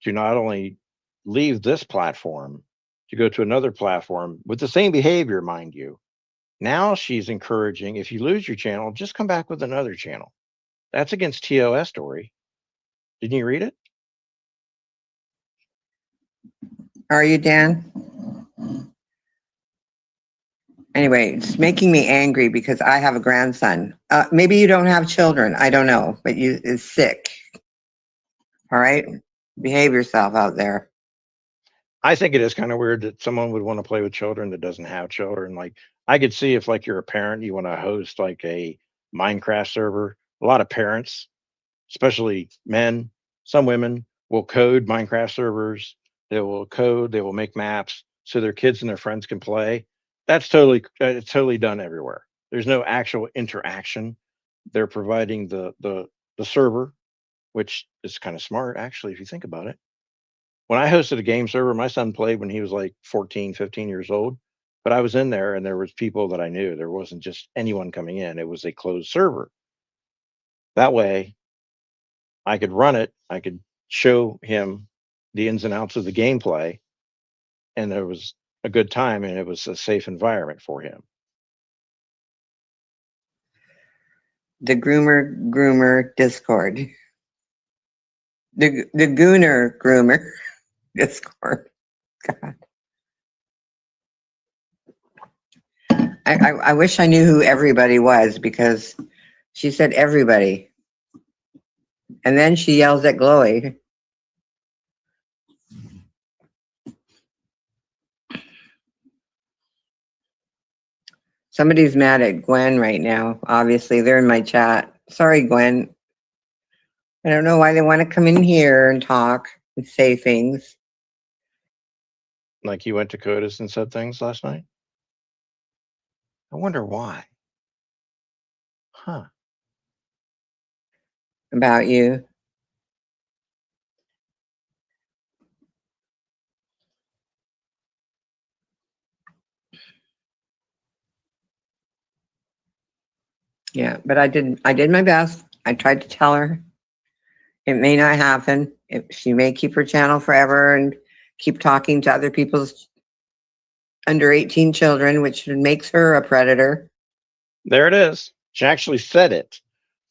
to not only leave this platform to go to another platform with the same behavior, mind you. Now she's encouraging, if you lose your channel, just come back with another channel. That's against TOS, Dory. Didn't you read it? Are you, Dan? Anyway, it's making me angry because I have a grandson. Maybe you don't have children. I don't know, but you is sick. All right? Behave yourself out there. I think it is kind of weird that someone would want to play with children that doesn't have children. Like I could see if like you're a parent, you want to host like a Minecraft server. A lot of parents, especially men, some women will code Minecraft servers. They will make maps so their kids and their friends can play. That's it's totally done everywhere. There's no actual interaction. They're providing the server, which is kind of smart actually if you think about it. When I hosted a game server, my son played when he was like 14, 15 years old, but I was in there and there was people that I knew. There wasn't just anyone coming in. It was a closed server. That way I could run it. I could show him the ins and outs of the gameplay, and there was a good time, and it was a safe environment for him. The groomer Discord. The Gooner groomer Discord. God. I wish I knew who everybody was because she said everybody. And then she yells at Chloe. Somebody's mad at Gwen right now. Obviously, they're in my chat. Sorry, Gwen. I don't know why they want to come in here and talk and say things. Like you went to CODIS and said things last night? I wonder why. Huh. About you. Yeah, but I did my best. I tried to tell her it may not happen. She may keep her channel forever and keep talking to other people's under 18 children, which makes her a predator. There it is. She actually said it.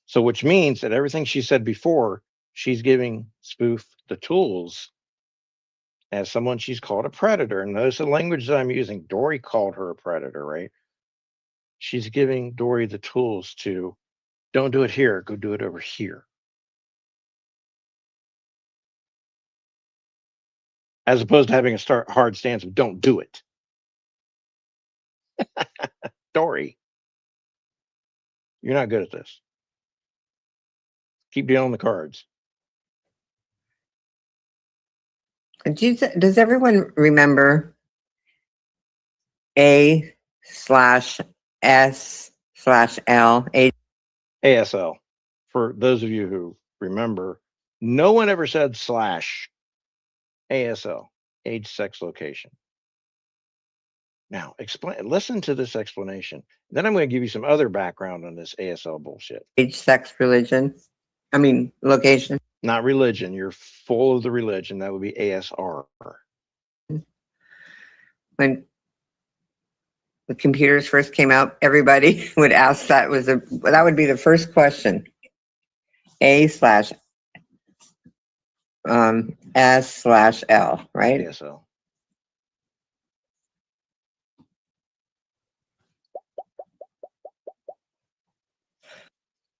So which means that everything she said before, she's giving Spoof the tools as someone she's called a predator. And notice the language that I'm using. Dory called her a predator, right? She's giving Dory the tools to don't do it here, go do it over here. As opposed to having a hard stance of don't do it. Dory, you're not good at this. Keep dealing the cards. Does everyone remember A/S/L? ASL. For those of you who remember, no one ever said slash. ASL, age, sex, location. Now, listen to this explanation. Then I'm going to give you some other background on this ASL bullshit. Age, sex, religion. I mean, location. Not religion. You're full of the religion. That would be ASR. When the computers first came out, everybody would ask that would be the first question. A/S/L, right? ASL.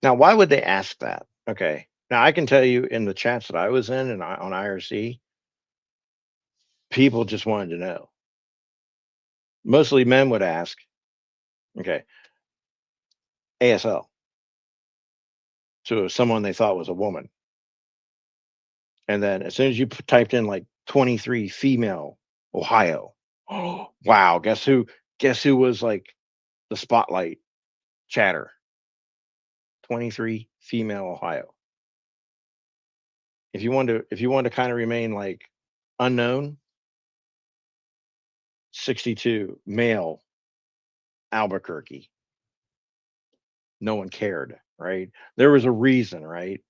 Now, why would they ask that? Okay. Now, I can tell you in the chats that I was in and on IRC, people just wanted to know. Mostly men would ask, okay, ASL to someone they thought was a woman. And then as soon as you typed in like 23 female Ohio, oh, wow, guess who? Guess who was like the spotlight chatter? 23 female Ohio. If you want to kind of remain like unknown, 62 male Albuquerque. No one cared, right? There was a reason, right?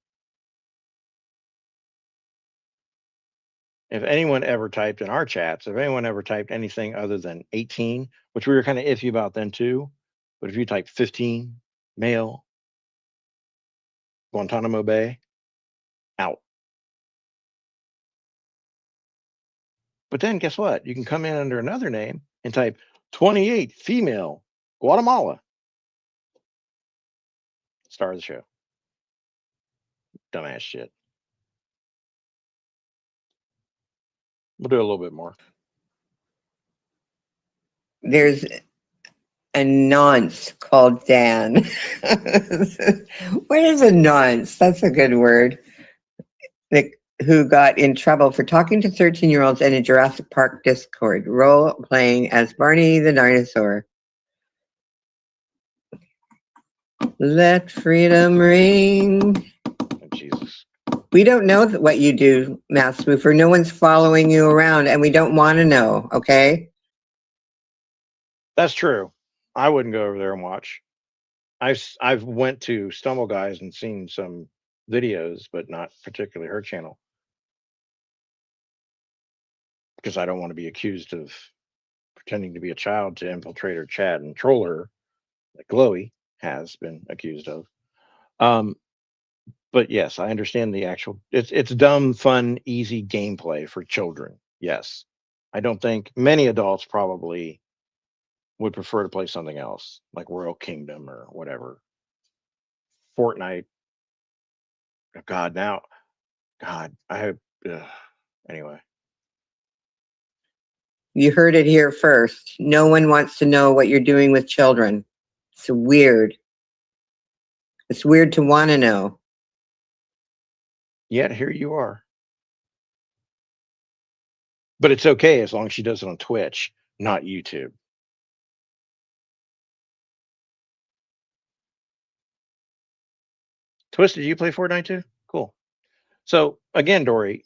If anyone ever typed in our chats, if anyone ever typed anything other than 18, which we were kind of iffy about then too, but if you type 15, male, Guantanamo Bay, out. But then guess what? You can come in under another name and type 28, female, Guatemala. Star of the show. Dumbass shit. We'll do a little bit more. There's a nonce called Dan. What is a nonce? That's a good word. Who got in trouble for talking to 13-year-olds in a Jurassic Park Discord, role playing as Barney the dinosaur. Let freedom ring. Oh, Jesus. We don't know what you do, Mass Spoofer. No one's following you around, and we don't want to know, okay? That's true. I wouldn't go over there and watch. I've went to Stumble Guys and seen some videos, but not particularly her channel, because I don't want to be accused of pretending to be a child to infiltrate her chat and troll her, like Glowy has been accused of. Um, but yes, I understand the actual. It's dumb, fun, easy gameplay for children. Yes, I don't think many adults probably would prefer to play something else like Royal Kingdom or whatever. Fortnite. Oh, God, now, God, I hope. Anyway, You heard it here first. No one wants to know what you're doing with children. It's weird. It's weird to want to know. yet here you are. But it's okay as long as she does it on Twitch, not YouTube. Twist, did you play Fortnite too? Cool. So again, Dory,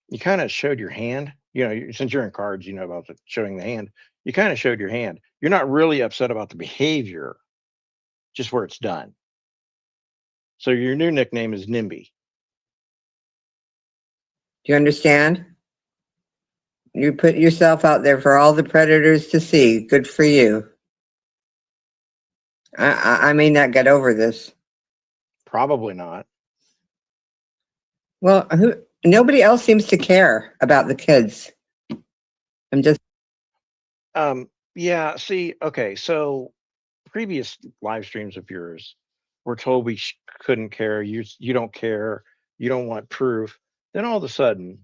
you kind of showed your hand. You know, since you're in cards, you know about showing the hand. You kind of showed your hand. You're not really upset about the behavior, just where it's done. So your new nickname is NIMBY. Do you understand? You put yourself out there for all the predators to see. Good for you. I may not get over this. Probably not. Well, nobody else seems to care about the kids. I'm just. Yeah. See. Okay. So previous live streams of yours were told we couldn't care. You don't care. You don't want proof. Then all of a sudden,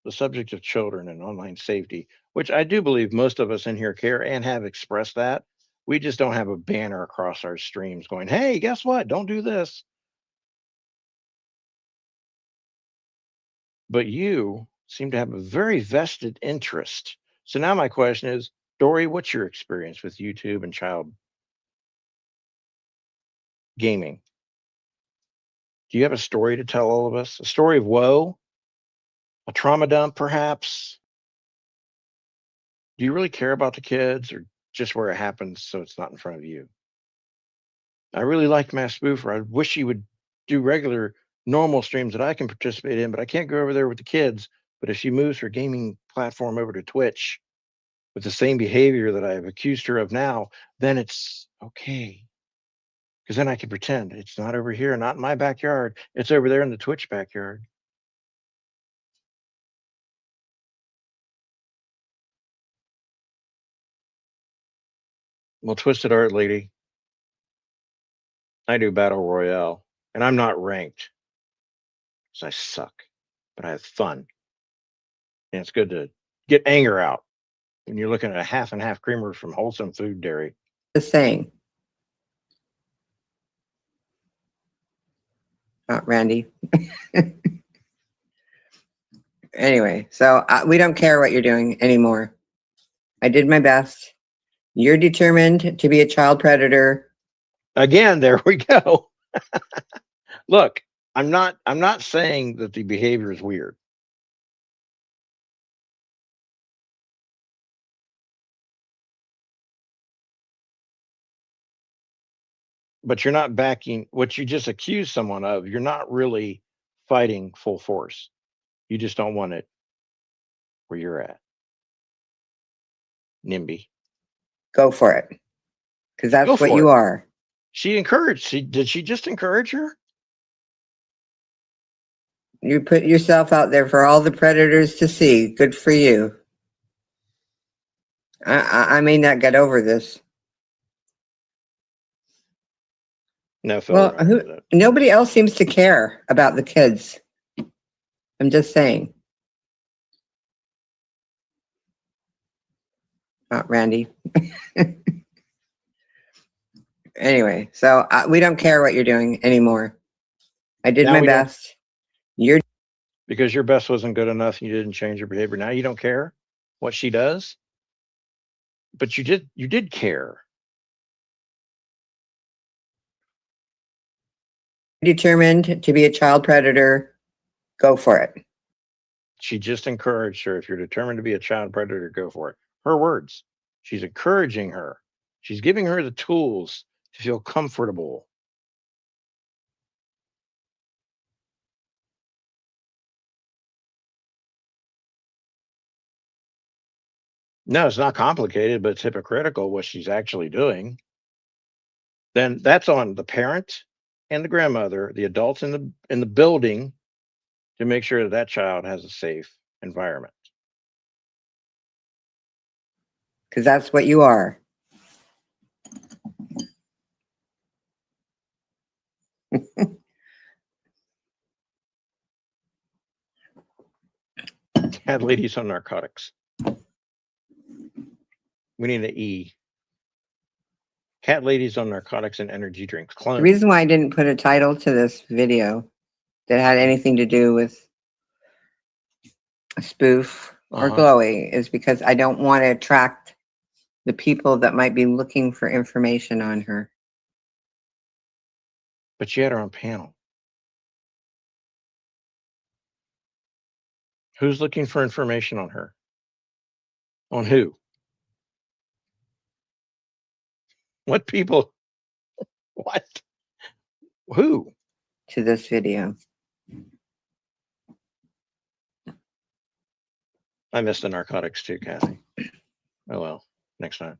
the subject of children and online safety, which I do believe most of us in here care and have expressed that. We just don't have a banner across our streams going, "Hey, guess what? Don't do this." But you seem to have a very vested interest. So now my question is, Dory, what's your experience with YouTube and child gaming? Do you have a story to tell all of us? A story of woe? A trauma dump, perhaps? Do you really care about the kids or just where it happens so it's not in front of you? I really like Mass Spoofer. I wish he would do regular, normal streams that I can participate in, but I can't go over there with the kids. But if she moves her gaming platform over to Twitch with the same behavior that I've accused her of now, then it's okay. Because then I can pretend it's not over here, not in my backyard. It's over there in the Twitch backyard. Well, Twisted Art Lady, I do battle royale, and I'm not ranked because I suck, but I have fun, and it's good to get anger out when you're looking at a half and half creamer from Wholesome Food Dairy. Just saying. Randy. Anyway, so we don't care what you're doing anymore. I did my best. You're determined to be a child predator. Again, there we go. Look, I'm not saying that the behavior is weird. But you're not backing what you just accused someone of. You're not really fighting full force. You just don't want it where you're at. NIMBY. Go for it. Because that's Go what for you it. are. She encouraged. Did she just encourage her? You put yourself out there for all the predators to see. Good for you. I may not get over this. No, Well, Phil. nobody else seems to care about the kids. I'm just saying. Randy. Anyway, so we don't care what you're doing anymore. I did Now my we don't- best. You're Because your best wasn't good enough, you didn't change your behavior. Now you don't care what she does, but you did care. determined to be a child predator. Go for it. She just encouraged her. If you're determined to be a child predator, go for it. Her words. She's encouraging her. She's giving her the tools to feel comfortable. No, it's not complicated, but it's hypocritical what she's actually doing. Then that's on the parent and the grandmother, the adults in the building, to make sure that that child has a safe environment. Because that's what you are. Cat ladies on narcotics. We need an E. Cat ladies on narcotics and energy drinks. The Clone. reason why I didn't put a title to this video that had anything to do with a spoof or glowy is because I don't want to attract the people that might be looking for information on her. But she had her own panel. Who's looking for information on her? On who? What people? What? Who? To this video. I missed the narcotics too, Kathy. Oh well, next time.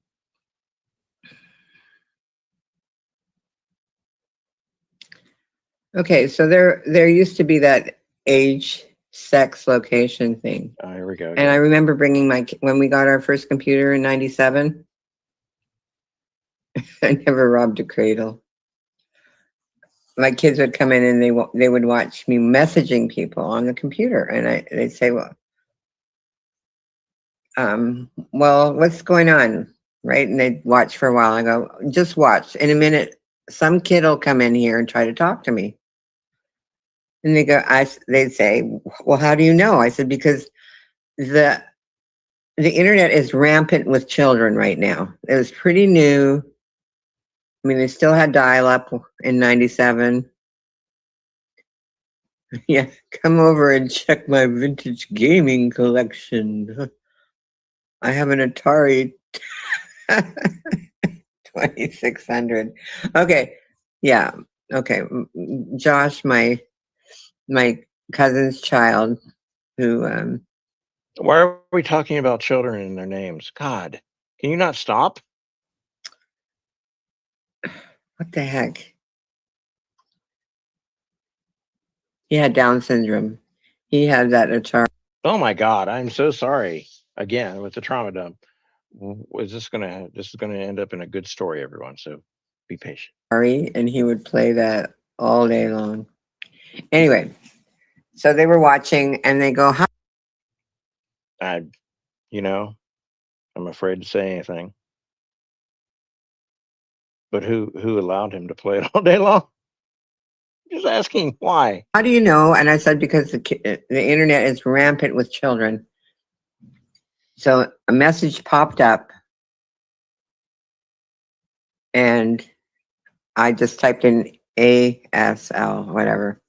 Okay, so there used to be that age, sex, location thing. Oh, here we go. And I remember bringing when we got our first computer in 97, I never robbed a cradle. My kids would come in and they would watch me messaging people on the computer, and they'd say, well, what's going on, right? And they'd watch for a while. I go, just watch. In a minute, some kid will come in here and try to talk to me. And they'd say, well, how do you know? I said, because the internet is rampant with children right now. It was pretty new. I mean, they still had dial-up in 97. Yeah, come over and check my vintage gaming collection. I have an Atari 2600. Okay, yeah, okay. Josh, my cousin's child, who Why are we talking about children and their names? God, can you not stop? what the heck? He had Down syndrome. He had that Atari. Oh my God, I'm so sorry. Again, with the trauma dump. This is gonna end up in a good story, everyone. So Be patient. Ari, and he would play that all day long. Anyway, so they were watching and they go, "How I'm afraid to say anything. But who allowed him to play it all day long? Just asking why. do you know?" And I said, "Because the internet is rampant with children." So a message popped up and I just typed in ASL, whatever.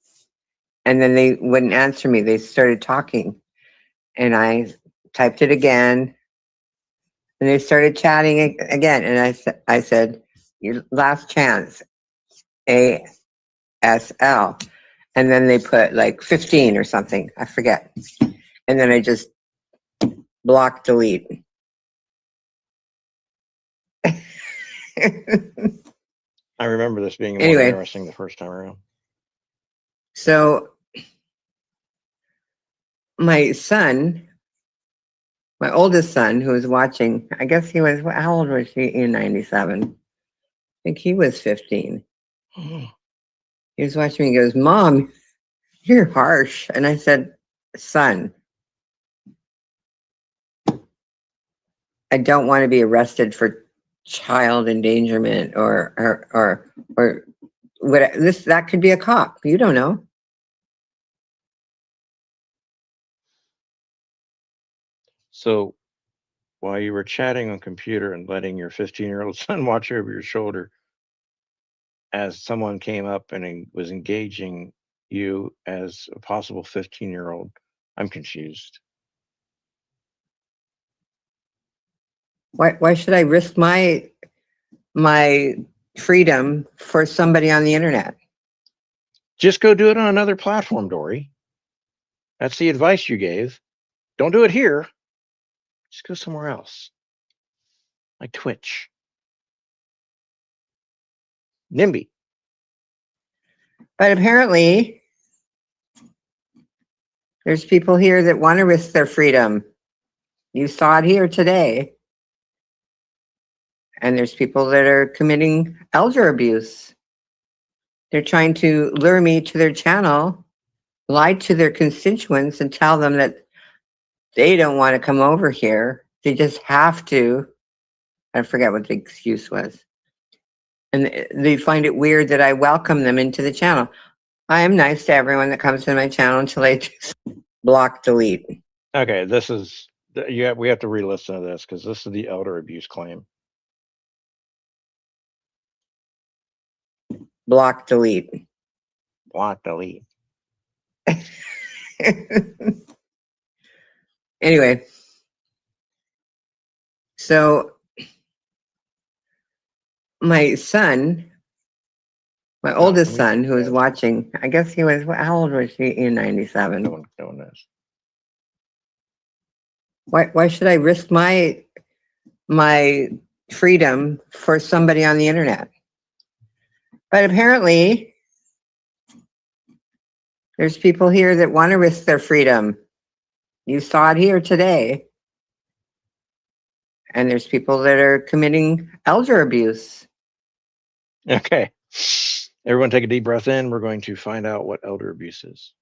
And then they wouldn't answer me. They started talking. And I typed it again. And they started chatting again. And I said, "Your last chance, ASL." And then they put like 15 or something. I forget. And then I just block delete. I remember this being more Anyway. interesting the first time around. So my son, my oldest son, who was watching, I guess he was, how old was he in 97? I think he was 15. He was watching me. He goes, "Mom, you're harsh." And I said, "Son, I don't want to be arrested for child endangerment or what this, that could be a cop. You don't know." So while you were chatting on computer and letting your 15-year-old son watch over your shoulder, as someone came up and was engaging you as a possible 15-year-old, I'm confused. Why should I risk my freedom for somebody on the internet? Just go do it on another platform, Dory. That's the advice you gave. Don't do it here. Just go somewhere else. Like Twitch. NIMBY. But apparently there's people here that want to risk their freedom. You saw it here today. And there's people that are committing elder abuse. They're trying to lure me to their channel, lie to their constituents, and tell them that they don't want to come over here. They just have to. I forget what the excuse was. And they find it weird that I welcome them into the channel. I am nice to everyone that comes to my channel until I block delete. Okay, this is we have to re-listen to this because this is the elder abuse claim. Block delete. Block delete. Anyway, so my son, my oldest son, who was watching, I guess he was, how old was he in 97? No one knows. Why should I risk my freedom for somebody on the internet? But apparently there's people here that want to risk their freedom. You saw it here today. And there's people that are committing elder abuse. Okay. Everyone take a deep breath in. We're going to find out what elder abuse is.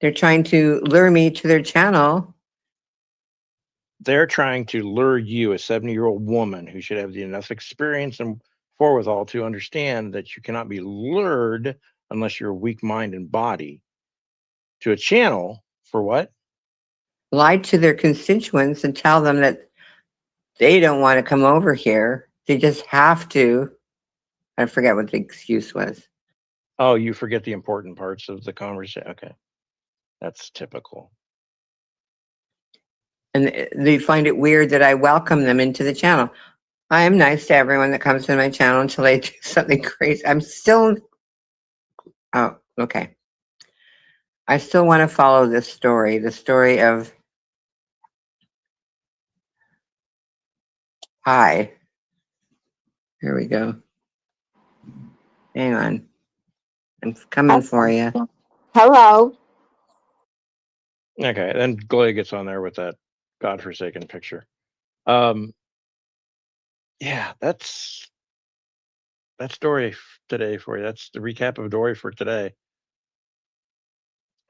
They're trying to lure me to their channel. They're trying to lure you, a 70-year-old woman who should have enough experience and forewithal to understand that you cannot be lured unless you're weak mind and body to a channel for what? Lie to their constituents and tell them that they don't want to come over here. They just have to. I forget what the excuse was. Oh, you forget the important parts of the conversation. Okay. That's typical. And they find it weird that I welcome them into the channel. I am nice to everyone that comes to my channel until they do something crazy. I'm still, oh, okay. I still want to follow this story, the story of, hi. Here we go. Hang on. I'm coming for you. Hello. Okay. Then Gloria gets on there with that godforsaken picture. Yeah, that's Dory today for you. That's the recap of Dory for today.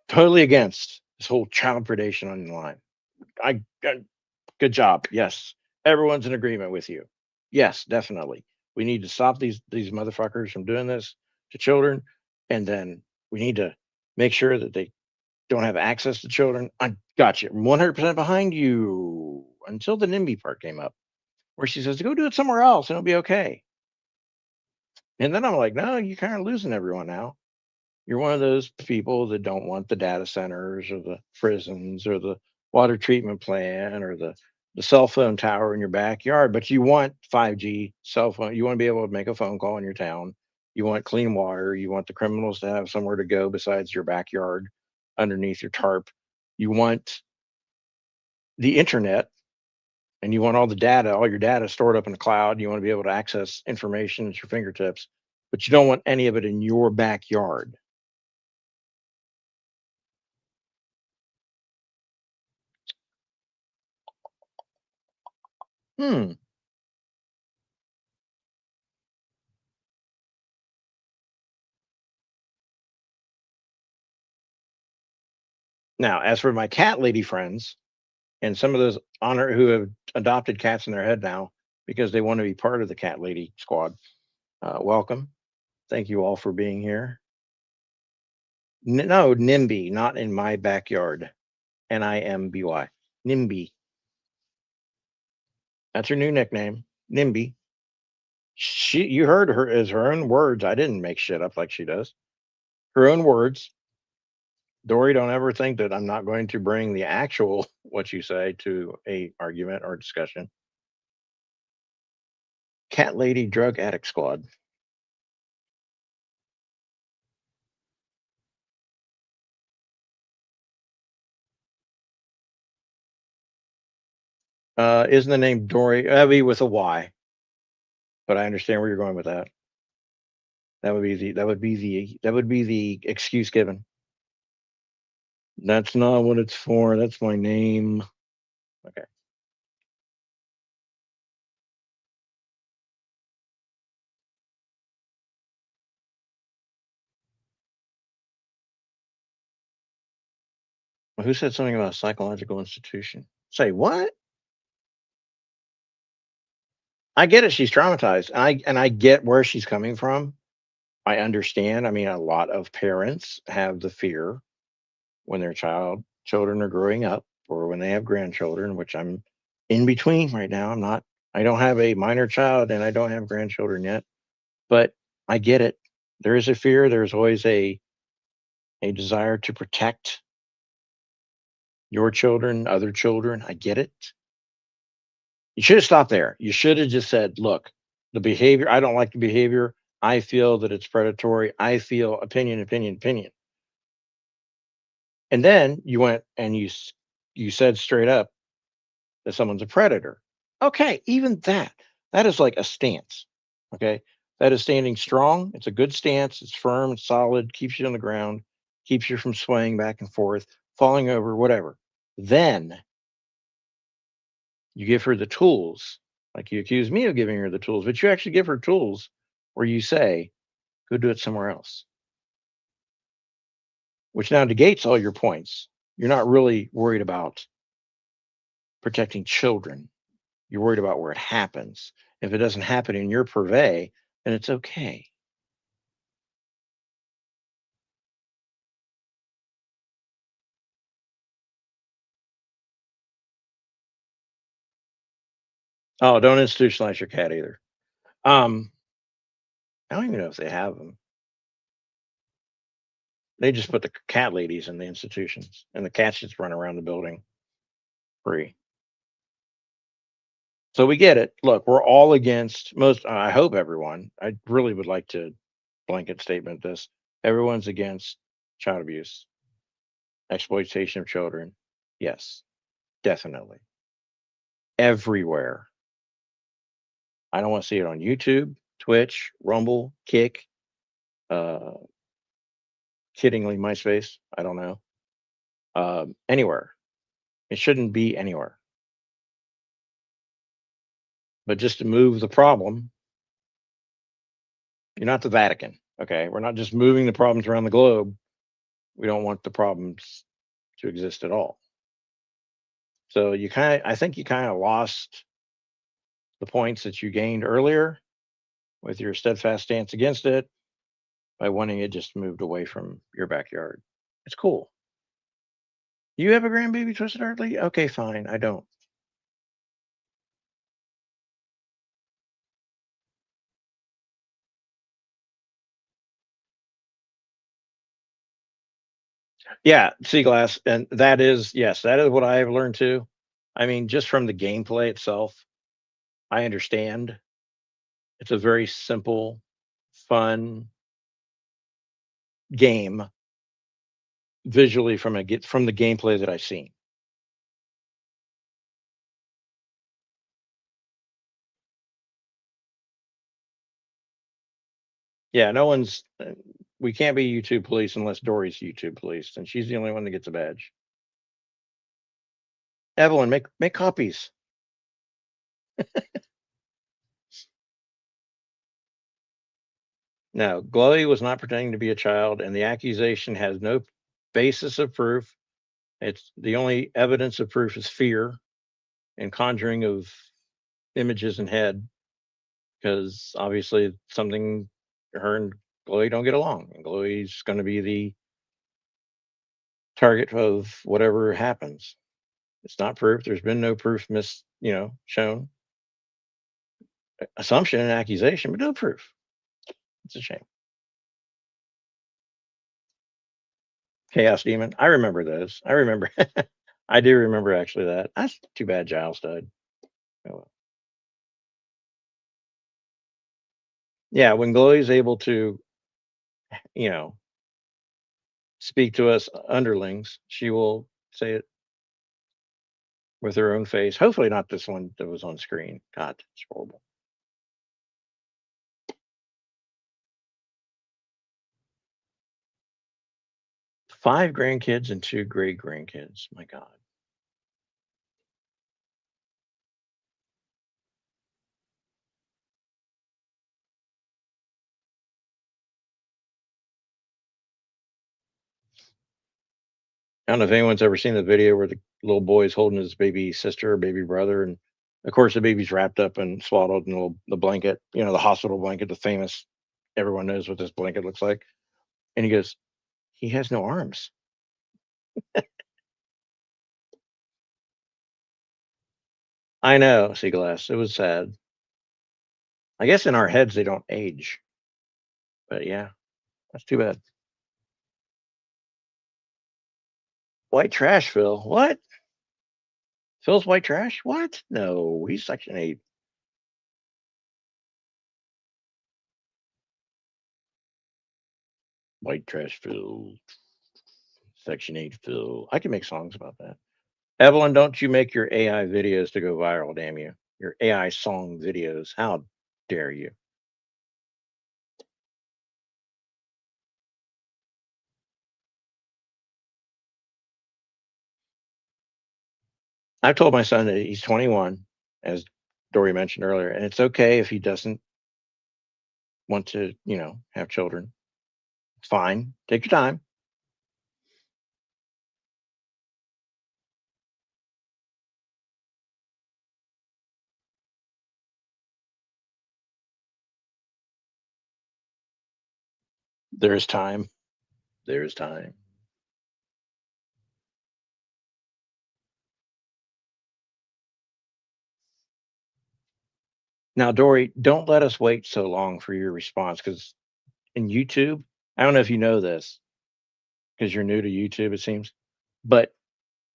Totally against this whole child predation online. I good job. Yes, everyone's in agreement with you. Yes, definitely. We need to stop these motherfuckers from doing this to children, and then we need to make sure that they don't have access to children. I got you. I'm 100% behind you until the NIMBY part came up, where she says, go do it somewhere else and it'll be okay. And then I'm like, no, you're kind of losing everyone now. You're one of those people that don't want the data centers or the prisons or the water treatment plant or the cell phone tower in your backyard, but you want 5G cell phone. You want to be able to make a phone call in your town. You want clean water. You want the criminals to have somewhere to go besides your backyard underneath your tarp. You want the internet, and you want all the data, all your data stored up in the cloud. You want to be able to access information at your fingertips, but you don't want any of it in your backyard. Hmm. Now, as for my cat lady friends and some of those honor who have adopted cats in their head now because they want to be part of the cat lady squad, welcome. Thank you all for being here. No, NIMBY, not in my backyard. NIMBY. NIMBY. That's her new nickname. NIMBY. You heard her as her own words. I didn't make shit up like she does. Her own words. Dory, don't ever think that I'm not going to bring the actual what you say to a argument or discussion. Cat lady drug addict squad. Isn't the name Dory? That'd be with a Y, but I understand where you're going with that. That would be the excuse given. That's not what it's for. That's my name. Okay. Well, who said something about a psychological institution? Say what? I get it. She's traumatized. And I get where she's coming from. I understand. I mean, a lot of parents have the fear when their children are growing up or when they have grandchildren, which I'm in between right now. I don't have a minor child and I don't have grandchildren yet, but I get it. There is a fear. There's always a desire to protect your children, other children. I get it. You should have stopped there. You should have just said, look, the behavior, I don't like the behavior. I feel that it's predatory. I feel opinion, opinion, opinion. And then you went and you said straight up that someone's a predator. Okay, even that is like a stance. Okay, that is standing strong. It's a good stance. It's firm. It's solid. Keeps you on the ground. Keeps you from swaying back and forth, falling over, whatever. Then you give her the tools, like you accuse me of giving her the tools, but you actually give her tools where you say, "Go do it somewhere else," which now negates all your points. You're not really worried about protecting children. You're worried about where it happens. If it doesn't happen in your purvey, then it's okay. Oh, don't institutionalize your cat either. Um, I don't even know if they have them. They just put the cat ladies in the institutions, and the cats just run around the building free. So we get it. Look, we're all against most. I hope everyone. I really would like to blanket statement this. Everyone's against child abuse, exploitation of children. Yes, definitely. Everywhere. I don't want to see it on YouTube, Twitch, Rumble, Kick, uh, kiddingly, MySpace. I don't know. Anywhere. It shouldn't be anywhere. But just to move the problem, you're not the Vatican. Okay. We're not just moving the problems around the globe. We don't want the problems to exist at all. So I think you kind of lost the points that you gained earlier with your steadfast stance against it by wanting it just moved away from your backyard. It's cool. You have a grandbaby, Twisted Earthly? Okay, fine. I don't. Yeah, sea glass, and that is yes, that is what I have learned too. I mean, just from the gameplay itself, I understand. It's a very simple, fun game visually from the gameplay that I've seen. Yeah, no one's. We can't be YouTube police unless Dory's YouTube police, and she's the only one that gets a badge. Evelyn, make copies. No, Glowy was not pretending to be a child, and the accusation has no basis of proof. It's the only evidence of proof is fear and conjuring of images in head, because obviously something her and Glowy don't get along, and Glowy's going to be the target of whatever happens. It's not proof. There's been no proof shown. Assumption and accusation, but no proof. It's a shame. Chaos Demon. I remember those. I remember. I do remember actually that. That's too bad Giles died. Oh, well. Yeah, when Glowy's able to, you know, speak to us underlings, she will say it with her own face. Hopefully, not this one that was on screen. God, it's horrible. Five grandkids and two great grandkids. My God. I don't know if anyone's ever seen the video where the little boy is holding his baby sister or baby brother, and of course the baby's wrapped up and swaddled in the blanket, the hospital blanket, the famous. Everyone knows what this blanket looks like, and he goes, "He has no arms." I know, Seaglass. It was sad. I guess in our heads they don't age, but yeah, that's too bad. White trash, Phil. What? Phil's white trash? What? No, he's Section 8. White trash, Phil. Section 8, Phil. I can make songs about that. Evelyn, don't you make your AI videos to go viral, damn you. Your AI song videos. How dare you? I've told my son that he's 21, as Dory mentioned earlier, and it's okay if he doesn't want to, have children. It's fine. Take your time. There's time. There's time. Now, Dory, don't let us wait so long for your response because in YouTube, I don't know if you know this because you're new to YouTube, it seems, but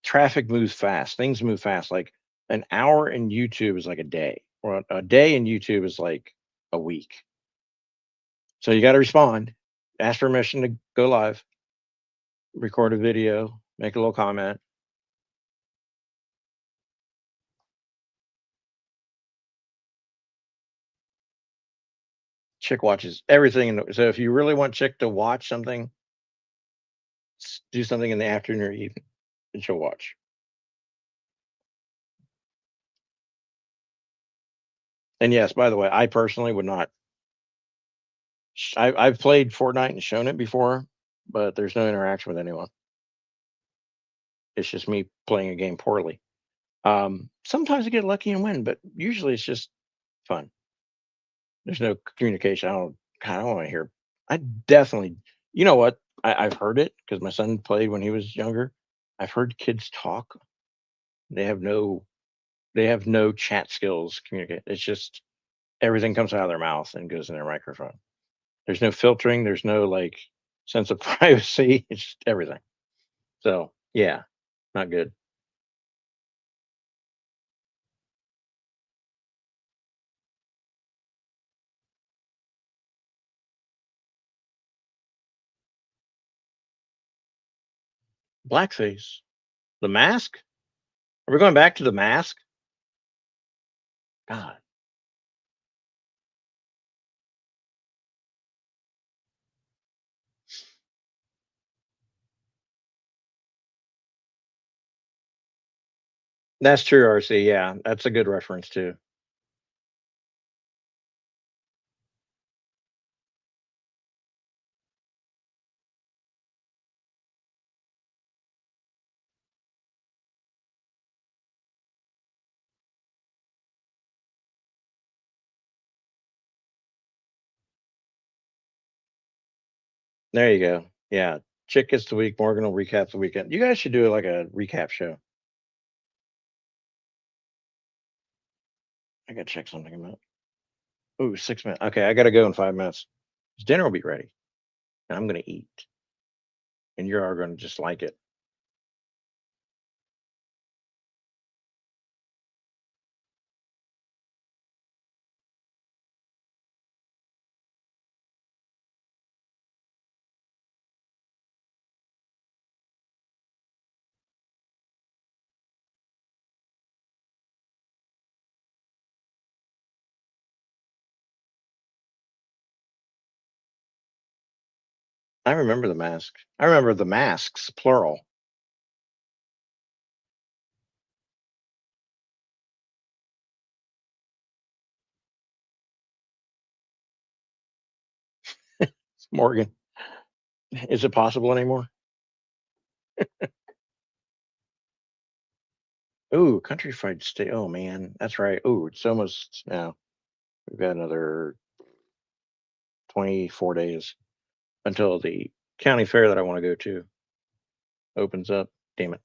traffic moves fast. Things move fast. Like an hour in YouTube is like a day, or a day in YouTube is like a week. So you got to respond, ask permission to go live, record a video, make a little comment. Chick watches everything. So if you really want Chick to watch something, do something in the afternoon or evening, and she'll watch. And yes, by the way, I personally would not. I've played Fortnite and shown it before, but there's no interaction with anyone. It's just me playing a game poorly. Sometimes I get lucky and win, but usually it's just fun. There's no communication. I don't want to hear. I definitely, you know what? I've heard it because my son played when he was younger. I've heard kids talk. They have no, they have no chat skills. Communicate. It's just everything comes out of their mouth and goes in their microphone. There's no filtering. There's no like sense of privacy. It's just everything. So yeah, not good. Blackface. The Mask. Are we going back to the Mask? God, that's true. RC. Yeah, that's a good reference too. There you go. Yeah. Chick gets the week. Morgan will recap the weekend. You guys should do like a recap show. I gotta check something about. Ooh, 6 minutes. Okay, I gotta go in 5 minutes. Dinner will be ready, and I'm gonna eat, and you're all gonna just like it. I remember the mask. I remember the masks, plural. Morgan, is it possible anymore? Ooh, country fried steak. Oh man, that's right. Ooh, it's almost now. We've got another 24 days until the county fair that I want to go to opens up. Damn it.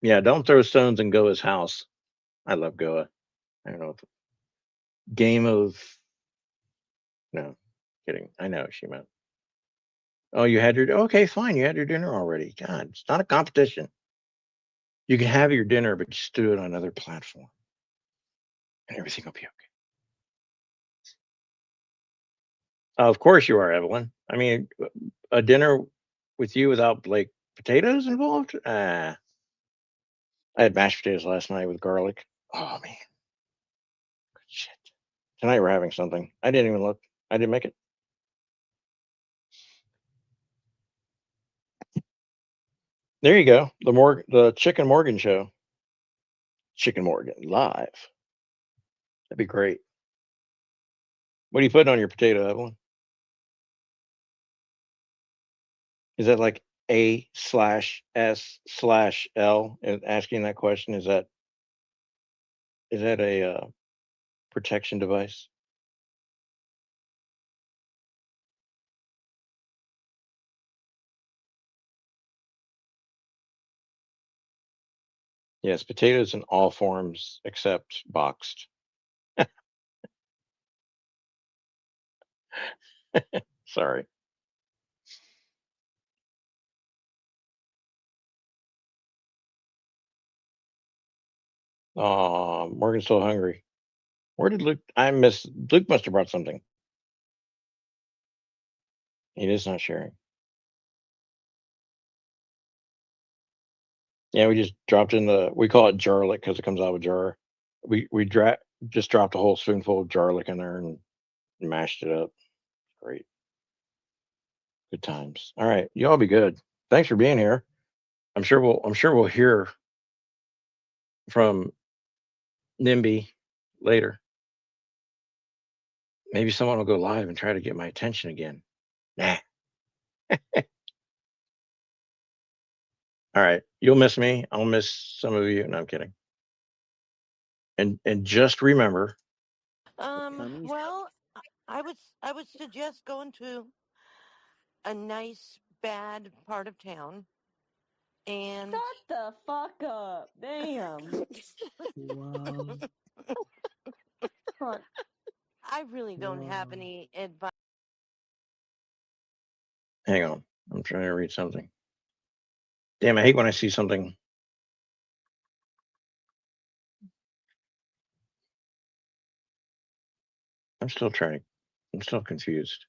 Yeah, don't throw stones in Goa's house. I love Goa. I don't know what the game of no kidding. I know what she meant. Oh, you had your okay, fine. You had your dinner already. God, it's not a competition. You can have your dinner, but just do it on another platform, and everything will be okay. Of course you are, Evelyn. I mean, a dinner with you without like potatoes involved? I had mashed potatoes last night with garlic. Oh man, shit. Tonight we're having something. I didn't even look. I didn't make it. There you go. The Chicken Morgan show. Chicken Morgan live. That'd be great. What are you putting on your potato, Evelyn? Is that like A/S/L? And asking that question is that a protection device? Yes, potatoes in all forms except boxed. Sorry. Oh, Morgan's still hungry. Where did Luke? I miss Luke. Must have brought something. He is not sharing. Yeah, we just dropped in the. We call it jarlic because it comes out of a jar. We just dropped a whole spoonful of garlic in there and mashed it up. Great, good times. All right, you all be good. Thanks for being here. I'm sure we'll hear from NIMBY later. Maybe someone will go live and try to get my attention again. Nah. All right. You'll miss me. I'll miss some of you. No, I'm kidding. And just remember, Well, I would suggest going to a nice bad part of town and Shut the fuck up. Damn. Wow. Fuck. I really don't have Wow. any advice. hang on. I'm trying to read something. Damn, I hate when I see something. I'm still trying. I'm still confused.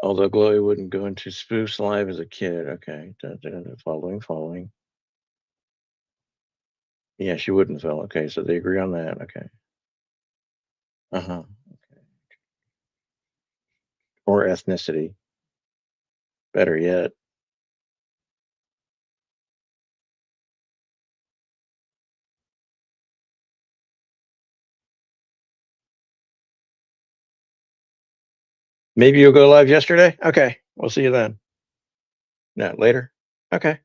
Although Glory wouldn't go into spoofs live as a kid. Okay. Following. Yeah, she wouldn't, Phil. Okay, so they agree on that. Okay. Uh-huh. Okay. Or ethnicity. Better yet. Maybe you'll go live yesterday? Okay. We'll see you then. No, later? Okay.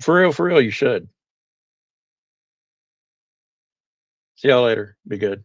For real, you should. See y'all later. Be good.